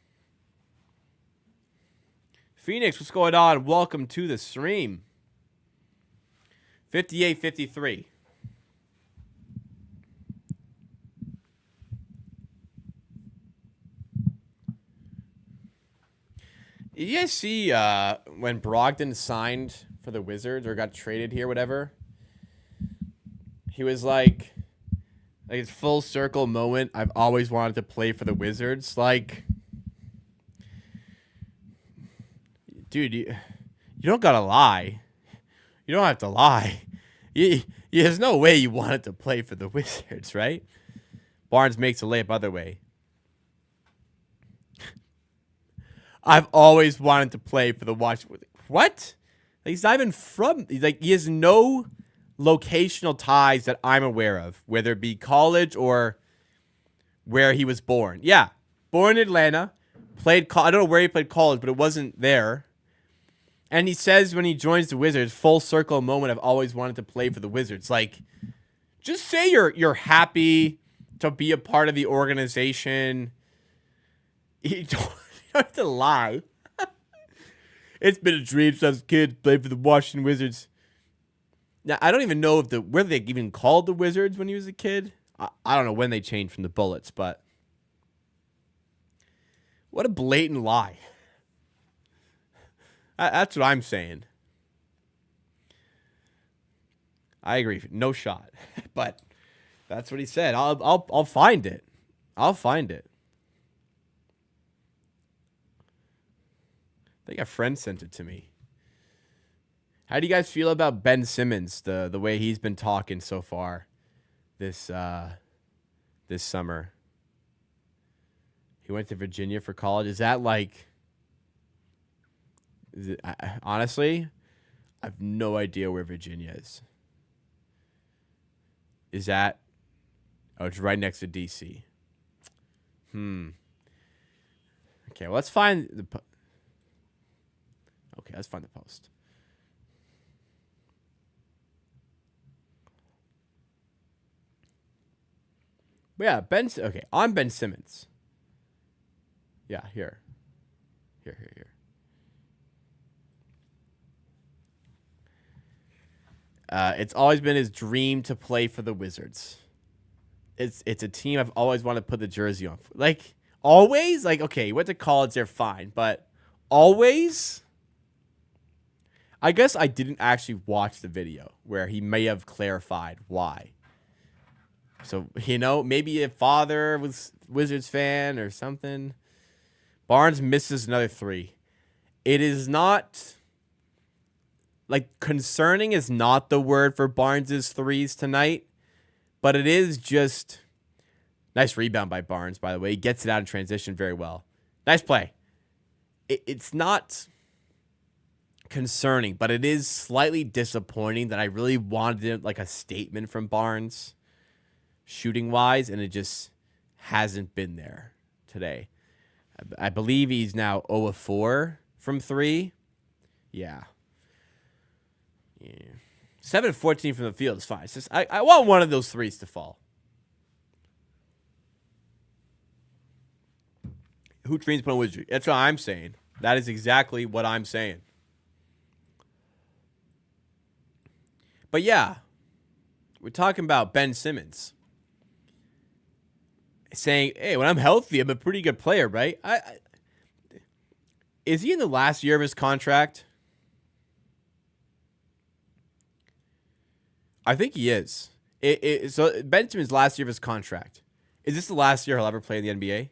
Phoenix, what's going on? Welcome to the stream. 58-53. You guys see when Brogdon signed for the Wizards or got traded here, whatever? He was like his full circle moment. I've always wanted to play for the Wizards. Like, dude, you don't gotta lie. You don't have to lie. There's no way you wanted to play for the Wizards, right? Barnes makes a layup other way. I've always wanted to play for the Washington. What? Like, he's not even from. He has no locational ties that I'm aware of, whether it be college or where he was born. Yeah, born in Atlanta. Played. I don't know where he played college, but it wasn't there. And he says when he joins the Wizards, full circle moment, I've always wanted to play for the Wizards. Like, just say you're happy to be a part of the organization. You don't have to lie. It's been a dream since I was a kid to play for the Washington Wizards. Now, I don't even know whether they even called the Wizards when he was a kid. I don't know when they changed from the Bullets, but what a blatant lie. That's what I'm saying. I agree. No shot. But that's what he said. I'll find it. I'll find it. I think a friend sent it to me. How do you guys feel about Ben Simmons, the way he's been talking so far this summer? He went to Virginia for college. Is that like... honestly, I have no idea where Virginia is. Is that... oh, it's right next to D.C. Okay, well, let's find the... okay, let's find the post. But yeah, okay, I'm Ben Simmons. Yeah, here. It's always been his dream to play for the Wizards. It's a team I've always wanted to put the jersey on. Like, always? Like, okay, he went to college, they're fine. But always? I guess I didn't actually watch the video where he may have clarified why. So, you know, maybe a father was Wizards fan or something. Barnes misses another 3. It is not, like, concerning is not the word for Barnes' threes tonight, but it is just, nice rebound by Barnes, by the way. He gets it out in transition very well. Nice play. It's not concerning, but it is slightly disappointing that I really wanted like a statement from Barnes shooting wise, and it just hasn't been there today. I believe he's now 0 of 4 from 3. Yeah. 7 of 14 from the field is fine. It's just I want one of those threes to fall. Who trains upon wizardry? That's what I'm saying. That is exactly what I'm saying. But yeah, we're talking about Ben Simmons saying, hey, when I'm healthy, I'm a pretty good player, right? Is he in the last year of his contract? I think he is. So Ben Simmons' last year of his contract. Is this the last year he'll ever play in the NBA?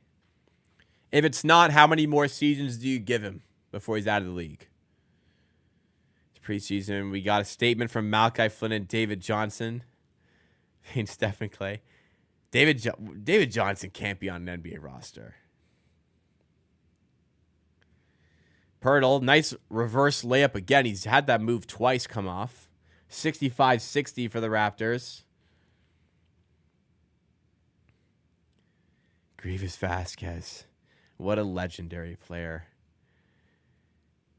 If it's not, how many more seasons do you give him before he's out of the league? It's preseason. We got a statement from Malachi Flynn and David Johnson. And Stephen Clay. David Johnson can't be on an NBA roster. Pirtle, nice reverse layup again. He's had that move twice come off. 65-60 for the Raptors. Grievous Vasquez. What a legendary player.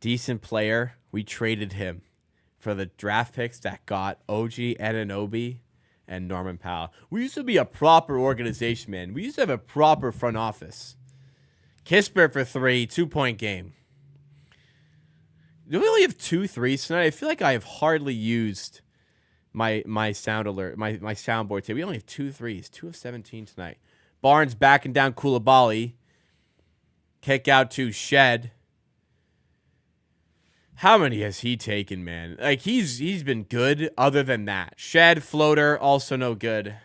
Decent player. We traded him for the draft picks that got OG Anunoby and Norman Powell. We used to be a proper organization, man. We used to have a proper front office. Kispert for 3, 2-point game. Do we only have 2 threes tonight? I feel like I have hardly used my sound alert, my soundboard today. We only have 2 threes, 2 of 17 tonight. Barnes backing down Koulibaly. Kick out to Shed. How many has he taken, man? Like, he's been good other than that. Shed, floater, also no good.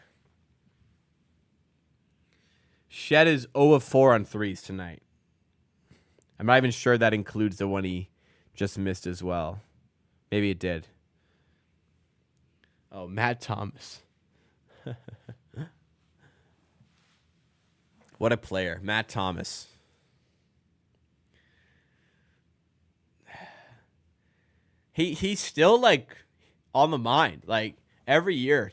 Shed is 0 of 4 on threes tonight. I'm not even sure that includes the one he just missed as well. Maybe it did. Oh, Matt Thomas. What a player. Matt Thomas. He's still, like, on the mind. Like, every year,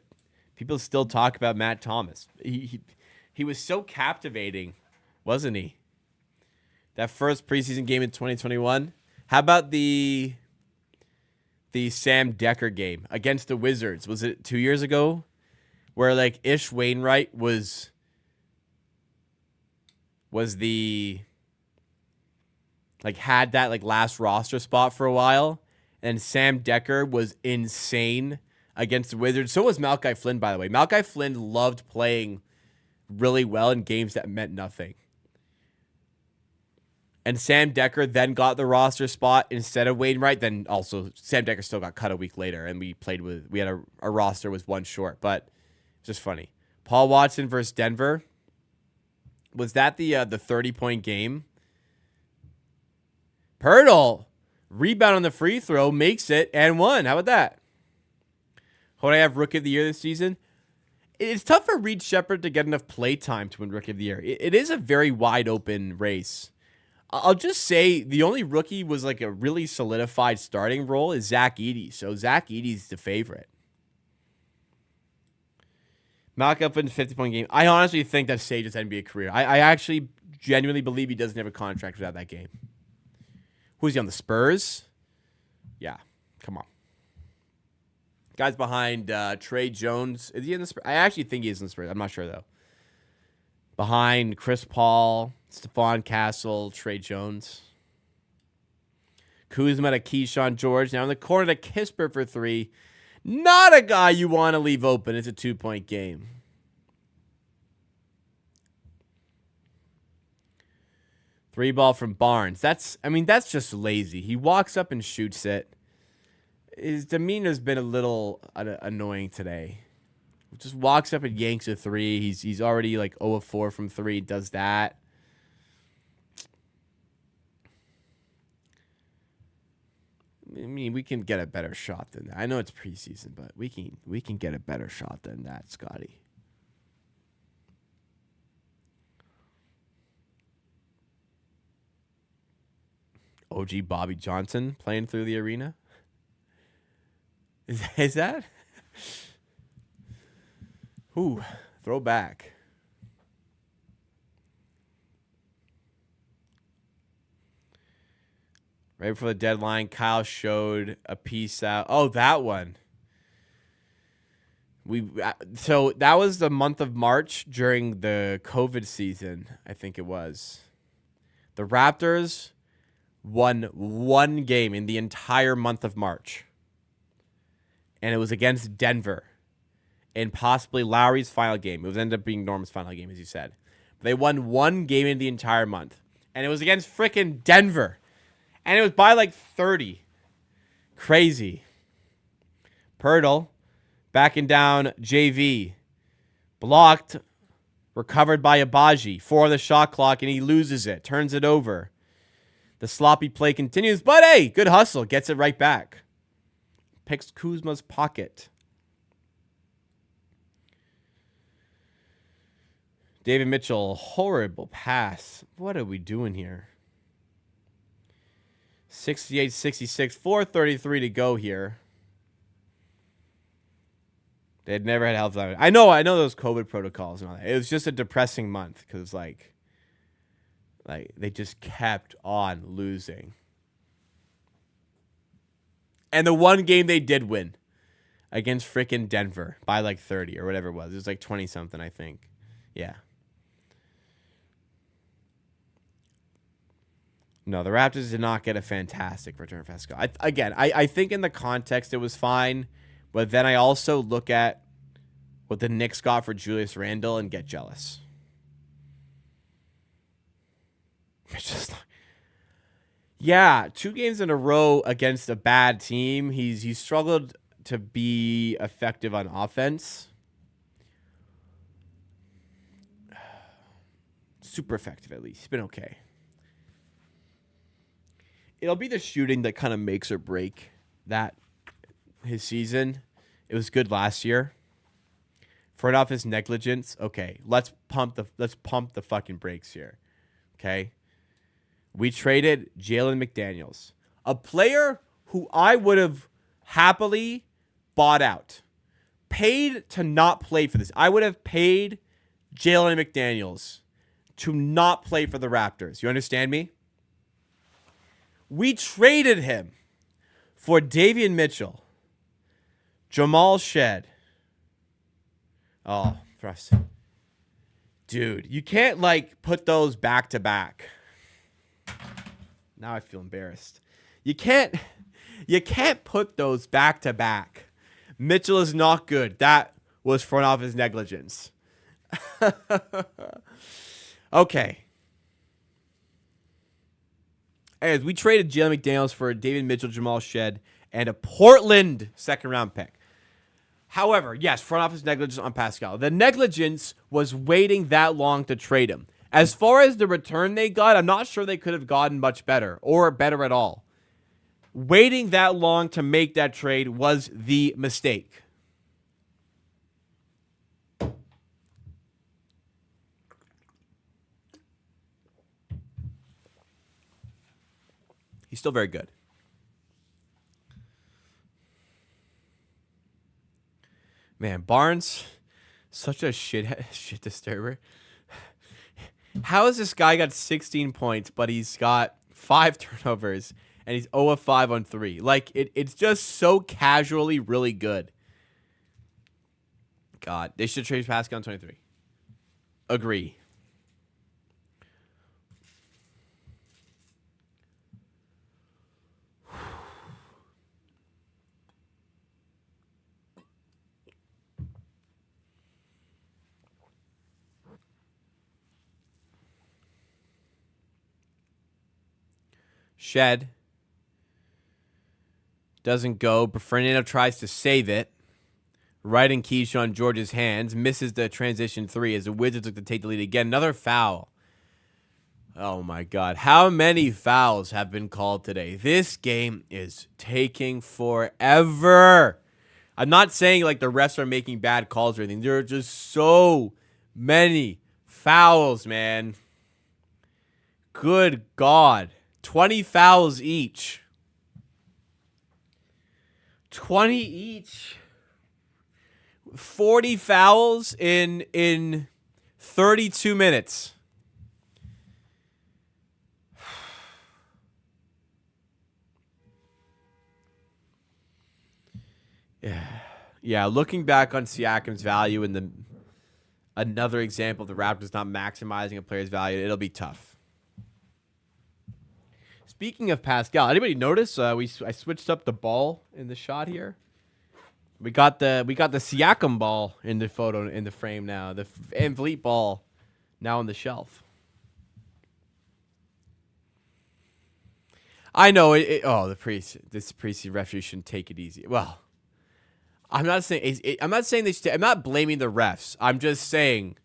people still talk about Matt Thomas. He was so captivating, wasn't he? That first preseason game in 2021. How about the Sam Decker game against the Wizards? Was it 2 years ago? Where, like, Ish Wainwright was the, like, had that, like, last roster spot for a while. And Sam Decker was insane against the Wizards. So was Malachi Flynn, by the way. Malachi Flynn loved playing really well in games that meant nothing. And Sam Decker then got the roster spot instead of Wainwright. Then also Sam Decker still got cut a week later, and we had a roster was one short. But it's just funny. Paul Watson versus Denver. Was that the 30-point game? Pirtle. Rebound on the free throw, makes it, and won. How about that? Who do I have Rookie of the Year this season? It's tough for Reed Shepherd to get enough play time to win Rookie of the Year. It is a very wide open race. I'll just say the only rookie was like a really solidified starting role is Zach Edey. So Zach Edey's the favorite. Malachi Flynn's 50-point game. I honestly think that's Sage's NBA career. I actually genuinely believe he doesn't have a contract without that game. Who's he on, the Spurs? Yeah, come on. Guys behind Trey Jones. Is he in the Spurs? I actually think he is in the Spurs. I'm not sure, though. Behind Chris Paul, Stephon Castle, Trey Jones. Kuzma to Keyshawn George. Now in the corner to Kispert for 3. Not a guy you want to leave open. It's a 2-point game. Three ball from Barnes. That's just lazy. He walks up and shoots it. His demeanor's been a little annoying today. Just walks up and yanks a 3. He's already like 0 of 4 from 3. Does that. I mean, we can get a better shot than that. I know it's preseason, but we can get a better shot than that, Scotty. OG Bobby Johnson playing through the arena. Is that? Ooh, throwback. Right before the deadline, Kyle showed a piece out. Oh, that one. So that was the month of March during the COVID season, I think it was. The Raptors won one game in the entire month of March. And it was against Denver in possibly Lowry's final game. It was ended up being Norm's final game, as you said. But they won one game in the entire month. And it was against frickin' Denver. And it was by like 30. Crazy. Pirtle backing down JV. Blocked. Recovered by Abaji. 4 on the shot clock, and he loses it. Turns it over. The sloppy play continues, but hey, good hustle. Gets it right back. Picks Kuzma's pocket. David Mitchell, horrible pass. What are we doing here? 68-66, 4:33 to go here. They had never had health. I know those COVID protocols and all that. It was just a depressing month because like they just kept on losing. And the one game they did win against frickin' Denver by like 30 or whatever it was. It was like 20 something, I think. Yeah. No, the Raptors did not get a fantastic return for Pascal. I think in the context it was fine, but then I also look at what the Knicks got for Julius Randle and get jealous. It's just like, yeah, 2 games in a row against a bad team. He's struggled to be effective on offense. Super effective, at least. He's been okay. It'll be the shooting that kind of makes or break his season. It was good last year. Front office negligence. Okay, let's pump the fucking brakes here. Okay, we traded Jalen McDaniels, a player who I would have happily bought out, paid to not play for this. I would have paid Jalen McDaniels to not play for the Raptors. You understand me? We traded him for Davion Mitchell, Jamal Shed. Oh, trust. Dude, you can't like put those back to back. Now I feel embarrassed. You can't put those back to back. Mitchell is not good. That was front office negligence. Okay. As we traded Jalen McDaniels for Davion Mitchell, Jamal Shed, and a Portland second-round pick. However, yes, front office negligence on Pascal. The negligence was waiting that long to trade him. As far as the return they got, I'm not sure they could have gotten much better or better at all. Waiting that long to make that trade was the mistake. He's still very good. Man, Barnes, such a shit disturber. How has this guy got 16 points, but he's got 5 turnovers, and he's 0 of 5 on 3? Like, it's just so casually really good. God, they should trade Pascal on 23. Agree. Shed doesn't go, but Fernando tries to save it. Right in Keyshawn George's hands. Misses the transition 3 as the Wizards look to take the lead again. Another foul. Oh my God. How many fouls have been called today? This game is taking forever. I'm not saying like the refs are making bad calls or anything. There are just so many fouls, man. Good God. 20 fouls each. 20 each. 40 fouls in 32 minutes. Yeah, looking back on Siakam's value and another example of the Raptors not maximizing a player's value, it'll be tough. Speaking of Pascal, anybody notice I switched up the ball in the shot here? We got the Siakam ball in the photo in the frame now. The Van Vliet ball now on the shelf. I know this preseason referee shouldn't take it easy. Well, I'm not saying they should. I'm not blaming the refs. I'm just saying,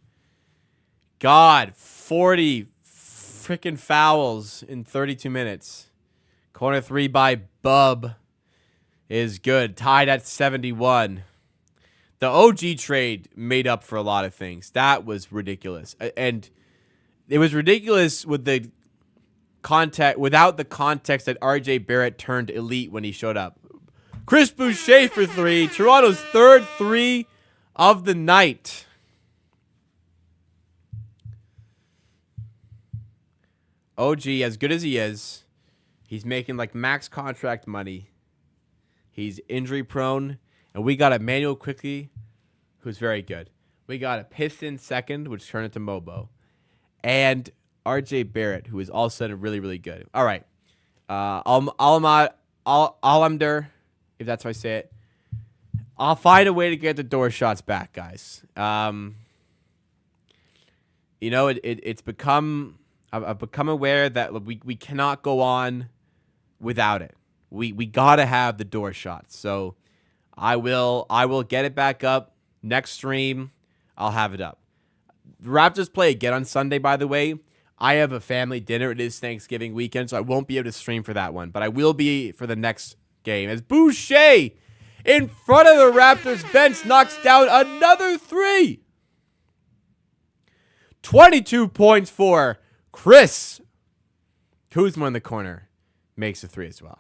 God, 40 freaking fouls in 32 minutes. Corner three by Bub is good. Tied at 71. The OG trade made up for a lot of things. That was ridiculous, and it was ridiculous with the without the context that RJ Barrett turned elite when he showed up. Chris Boucher for three. Toronto's third three of the night. OG, as good as he is, he's making like max contract money. He's injury prone. And we got Emmanuel Quickly, who's very good. We got a Piston second, which turned into Mobo. And RJ Barrett, who is all of a sudden really, really good. All right. Alamder, if that's how I say it. I'll find a way to get the door shots back, guys. It's become... I've become aware that we cannot go on without it. We gotta have the door shots. So I will get it back up next stream. I'll have it up. The Raptors play again on Sunday, by the way. I have a family dinner. It is Thanksgiving weekend, so I won't be able to stream for that one, but I will be for the next game. As Boucher in front of the Raptors bench knocks down another three. 22 points for Chris Kuzma in the corner. Makes a three as well.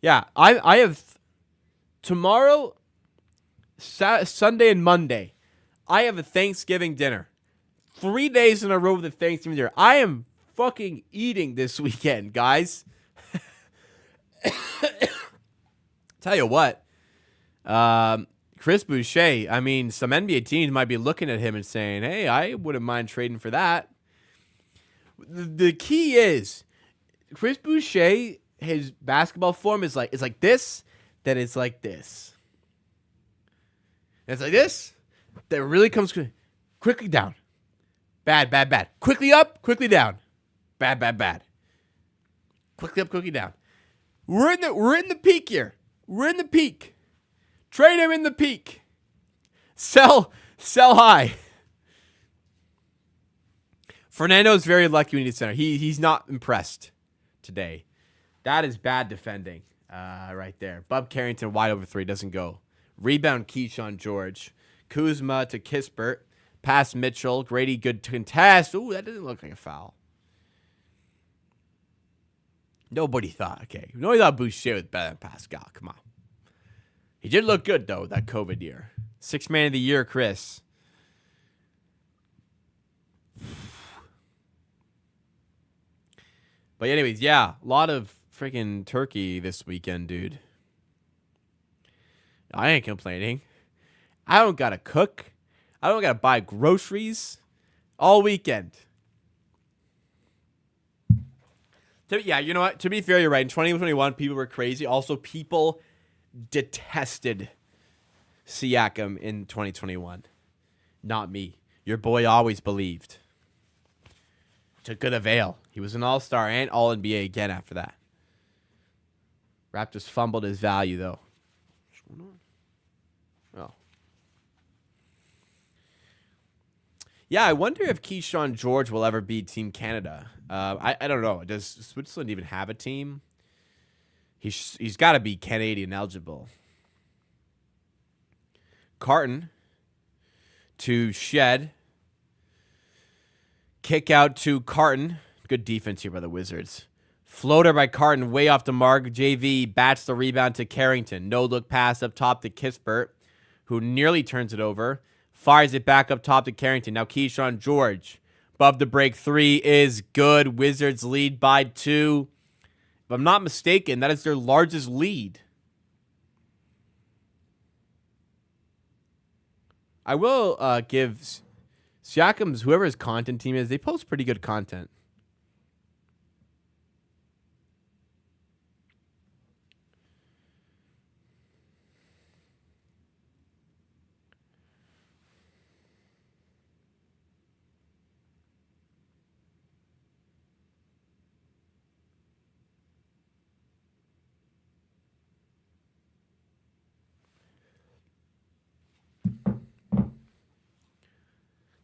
Yeah, I have tomorrow, Sunday and Monday, I have a Thanksgiving dinner. 3 days in a row with a Thanksgiving dinner. I am fucking eating this weekend, guys. Tell you what, Chris Boucher, I mean, some NBA teams might be looking at him and saying, hey, I wouldn't mind trading for that. The key is, Chris Boucher, his basketball form is like this, then it's like this. And it's like this, that really comes quickly down. Bad, bad, bad. Quickly up, quickly down. Bad, bad, bad. Quickly up, quickly down. We're in the peak here. We're in the peak. Trade him in the peak. Sell high. Fernando's very lucky when he needs center. He's not impressed today. That is bad defending right there. Bub Carrington wide over three, doesn't go. Rebound Keyshawn George. Kuzma to Kispert. Pass Mitchell. Grady good contest. Ooh, that doesn't look like a foul. Nobody thought Boucher was better than Pascal. Come on. He did look good, though, that COVID year. Sixth man of the year, Chris. But anyways, yeah, a lot of freaking turkey this weekend, dude. I ain't complaining. I don't got to cook. I don't got to buy groceries all weekend. Yeah, you know what? To be fair, you're right. In 2021, people were crazy. Also, people detested Siakam in 2021. Not me. Your boy always believed. To good avail. He was an all-star and all-NBA again after that. Raptors fumbled his value, though. What's going on? Oh. Yeah, I wonder if Keyshawn George will ever beat Team Canada. I don't know. Does Switzerland even have a team? He's got to be Canadian eligible. Carton to Shed. Kick out to Carton. Good defense here by the Wizards. Floater by Carton, way off the mark. JV bats the rebound to Carrington. No-look pass up top to Kispert, who nearly turns it over. Fires it back up top to Carrington. Now Keyshawn George. Above the break, 3 is good. Wizards lead by 2. If I'm not mistaken, that is their largest lead. I will give Siakam's, whoever his content team is, they post pretty good content.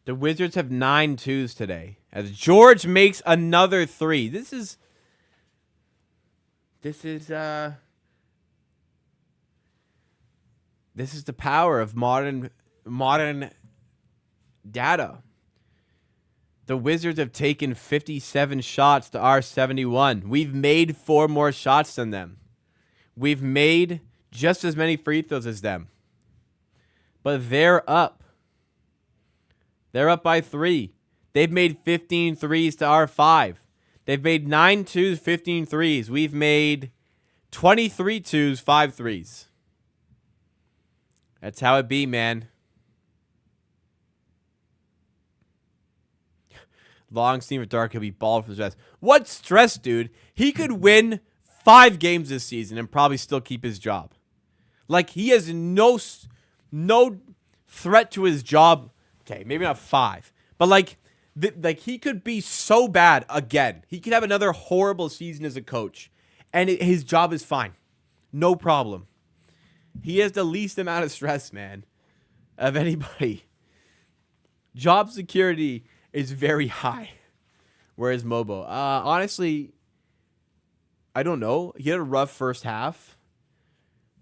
The Wizards have 9 twos today as George makes another 3. This is the power of modern data. The Wizards have taken 57 shots to our 71. We've made 4 more shots than them. We've made just as many free throws as them. But they're up. They're up by 3. They've made 15 threes to our 5. They've made 9 twos, 15 threes. We've made 23 twos, 5 threes. That's how it be, man. Long steam of dark, he'll be bald for stress. What stress, dude? He could win 5 games this season and probably still keep his job. Like, he has no threat to his job. Okay, maybe not 5, but like he could be so bad again. He could have another horrible season as a coach, and his job is fine, no problem. He has the least amount of stress, man, of anybody. Job security is very high, whereas Mobo, honestly, I don't know. He had a rough first half.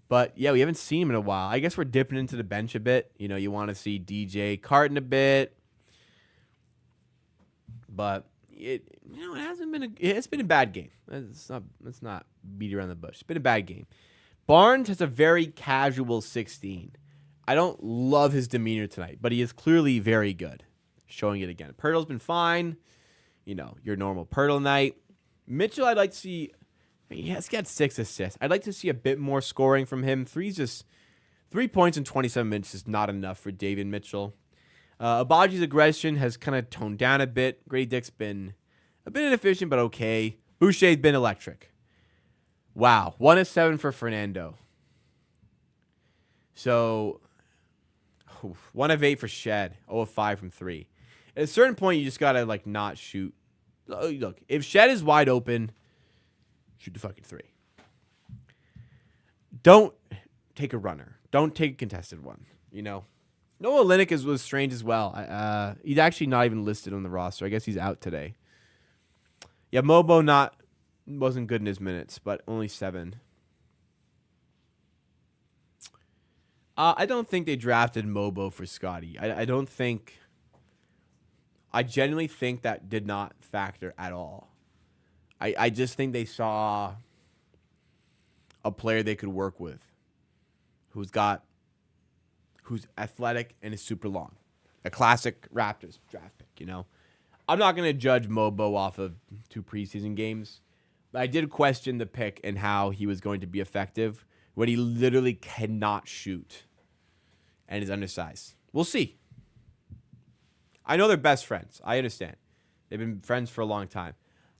But, yeah, we haven't seen him in a while. I guess we're dipping into the bench a bit. You know, you want to see DJ Carton a bit. But, it hasn't been it's been a bad game. Let's not beat around the bush. It's been a bad game. Barnes has a very casual 16. I don't love his demeanor tonight, but he is clearly very good. Showing it again. Pirtle's been fine. You know, your normal Pirtle night. Mitchell, I'd like to see... He has got 6 assists. I'd like to see a bit more scoring from him. 3 points in 27 minutes is not enough for David Mitchell. Abaji's aggression has kind of toned down a bit. Grady Dick's been a bit inefficient, but okay. Boucher's been electric. Wow. 1 of 7 for Fernando. So, 1 of 8 for Shed. 0 of 5 from 3. At a certain point, you just got to, like, not shoot. Look, if Shed is wide open... Shoot the fucking 3. Don't take a runner. Don't take a contested one. You know, Noah Olynyk was strange as well. He's actually not even listed on the roster. I guess he's out today. Yeah, Mobo wasn't good in his minutes, but only 7. I don't think they drafted Mobo for Scotty. I don't think. I genuinely think that did not factor at all. I just think they saw a player they could work with who's athletic and is super long. A classic Raptors draft pick, you know. I'm not going to judge Mobo off of 2 preseason games, but I did question the pick and how he was going to be effective when he literally cannot shoot and is undersized. We'll see. I know they're best friends. I understand. They've been friends for a long time.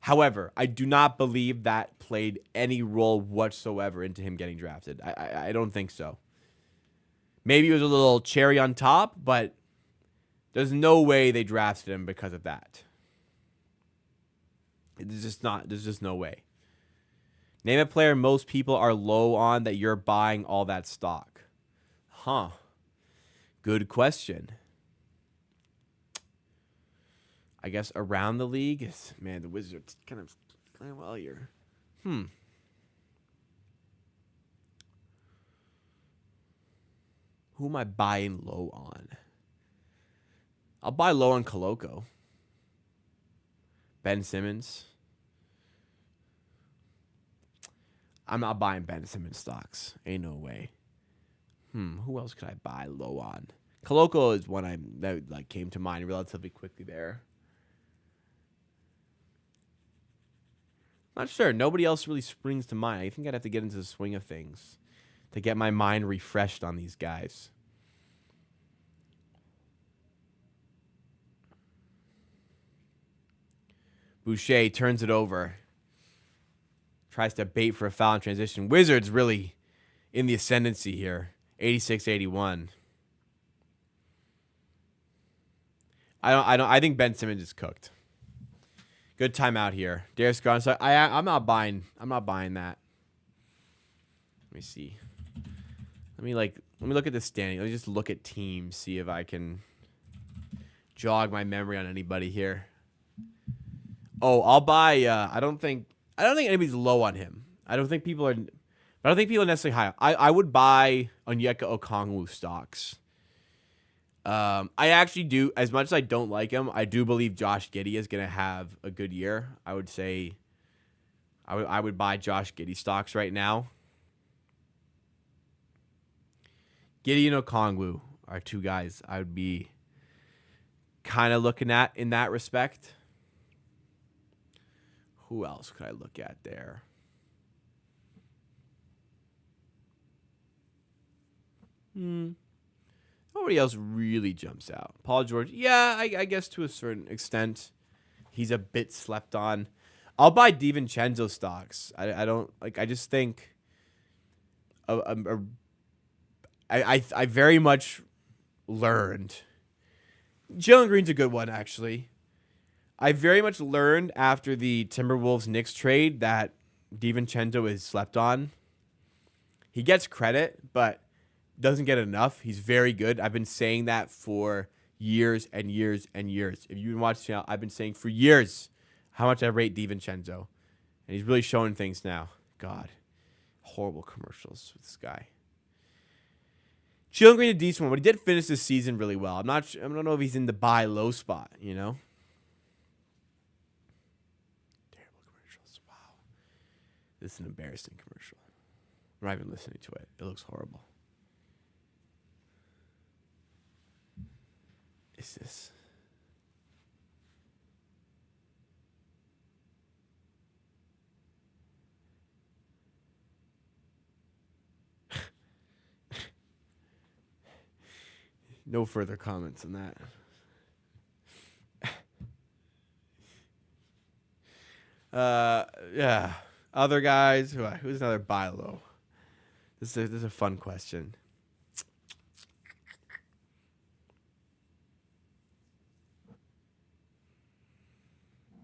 However, I do not believe that played any role whatsoever into him getting drafted. I don't think so. Maybe it was a little cherry on top, but there's no way they drafted him because of that. There's just no way. Name a player most people are low on that you're buying all that stock. Huh. Good question. I guess around the league is, man, the Wizards kind of playing well here. Who am I buying low on? I'll buy low on Koloko. Ben Simmons. I'm not buying Ben Simmons stocks. Ain't no way. Who else could I buy low on? Koloko is one that came to mind relatively quickly there. Not sure. Nobody else really springs to mind. I think I'd have to get into the swing of things to get my mind refreshed on these guys. Boucher turns it over. Tries to bait for a foul in transition. Wizards really in the ascendancy here. 86-81. I think Ben Simmons is cooked. Good timeout here. Darius Garland. So I'm not buying that. Let me see. Let me look at the standing. Let me just look at teams, see if I can jog my memory on anybody here. Oh, I'll buy I don't think anybody's low on him. I don't think people are necessarily high. I would buy Onyeka Okongwu stocks. I actually do, as much as I don't like him, I do believe Josh Giddey is going to have a good year. I would say I would buy Josh Giddey stocks right now. Giddey and Okongwu are two guys I would be kind of looking at in that respect. Who else could I look at there? Nobody else really jumps out. Paul George, yeah, I guess to a certain extent, he's a bit slept on. I'll buy DiVincenzo stocks. I don't like. I just think, I very much learned. Jalen Green's a good one, actually. I very much learned after the Timberwolves Knicks trade that DiVincenzo is slept on. He gets credit, but doesn't get enough. He's very good. I've been saying that for years and years and years. If you've been watching, I've been saying for years how much I rate DiVincenzo. And he's really showing things now. God, horrible commercials with this guy. Jalen Green a decent one, but he did finish this season really well. I don't know if he's in the buy low spot, you know? This is an embarrassing commercial. I'm not even listening to it. It looks horrible. Is this? No further comments on that. Yeah. Other guys, who's another buy low? This is a fun question.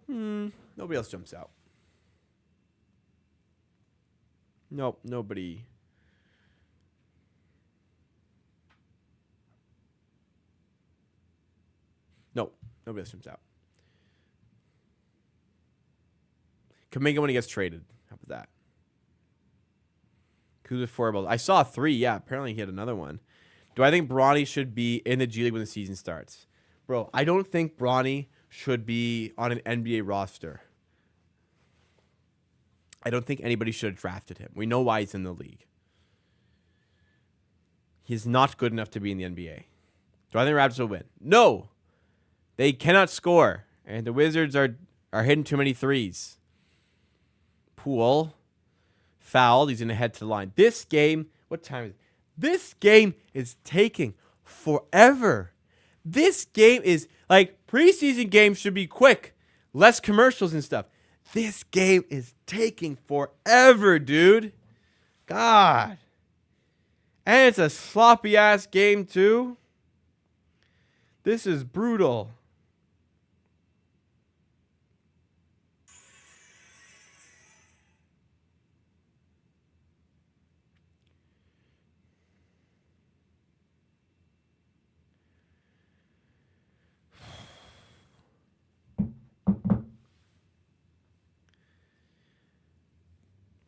Nobody else jumps out. Nope, nobody. Nope, nobody else jumps out. Kuminga when he gets traded. How about that? Kuzma 4 balls. I saw 3. Yeah, apparently he had another one. Do I think Bronny should be in the G League when the season starts? Bro, I don't think Bronny should be on an NBA roster. I don't think anybody should have drafted him. We know why he's in the league. He's not good enough to be in the NBA. Do I think Raptors will win? No. They cannot score. And the Wizards are hitting too many threes. Poole fouled. He's going to head to the line. This game, what time is it? This game is taking forever. This game is like preseason games should be quick, less commercials and stuff. This game is taking forever, dude. God. And it's a sloppy ass game too. This is brutal.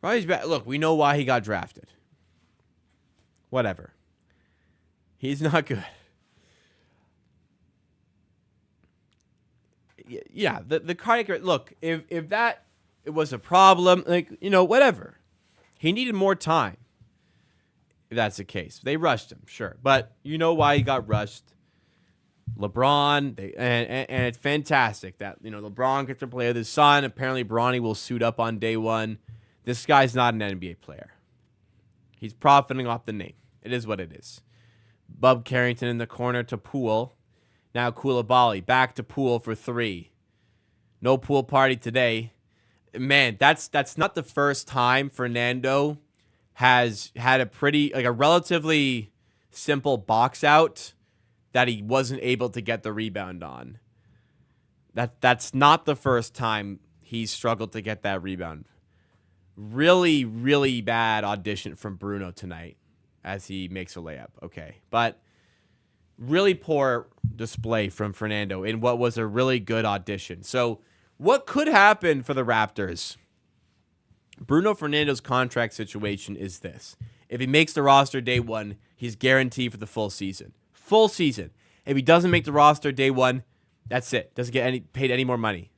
Bronny's bad. Look, we know why he got drafted. Whatever. He's not good. Yeah, the cardiac. Look, if that it was a problem, like, whatever. He needed more time. If that's the case, they rushed him, sure, but you know why he got rushed. LeBron, and it's fantastic that LeBron gets to play with his son. Apparently, Bronny will suit up on day one. This guy's not an NBA player. He's profiting off the name. It is what it is. Bub Carrington in the corner to Poole. Now Koulibaly back to Poole for 3. No pool party today. Man, that's not the first time Fernando has had a relatively simple box out that he wasn't able to get the rebound on. That's not the first time he's struggled to get that rebound. Really, really bad audition from Bruno tonight as he makes a layup. Okay, but really poor display from Fernando in what was a really good audition. So what could happen for the Raptors? Bruno Fernando's contract situation is this. If he makes the roster day one, he's guaranteed for the full season. Full season. If he doesn't make the roster day one, that's it. Doesn't get paid any more money.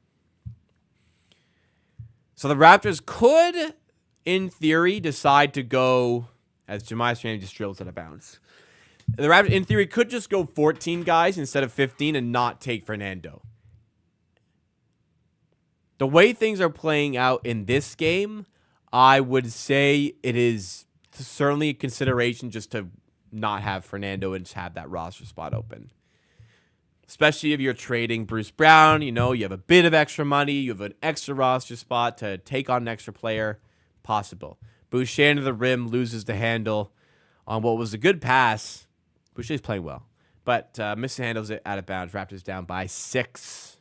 So the Raptors could, in theory, decide to go, as Jemiah Strand just drills out of bounds. The Raptors, in theory, could just go 14 guys instead of 15 and not take Fernando. The way things are playing out in this game, I would say it is certainly a consideration just to not have Fernando and just have that roster spot open. Especially if you're trading Bruce Brown, you have a bit of extra money, you have an extra roster spot to take on an extra player. Possible. Boucher to the rim, loses the handle on what was a good pass. Boucher's playing well, but misses handles it out of bounds. Raptors down by 6.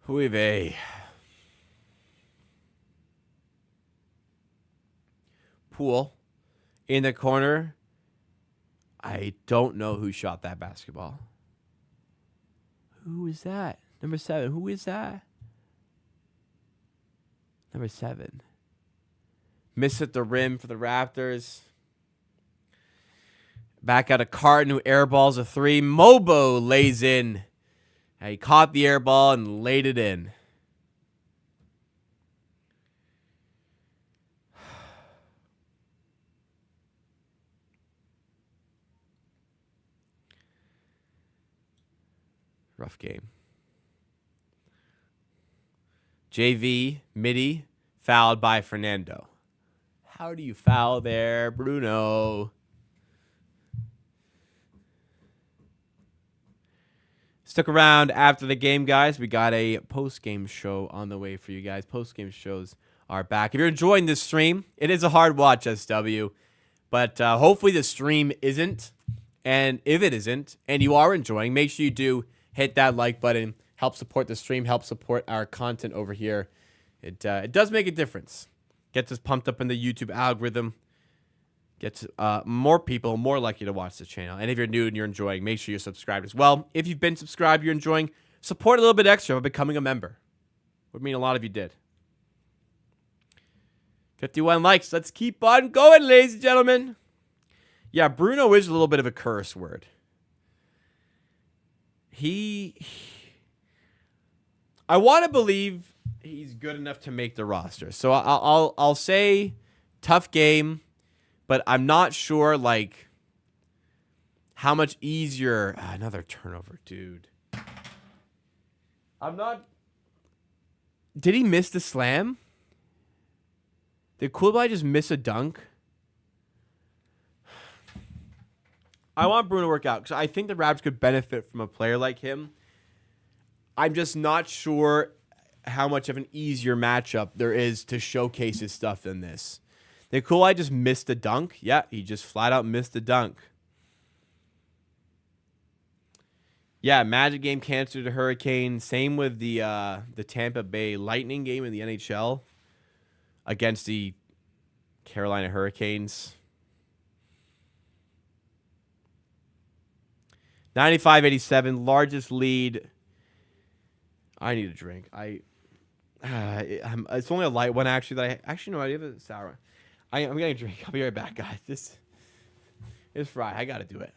Huive. Poole in the corner. I don't know who shot that basketball. Who is that? Number 7. Who is that? Number 7. Miss at the rim for the Raptors. Back out of Carton, who airballs a 3. Mobo lays in. He caught the air ball and laid it in. Rough game. JV, midi, fouled by Fernando. How do you foul there, Bruno? Stick around after the game, guys. We got a post-game show on the way for you guys. Post-game shows are back. If you're enjoying this stream, it is a hard watch, SW. But hopefully the stream isn't. And if it isn't, and you are enjoying, make sure you do hit that like button. Help support the stream. Help support our content over here. It does make a difference. Gets us pumped up in the YouTube algorithm. Gets more people more likely to watch the channel. And if you're new and you're enjoying, make sure you're subscribed as well. If you've been subscribed, you're enjoying, support a little bit extra by becoming a member. Would mean a lot if you did. 51 likes. Let's keep on going, ladies and gentlemen. Yeah, Bruno is a little bit of a curse word. I want to believe he's good enough to make the roster. So I'll say tough game. But I'm not sure, how much easier... another turnover, dude. I'm not... Did he miss the slam? Did Koulibaly just miss a dunk? I want Bruno to work out, because I think the Raptors could benefit from a player like him. I'm just not sure how much of an easier matchup there is to showcase his stuff than this. Did Koulibaly just miss the dunk? Yeah, he just flat out missed the dunk. Yeah, Magic game canceled to Hurricane. Same with the Tampa Bay Lightning game in the NHL against the Carolina Hurricanes. 95-87, largest lead. I need a drink. It's only a light one, actually. That I actually no, I have a sour. I'm getting a drink. I'll be right back, guys. This is fried. I gotta do it.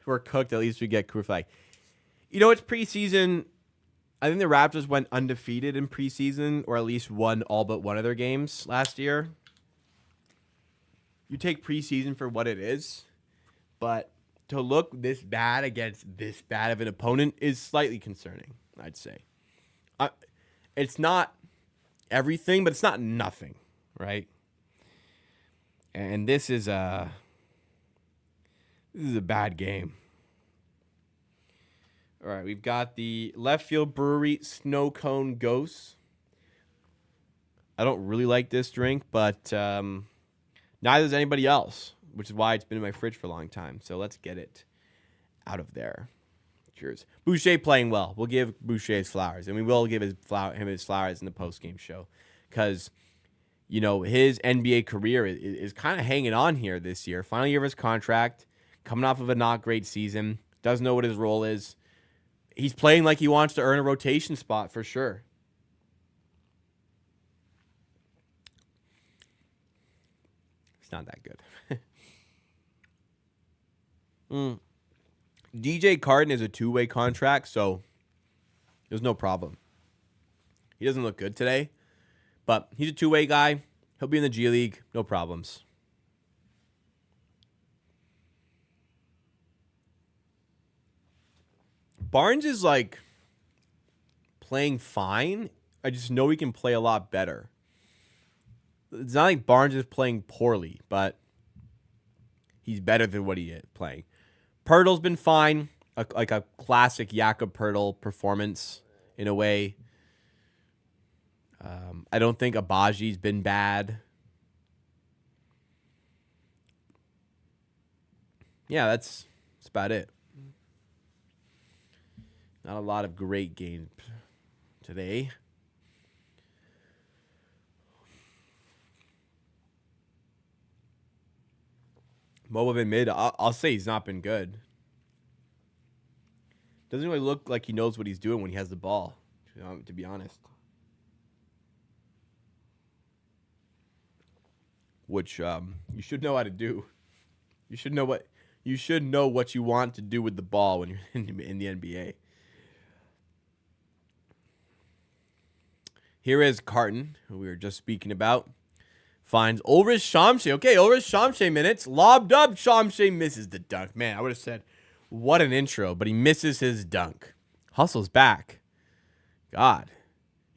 We're cooked. At least we get crew flag. You know, it's preseason. I think the Raptors went undefeated in preseason, or at least won all but one of their games last year. You take preseason for what it is, but to look this bad against this bad of an opponent is slightly concerning, I'd say. It's not everything, but it's not nothing, right? And this is a bad game. All right, we've got the Left Field Brewery Snow Cone Ghosts. I don't really like this drink, but neither does anybody else, which is why it's been in my fridge for a long time. So let's get it out of there. Cheers. Boucher playing well. We'll give Boucher his flowers, and we will give him his flowers in the post-game show because, you know, his NBA career is kind of hanging on here this year. Final year of his contract, coming off of a not great season, doesn't know what his role is. He's playing like he wants to earn a rotation spot for sure. It's not that good. DJ Carton is a two-way contract, so there's no problem. He doesn't look good today, but he's a two-way guy. He'll be in the G League, no problems. Barnes is like playing fine. I just know he can play a lot better. It's not like Barnes is playing poorly, but he's better than what he is playing. Pirtle's been fine, like a classic Jakob Pirtle performance in a way. I don't think Abaji's been bad. Yeah, that's about it. Not a lot of great games today. Moba been mid. I'll say he's not been good. Doesn't really look like he knows what he's doing when he has the ball, to be honest. Which you should know how to do. You should know what you want to do with the ball when you're in the NBA. Here is Carton, who we were just speaking about. Finds Ulrich Shamshe. Okay, Ulrich Shamshe minutes. Lobbed up. Shamshe misses the dunk. Man, I would have said, what an intro, but he misses his dunk. Hustles back. God,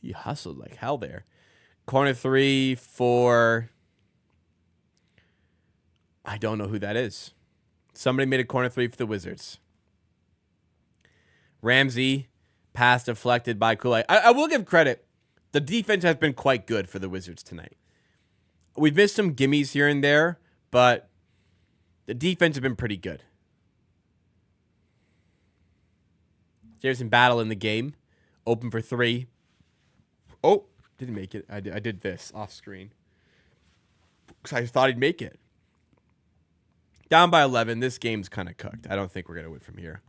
he hustled like hell there. Corner three for... I don't know who that is. Somebody made a corner three for the Wizards. Ramsey, pass deflected by Kool-Aid. I will give credit. The defense has been quite good for the Wizards tonight. We've missed some gimmies here and there, but the defense has been pretty good. There's some battle in the game. Open for three. Oh, didn't make it. I did this off screen because I thought he'd make it. Down by 11. This game's kind of cooked. I don't think we're going to win from here.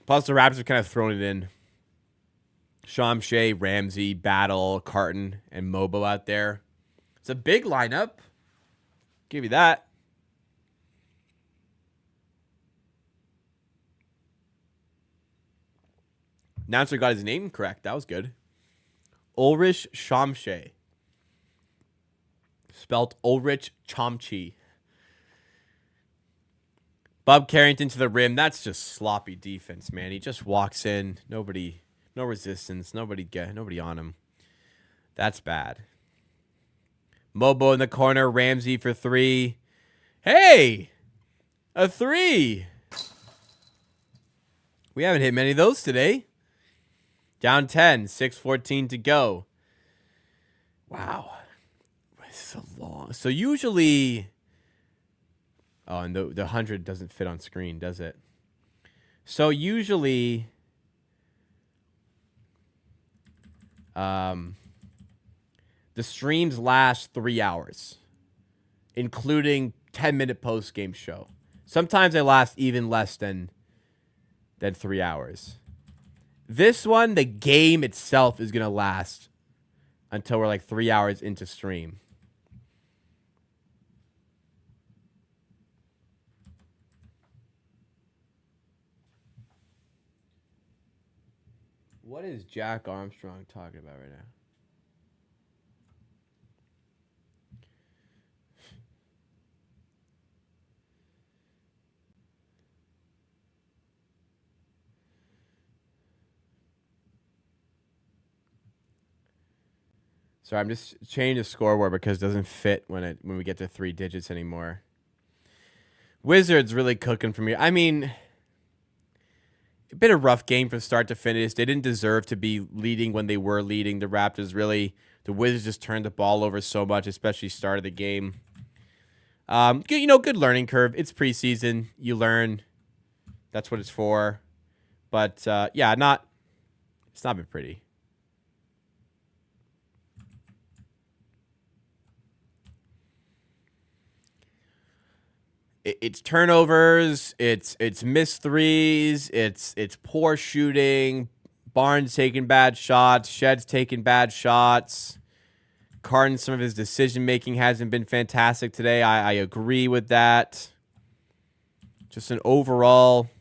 Plus, the Raptors have kind of thrown it in. Shamshe, Ramsey, Battle, Carton, and Mobo out there. It's a big lineup. Give you that. Announcer got his name correct. That was good. Ulrich Shamshe. Spelt Ulrich Chomchi. Bob Carrington to the rim. That's just sloppy defense, man. He just walks in. No resistance. Nobody on him. That's bad. Mobo in the corner. Ramsey for 3. Hey! A 3! We haven't hit many of those today. Down 10. 6:14 to go. Wow. This is a long... So usually... Oh, and the 100 doesn't fit on screen, does it? So usually... the streams last 3 hours, including 10-minute post-game show. Sometimes they last even less than 3 hours. This one, the game itself is going to last until we're like 3 hours into stream. What is Jack Armstrong talking about right now? Sorry, I'm just changing the scoreboard because it doesn't fit when we get to 3 digits anymore. Wizards really cooking for me. I mean, a bit of rough game from start to finish. They didn't deserve to be leading when they were leading. The Raptors really, the Wizards just turned the ball over so much, especially start of the game. Good learning curve. It's preseason. You learn. That's what it's for. But yeah, it's not been pretty. It's turnovers, it's missed threes, it's poor shooting, Barnes taking bad shots, Shed's taking bad shots. Carton, some of his decision-making hasn't been fantastic today. I agree with that. Just an overall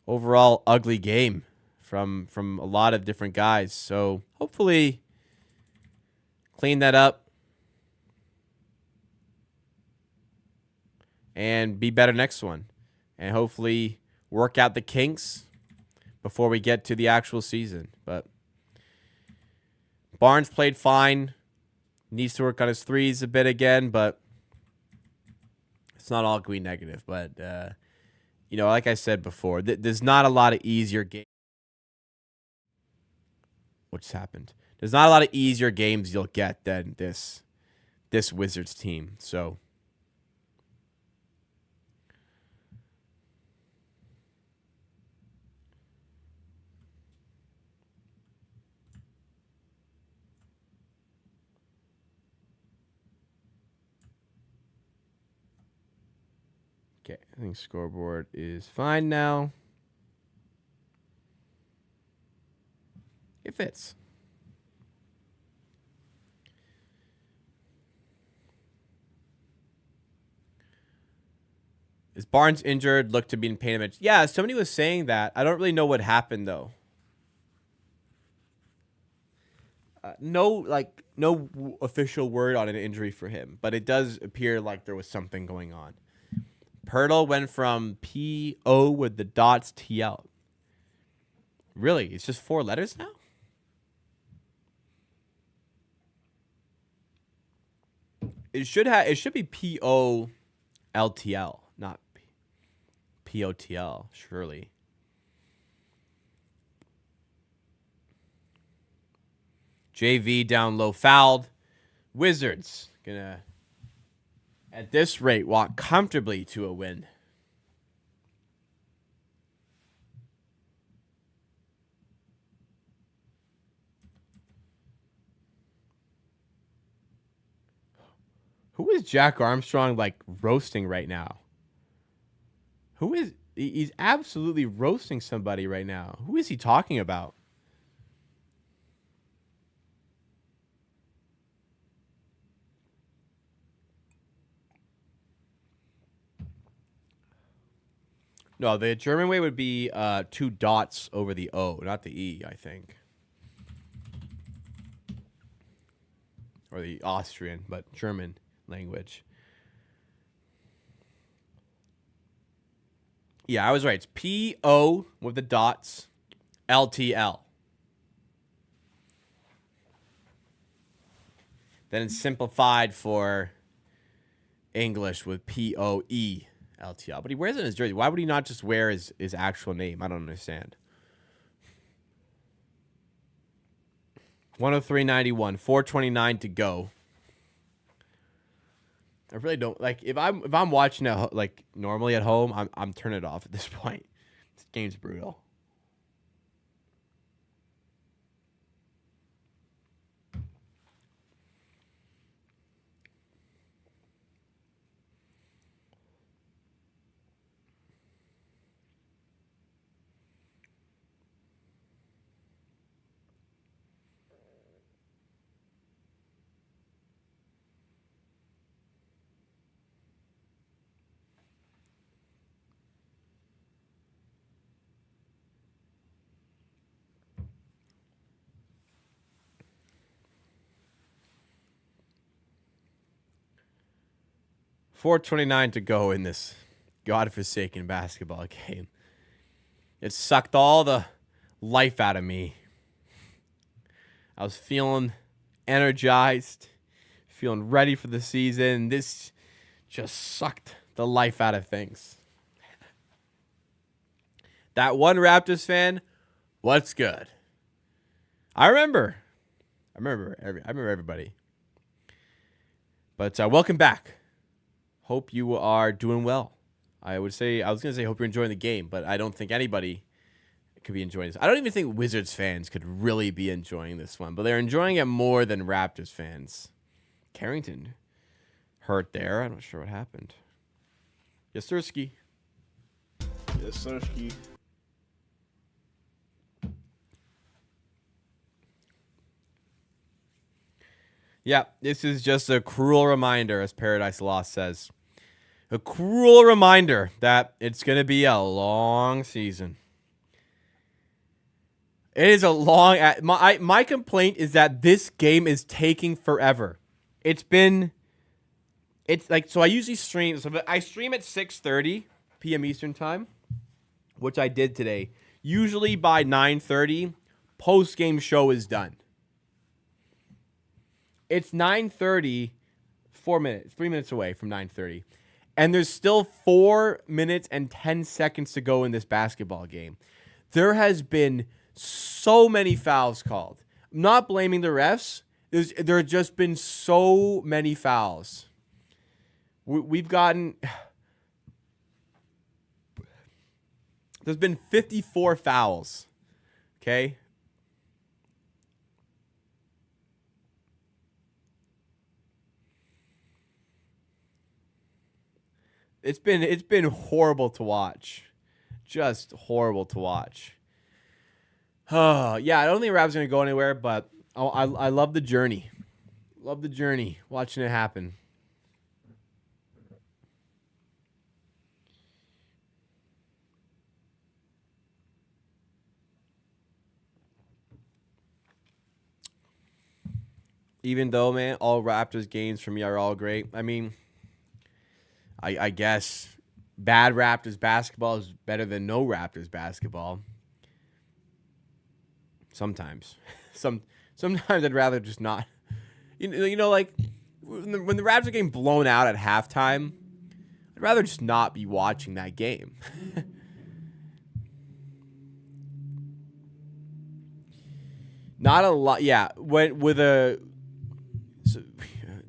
ugly game from a lot of different guys. So hopefully clean that up and be better next one. And hopefully work out the kinks before we get to the actual season. But Barnes played fine. Needs to work on his threes a bit again, but it's not all green negative. But, like I said before, there's not a lot of easier games. What's happened? There's not a lot of easier games you'll get than this Wizards team. So okay, I think scoreboard is fine now. It fits. Is Barnes injured? Looked to be in pain. Yeah, somebody was saying that. I don't really know what happened, though. No official word on an injury for him, but it does appear like there was something going on. Pirtle went from P-O with the dots T-L. Really? It's just 4 letters now? It should be P-O-L-T-L, not P-O-T-L, surely. JV down low fouled. Wizards gonna, at this rate, walk comfortably to a win. Who is Jack Armstrong roasting right now? He's absolutely roasting somebody right now. Who is he talking about? No, the German way would be 2 dots over the O, not the E, I think. Or the Austrian, but German language. Yeah, I was right. It's P-O with the dots, L-T-L. Then it's simplified for English with POELTL. But he wears it in his jersey. Why would he not just wear his actual name? I don't understand. 103.91, 4:29 to go. I really don't like if I'm watching it like normally at home. I'm turning it off at this point. This game's brutal. $4:29 to go in this godforsaken basketball game. It sucked all the life out of me. I was feeling energized, feeling ready for the season. This just sucked the life out of things. That one Raptors fan, what's good? I remember everybody. But welcome back. Hope you are doing well. I was going to say hope you're enjoying the game, but I don't think anybody could be enjoying this. I don't even think Wizards fans could really be enjoying this one, but they're enjoying it more than Raptors fans. Carrington hurt there. I'm not sure what happened. Yes, Sirski. Yes, Sirski. Yeah, this is just a cruel reminder, as Paradise Lost says. A cruel reminder that it's going to be a long season. It is a long... My complaint is that this game is taking forever. It's like... So I usually stream... So I stream at 6:30 p.m. Eastern Time, which I did today. Usually by 9:30, post-game show is done. It's 9:30, 3 minutes away from 9:30. And there's still 4 minutes and 10 seconds to go in this basketball game. There has been so many fouls called. I'm not blaming the refs. There have just been so many fouls. We've gotten... There's been 54 fouls. Okay? It's been horrible to watch. Just horrible to watch. Oh, yeah, I don't think Rap's going to go anywhere, but I love the journey. Love the journey, watching it happen. Even though, man, all Raptors games for me are all great. I mean... I guess bad Raptors basketball is better than no Raptors basketball. Sometimes. Sometimes I'd rather just not. You know, like when the Raptors are getting blown out at halftime, I'd rather just not be watching that game. Not a lot. Yeah, the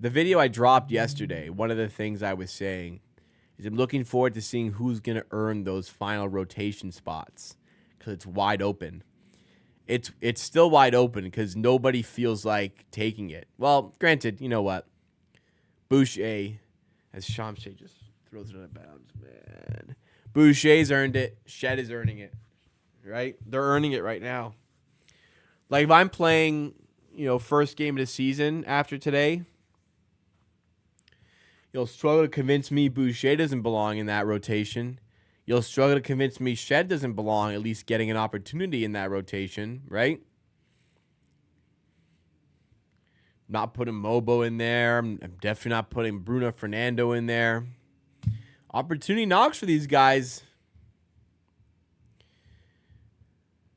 video I dropped yesterday, one of the things I was saying is I'm looking forward to seeing who's going to earn those final rotation spots because it's wide open. It's still wide open because nobody feels like taking it. Well, granted, you know what? Boucher, as Shamshay just throws it out of bounds, man. Boucher's earned it. Shed is earning it, right? They're earning it right now. Like if I'm playing, first game of the season after today, you'll struggle to convince me Boucher doesn't belong in that rotation. You'll struggle to convince me Shed doesn't belong, at least getting an opportunity in that rotation, right? Not putting Mobo in there. I'm definitely not putting Bruno Fernando in there. Opportunity knocks for these guys.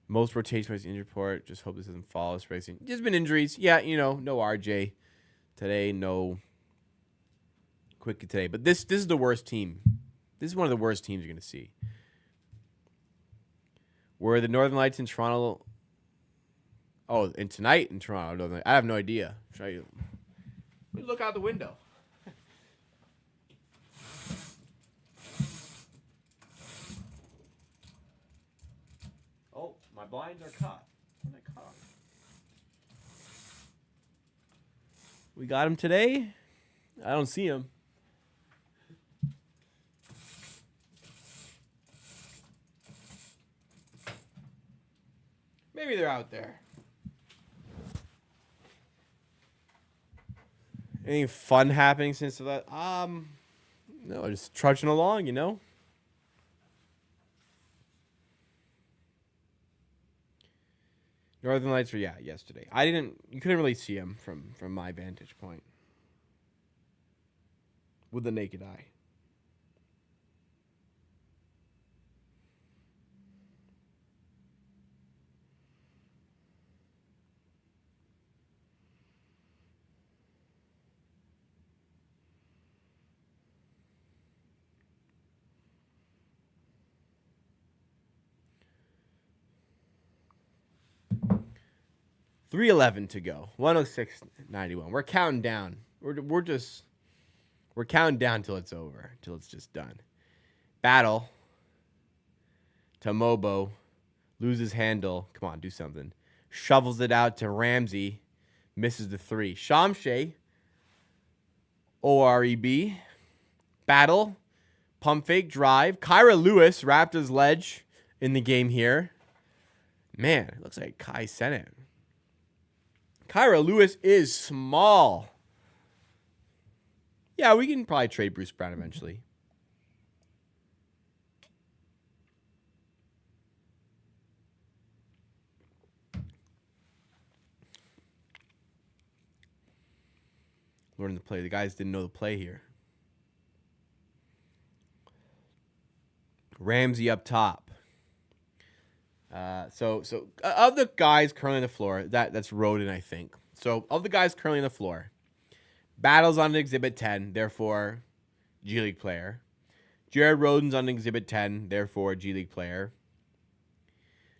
Most rotation by injury report. Just hope this doesn't fall. There's been injuries. Yeah, no RJ. Today, no quick today. But this is the worst team. This is one of the worst teams you're going to see. Were the Northern Lights in Toronto? Oh, and tonight in Toronto. I have no idea. Let me look out the window. Oh, my blinds are caught. When I caught. We got him today. I don't see him. Maybe they're out there. Anything fun happening since that? No, just trudging along, you know. Northern Lights were yesterday. You couldn't really see them from my vantage point with the naked eye. .311 to go. 106.91. We're counting down. We're counting down till it's over, till it's just done. Battle. Tomobo loses handle. Come on, do something. Shovels it out to Ramsey. Misses the three. Shamshay. OREB. Battle. Pump fake drive. Kyra Lewis. Raptors ledge in the game here. Man, it looks like Kai Sennett. Kyra Lewis is small. Yeah, we can probably trade Bruce Brown eventually. Learning the play. The guys didn't know the play here. Ramsey up top. So of the guys currently on the floor, that's Roden, I think. So of the guys currently on the floor, Battle's on Exhibit 10, therefore G League player. Jared Roden's on Exhibit 10, therefore G League player.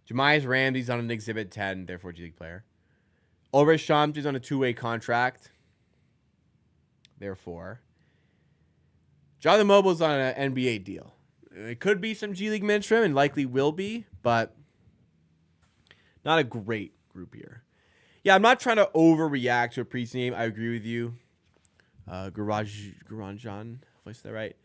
Jamias Ramsey's on an Exhibit 10, therefore G League player. Ulrich Shams's on a two-way contract, therefore. Jonathan Mobile's on an NBA deal. It could be some G League minutes for him, and likely will be, but not a great group here. Yeah, I'm not trying to overreact to a preseason game. I agree with you. Garanjan, if I said that right.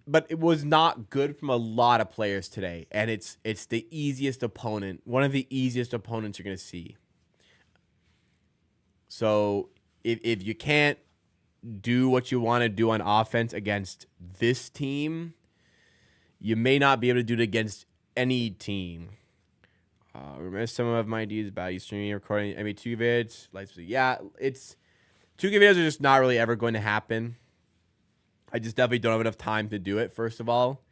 But it was not good from a lot of players today, and it's the easiest opponent, one of the easiest opponents you're going to see. So if you can't do what you want to do on offense against this team, you may not be able to do it against any team. Remember some of my ideas about you streaming, recording NBA 2 vids. Yeah, it's 2K videos are just not really ever going to happen. I just definitely don't have enough time to do it, first of all.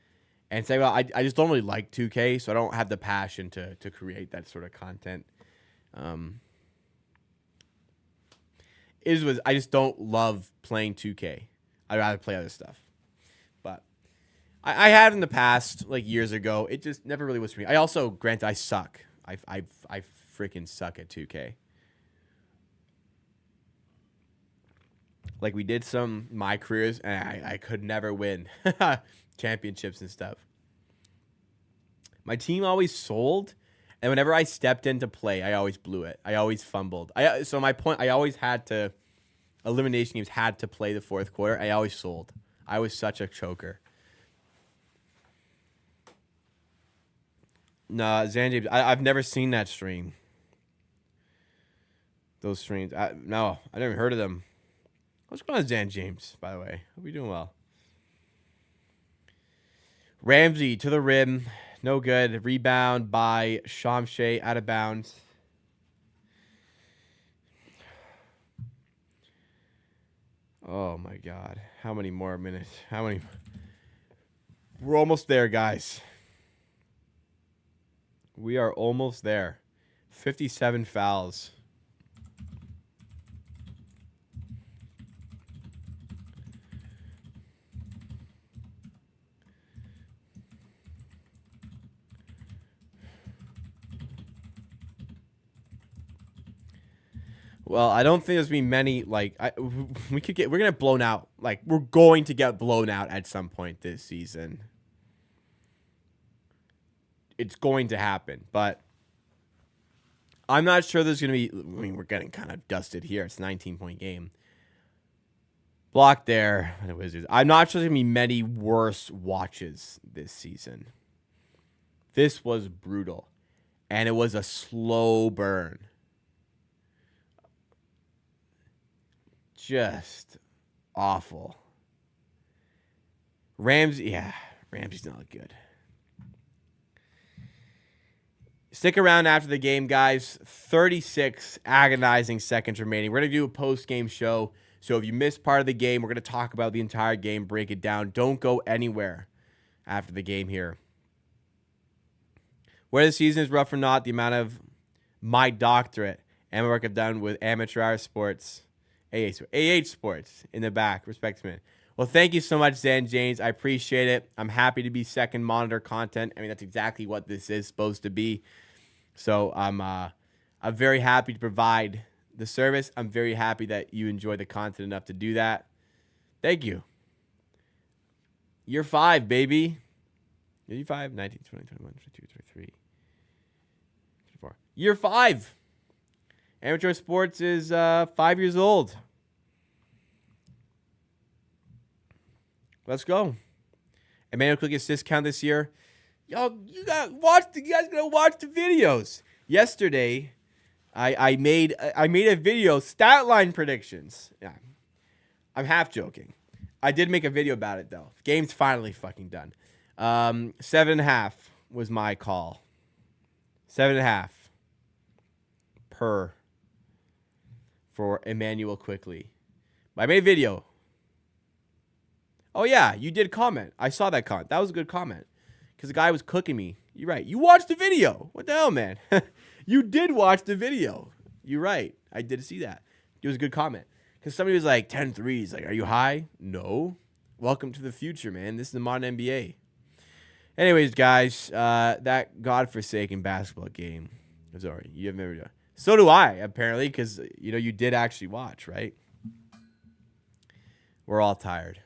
And second of all, I just don't really like 2K, so I don't have the passion to create that sort of content. I just don't love playing 2K. I'd rather play other stuff. But I had in the past, like years ago. It just never really was for me. I also, granted, I suck. I freaking suck at 2K. Like we did some my careers, and I could never win championships and stuff. My team always sold, and whenever I stepped in to play, I always blew it. I always fumbled. So my point, I always had to, elimination games had to play the fourth quarter. I always sold. I was such a choker. Nah, Zanjabe, I've never seen that stream. Those streams. No, I never heard of them. What's going on, Zan James, by the way? Hope you're doing well. Ramsey to the rim. No good. Rebound by Shamshay out of bounds. Oh, my God. How many more minutes? How many? We're almost there, guys. We are almost there. 57 fouls. Well, I don't think there's gonna be many. Like, we're gonna get blown out. Like, we're going to get blown out at some point this season. It's going to happen, but I'm not sure there's gonna be. I mean, we're getting kind of dusted here. It's a 19-point game. Block there, the Wizards. I'm not sure there's gonna be many worse watches this season. This was brutal, and it was a slow burn. Just awful. Ramsey's not good. Stick around after the game, guys. 36 agonizing seconds remaining. We're going to do a post-game show. So if you missed part of the game, we're going to talk about the entire game, break it down. Don't go anywhere after the game here. Whether the season is rough or not, the amount of my doctorate and work I've done with amateur sports, AH sports in the back, respect to me. Well, thank you so much, Zan James. I appreciate it. I'm happy to be second monitor content. I mean, that's exactly what this is supposed to be. So I'm very happy to provide the service. I'm very happy that you enjoy the content enough to do that. Thank you. Year 5, baby. Year 5, 19, 20, 21, 22, 23, 24. Year 5. Amateur sports is 5 years old. Let's go. Emmanuel Quickest discount this year. Y'all, you guys gotta watch the videos. Yesterday, I made a video, stat line predictions. Yeah. I'm half joking. I did make a video about it though. Game's finally fucking done. 7.5 was my call. 7.5 per for Emmanuel Quickly. I made a video. Oh yeah, you did comment. I saw that comment. That was a good comment. Because the guy was cooking me. You're right. You watched the video. What the hell, man? You did watch the video. You're right. I did see that. It was a good comment. Because somebody was like, 10 threes. Like, are you high? No. Welcome to the future, man. This is the modern NBA. Anyways, guys, that godforsaken basketball game. Sorry, you have never done. So do I, apparently, because, you did actually watch, right? We're all tired.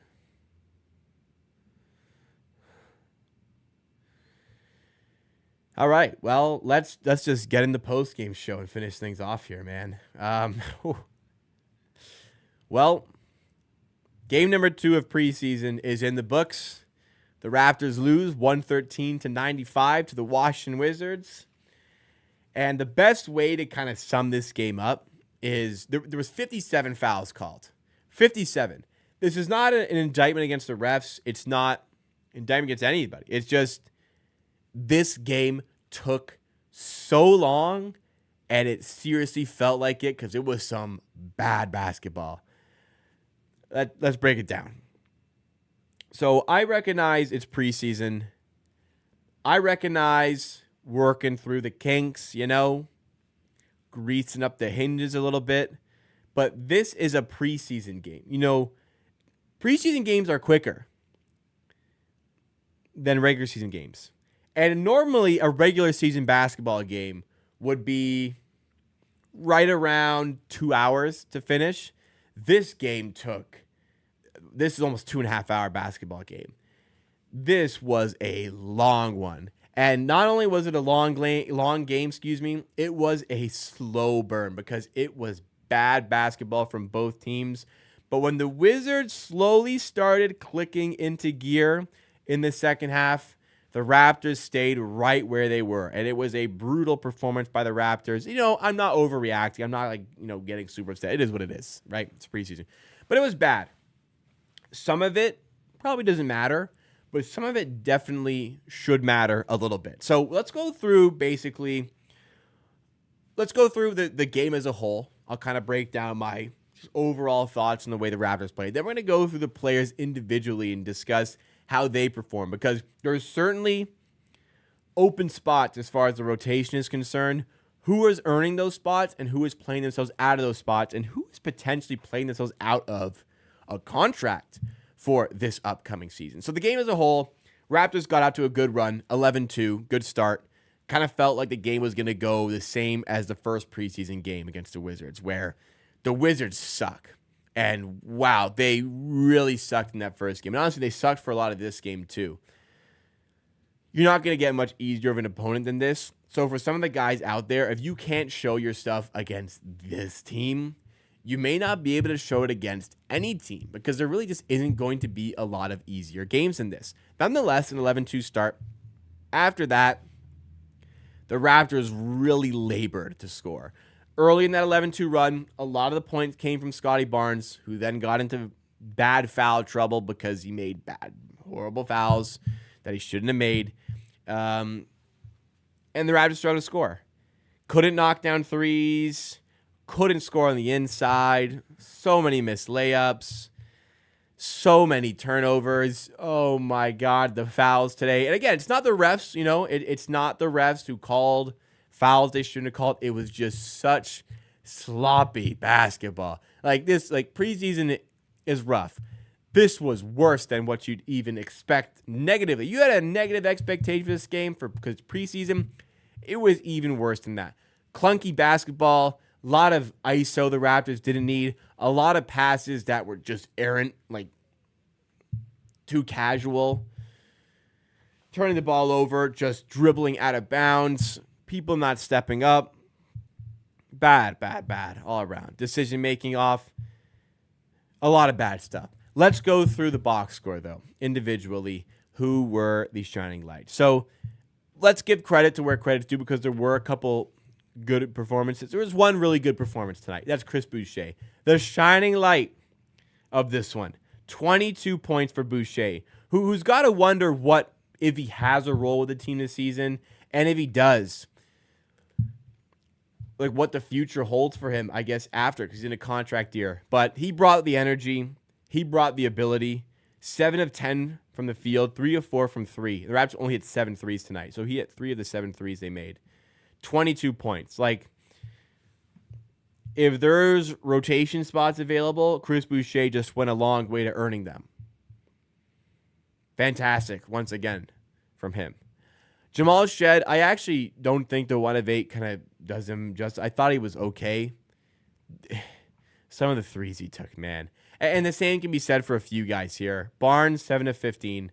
All right, well, let's just get in the post-game show and finish things off here, man. Well, game number 2 of preseason is in the books. The Raptors lose 113-95 to the Washington Wizards. And the best way to kind of sum this game up is there was 57 fouls called. 57. This is not an indictment against the refs. It's not an indictment against anybody. It's just this game took so long, and it seriously felt like it because it was some bad basketball. Let's break it down. So I recognize it's preseason. I recognize working through the kinks, greasing up the hinges a little bit. But this is a preseason game. Preseason games are quicker than regular season games. And normally a regular season basketball game would be right around 2 hours to finish. This is almost 2.5 hour basketball game. This was a long one. And not only was it a long game, it was a slow burn because it was bad basketball from both teams. But when the Wizards slowly started clicking into gear in the second half, the Raptors stayed right where they were. And it was a brutal performance by the Raptors. I'm not overreacting. I'm not getting super upset. It is what it is, right? It's preseason. But it was bad. Some of it probably doesn't matter, but some of it definitely should matter a little bit. So let's go through the game as a whole. I'll kind of break down my overall thoughts on the way the Raptors played. Then we're going to go through the players individually and discuss how they perform, because there's certainly open spots as far as the rotation is concerned. Who is earning those spots and who is playing themselves out of those spots and who is potentially playing themselves out of a contract for this upcoming season. So the game as a whole, Raptors got out to a good run, 11-2, good start. kind of felt like the game was going to go the same as the first preseason game against the Wizards, where the Wizards suck. And wow, they really sucked in that first game. And honestly, they sucked for a lot of this game too. You're not going to get much easier of an opponent than this. So for some of the guys out there, if you can't show your stuff against this team, you may not be able to show it against any team because there really just isn't going to be a lot of easier games than this. Nonetheless, an 11-2 start. After that, the Raptors really labored to score. Early in that 11-2 run, a lot of the points came from Scotty Barnes, who then got into bad foul trouble because he made horrible fouls that he shouldn't have made. And the Raptors struggled to score. Couldn't knock down threes. Couldn't score on the inside. So many missed layups. So many turnovers. Oh, my God, the fouls today. And again, it's not the refs, it's not the refs who called fouls they shouldn't have called. It was just such sloppy basketball. Preseason is rough. This was worse than what you'd even expect negatively. You had a negative expectation for this game because preseason, it was even worse than that. Clunky basketball, a lot of ISO the Raptors didn't need, a lot of passes that were just errant, too casual. Turning the ball over, just dribbling out of bounds. People not stepping up. Bad all around. Decision making off. A lot of bad stuff. Let's go through the box score, though, individually. Who were the shining lights? So let's give credit to where credit's due because there were a couple good performances. There was one really good performance tonight. That's Chris Boucher. The shining light of this one. 22 points for Boucher, who's got to wonder if he has a role with the team this season, and if he does, what the future holds for him, I guess, after, because he's in a contract year. But he brought the energy. He brought the ability. 7 of 10 from the field, 3 of 4 from 3. The Raptors only hit 7 threes tonight, so he hit 3 of the 7 threes they made. 22 points. If there's rotation spots available, Chris Boucher just went a long way to earning them. Fantastic, once again, from him. Jamal Shed, I actually don't think the 1 of 8 kind of does him justice. I thought he was okay. Some of the threes he took, man. And the same can be said for a few guys here. Barnes, 7 of 15.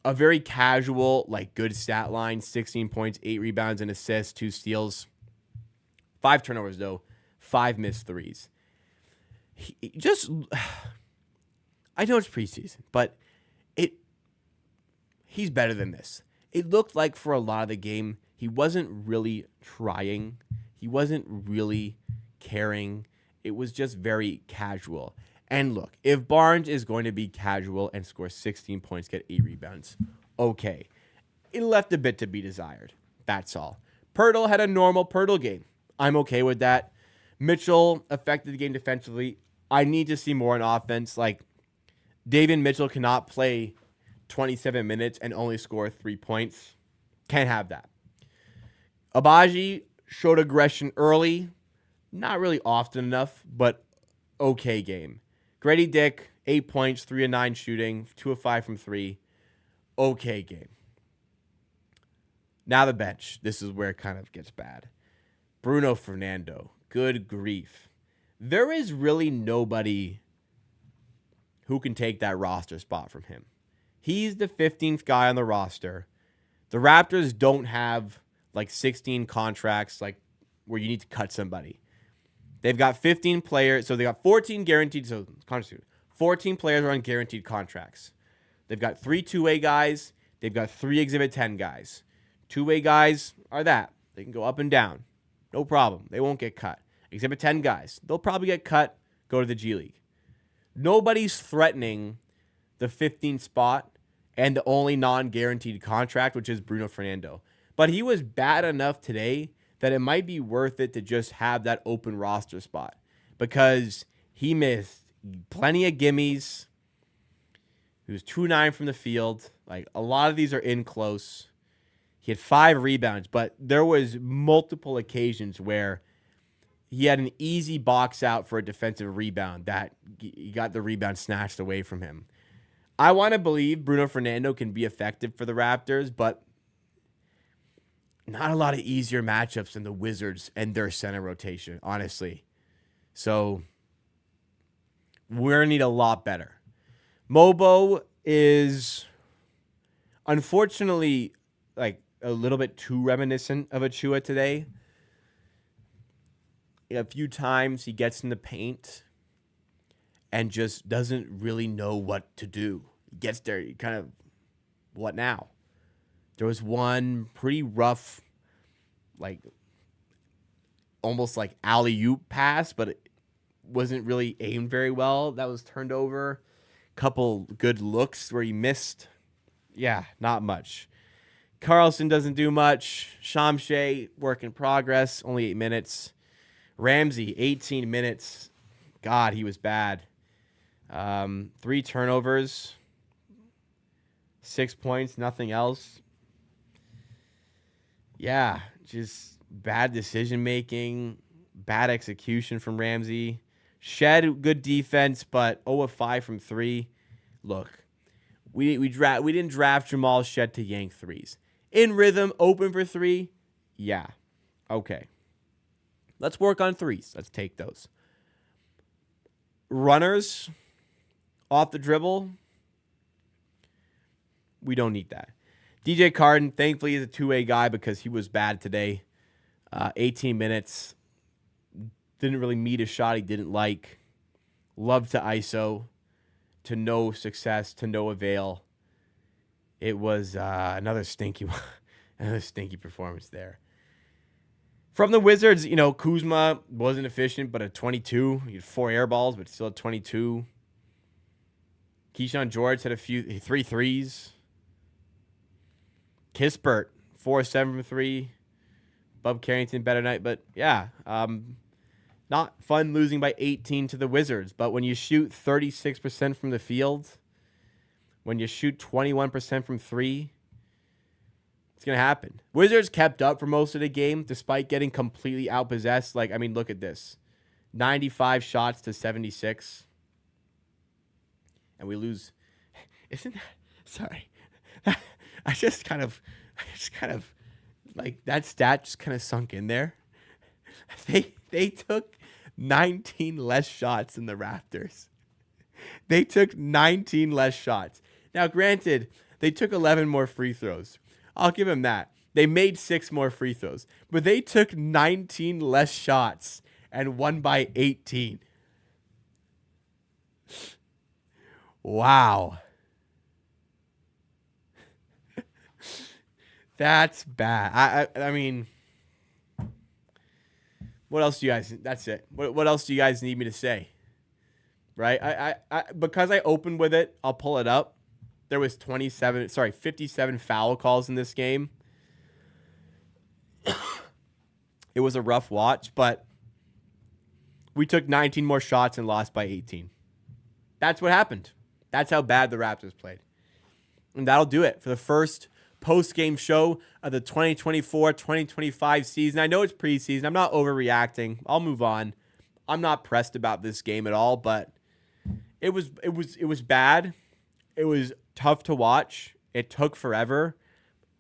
A very casual, good stat line. 16 points, 8 rebounds and assists, 2 steals. 5 turnovers, though. 5 missed threes. I know it's preseason, but he's better than this. It looked like for a lot of the game, he wasn't really trying. He wasn't really caring. It was just very casual. And look, if Barnes is going to be casual and score 16 points, get 8 rebounds, okay. It left a bit to be desired. That's all. Pirtle had a normal Pirtle game. I'm okay with that. Mitchell affected the game defensively. I need to see more on offense. David Mitchell cannot play 27 minutes and only score 3 points. Can't have that. Abaji showed aggression early. Not really often enough, but okay game. Grady Dick, 8 points, 3 of 9 shooting, 2 of 5 from 3. Okay game. Now the bench. This is where it kind of gets bad. Bruno Fernando. Good grief. There is really nobody who can take that roster spot from him. He's the 15th guy on the roster. The Raptors don't have 16 contracts where you need to cut somebody. They've got 15 players, so they got 14 guaranteed. So 14 players are on guaranteed contracts. They've got 3 two-way guys. They've got 3 Exhibit 10 guys. Two-way guys are that. They can go up and down. No problem. They won't get cut. Exhibit 10 guys. They'll probably get cut, go to the G League. Nobody's threatening the 15th spot and the only non-guaranteed contract, which is Bruno Fernando. But he was bad enough today that it might be worth it to just have that open roster spot because he missed plenty of gimmies. He was 2-9 from the field. A lot of these are in close. He had 5 rebounds, but there was multiple occasions where he had an easy box out for a defensive rebound that he got the rebound snatched away from him. I want to believe Bruno Fernando can be effective for the Raptors, but not a lot of easier matchups than the Wizards and their center rotation, honestly. So we're going to need a lot better. Mobo is unfortunately like a little bit too reminiscent of Achua today. A few times he gets in the paint and just doesn't really know what to do. He gets there, he kind of, what now? There was one pretty rough, like, almost like alley-oop pass, but it wasn't really aimed very well. That was turned over. Couple good looks where he missed. Yeah, not much. Carlson doesn't do much. Shamshay, work in progress, only 8 minutes. Ramsey, 18 minutes. God, he was bad. 3 turnovers. 6 points, nothing else. Yeah, just bad decision-making, bad execution from Ramsey. Shed, good defense, but 0 of 5 from 3. Look, we didn't draft Jamal Shed to yank threes. In rhythm, open for 3, yeah, okay. Let's work on threes. Let's take those. Runners off the dribble, we don't need that. DJ Carden, thankfully, is a two-way guy because he was bad today. 18 minutes. Didn't really meet a shot he didn't like. Loved to ISO. To no success, to no avail. It was another stinky performance there. From the Wizards, Kuzma wasn't efficient, but at 22. He had 4 air balls, but still at 22. Keyshawn George had 3 threes. Kispert, 4-7 from 3. Bub Carrington, better night. But, yeah, not fun losing by 18 to the Wizards. But when you shoot 36% from the field, when you shoot 21% from 3, it's going to happen. Wizards kept up for most of the game despite getting completely outpossessed. Look at this. 95 shots to 76. And we lose. Isn't that... Sorry. I just kind of like that stat just kind of sunk in there. They took 19 less shots than the Raptors. They took 19 less shots. Now, granted, they took 11 more free throws. I'll give them that. They made 6 more free throws, but they took 19 less shots and won by 18. Wow. That's bad. I mean, what else do you guys? That's it. What else do you guys need me to say? Right? I because I opened with it, I'll pull it up. There was 57 foul calls in this game. It was a rough watch, but we took 19 more shots and lost by 18. That's what happened. That's how bad the Raptors played. And that'll do it for the first post-game show of the 2024-2025 season. I know it's preseason. I'm not overreacting. I'll move on. I'm not pressed about this game at all, but it was bad. It was tough to watch. It took forever.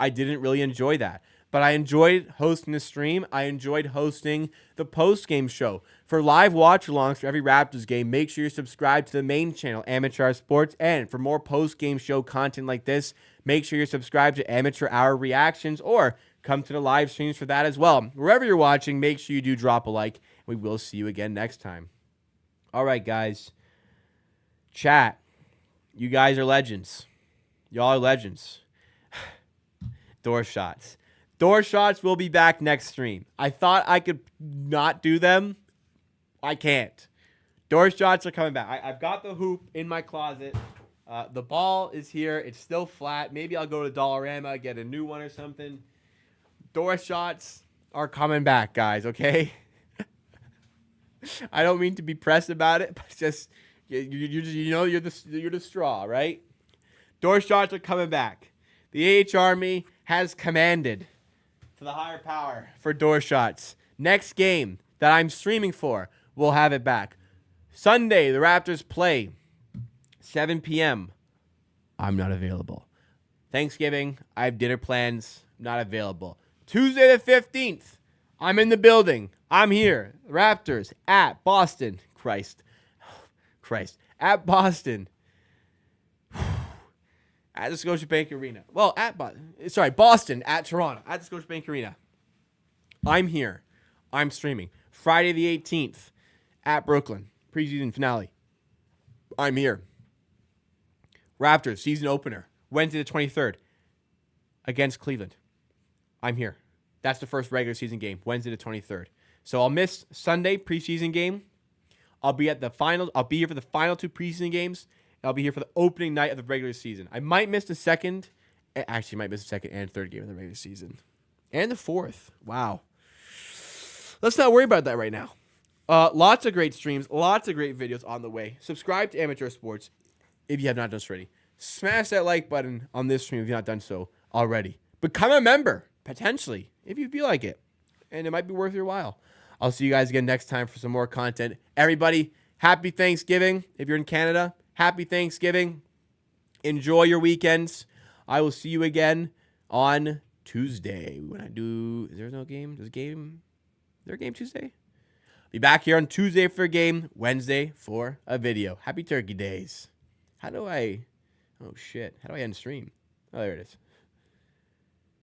I didn't really enjoy that. But I enjoyed hosting the stream. I enjoyed hosting the post-game show. For live watch-alongs for every Raptors game, make sure you subscribe to the main channel, Amateur Sports. And for more post-game show content like this, make sure you're subscribed to Amateur Hour Reactions or come to the live streams for that as well. Wherever you're watching, make sure you do drop a like. We will see you again next time. All right, guys. Chat. You guys are legends. Y'all are legends. Door shots. Door shots will be back next stream. I thought I could not do them. I can't. Door shots are coming back. I've got the hoop in my closet. The ball is here. It's still flat. Maybe I'll go to Dollarama, get a new one or something. Door shots are coming back, guys, okay? I don't mean to be pressed about it, but it's just, you're the straw, right? Door shots are coming back. The AH Army has commanded to the higher power for door shots. Next game that I'm streaming for, we'll have it back. Sunday, the Raptors play 7 p.m. I'm not available. Thanksgiving, I have dinner plans. Not available. Tuesday the 15th, I'm in the building. I'm here. Raptors at Boston. Christ. At Boston. At the Scotiabank Arena. Well, Boston at Toronto. At the Scotiabank Arena. I'm here. I'm streaming. Friday the 18th at Brooklyn. Preseason finale. I'm here. Raptors season opener. Wednesday the 23rd against Cleveland. I'm here. That's the first regular season game. Wednesday the 23rd. So I'll miss Sunday preseason game. I'll be at the final. I'll be here for the final 2 preseason games. I'll be here for the opening night of the regular season. I might miss the second. Actually, might miss the second and third game of the regular season. And the fourth. Wow. Let's not worry about that right now. Lots of great streams. Lots of great videos on the way. Subscribe to Amateur Sports if you have not done so already. Smash that like button on this stream if you've not done so already. Become a member, potentially, if you feel like it. And it might be worth your while. I'll see you guys again next time for some more content. Everybody, happy Thanksgiving. If you're in Canada, happy Thanksgiving. Enjoy your weekends. I will see you again on Tuesday. When I do, is there no game? Is there a game Tuesday? Be back here on Tuesday for a game, Wednesday for a video. Happy Turkey Days. Oh shit. How do I end stream? Oh, there it is.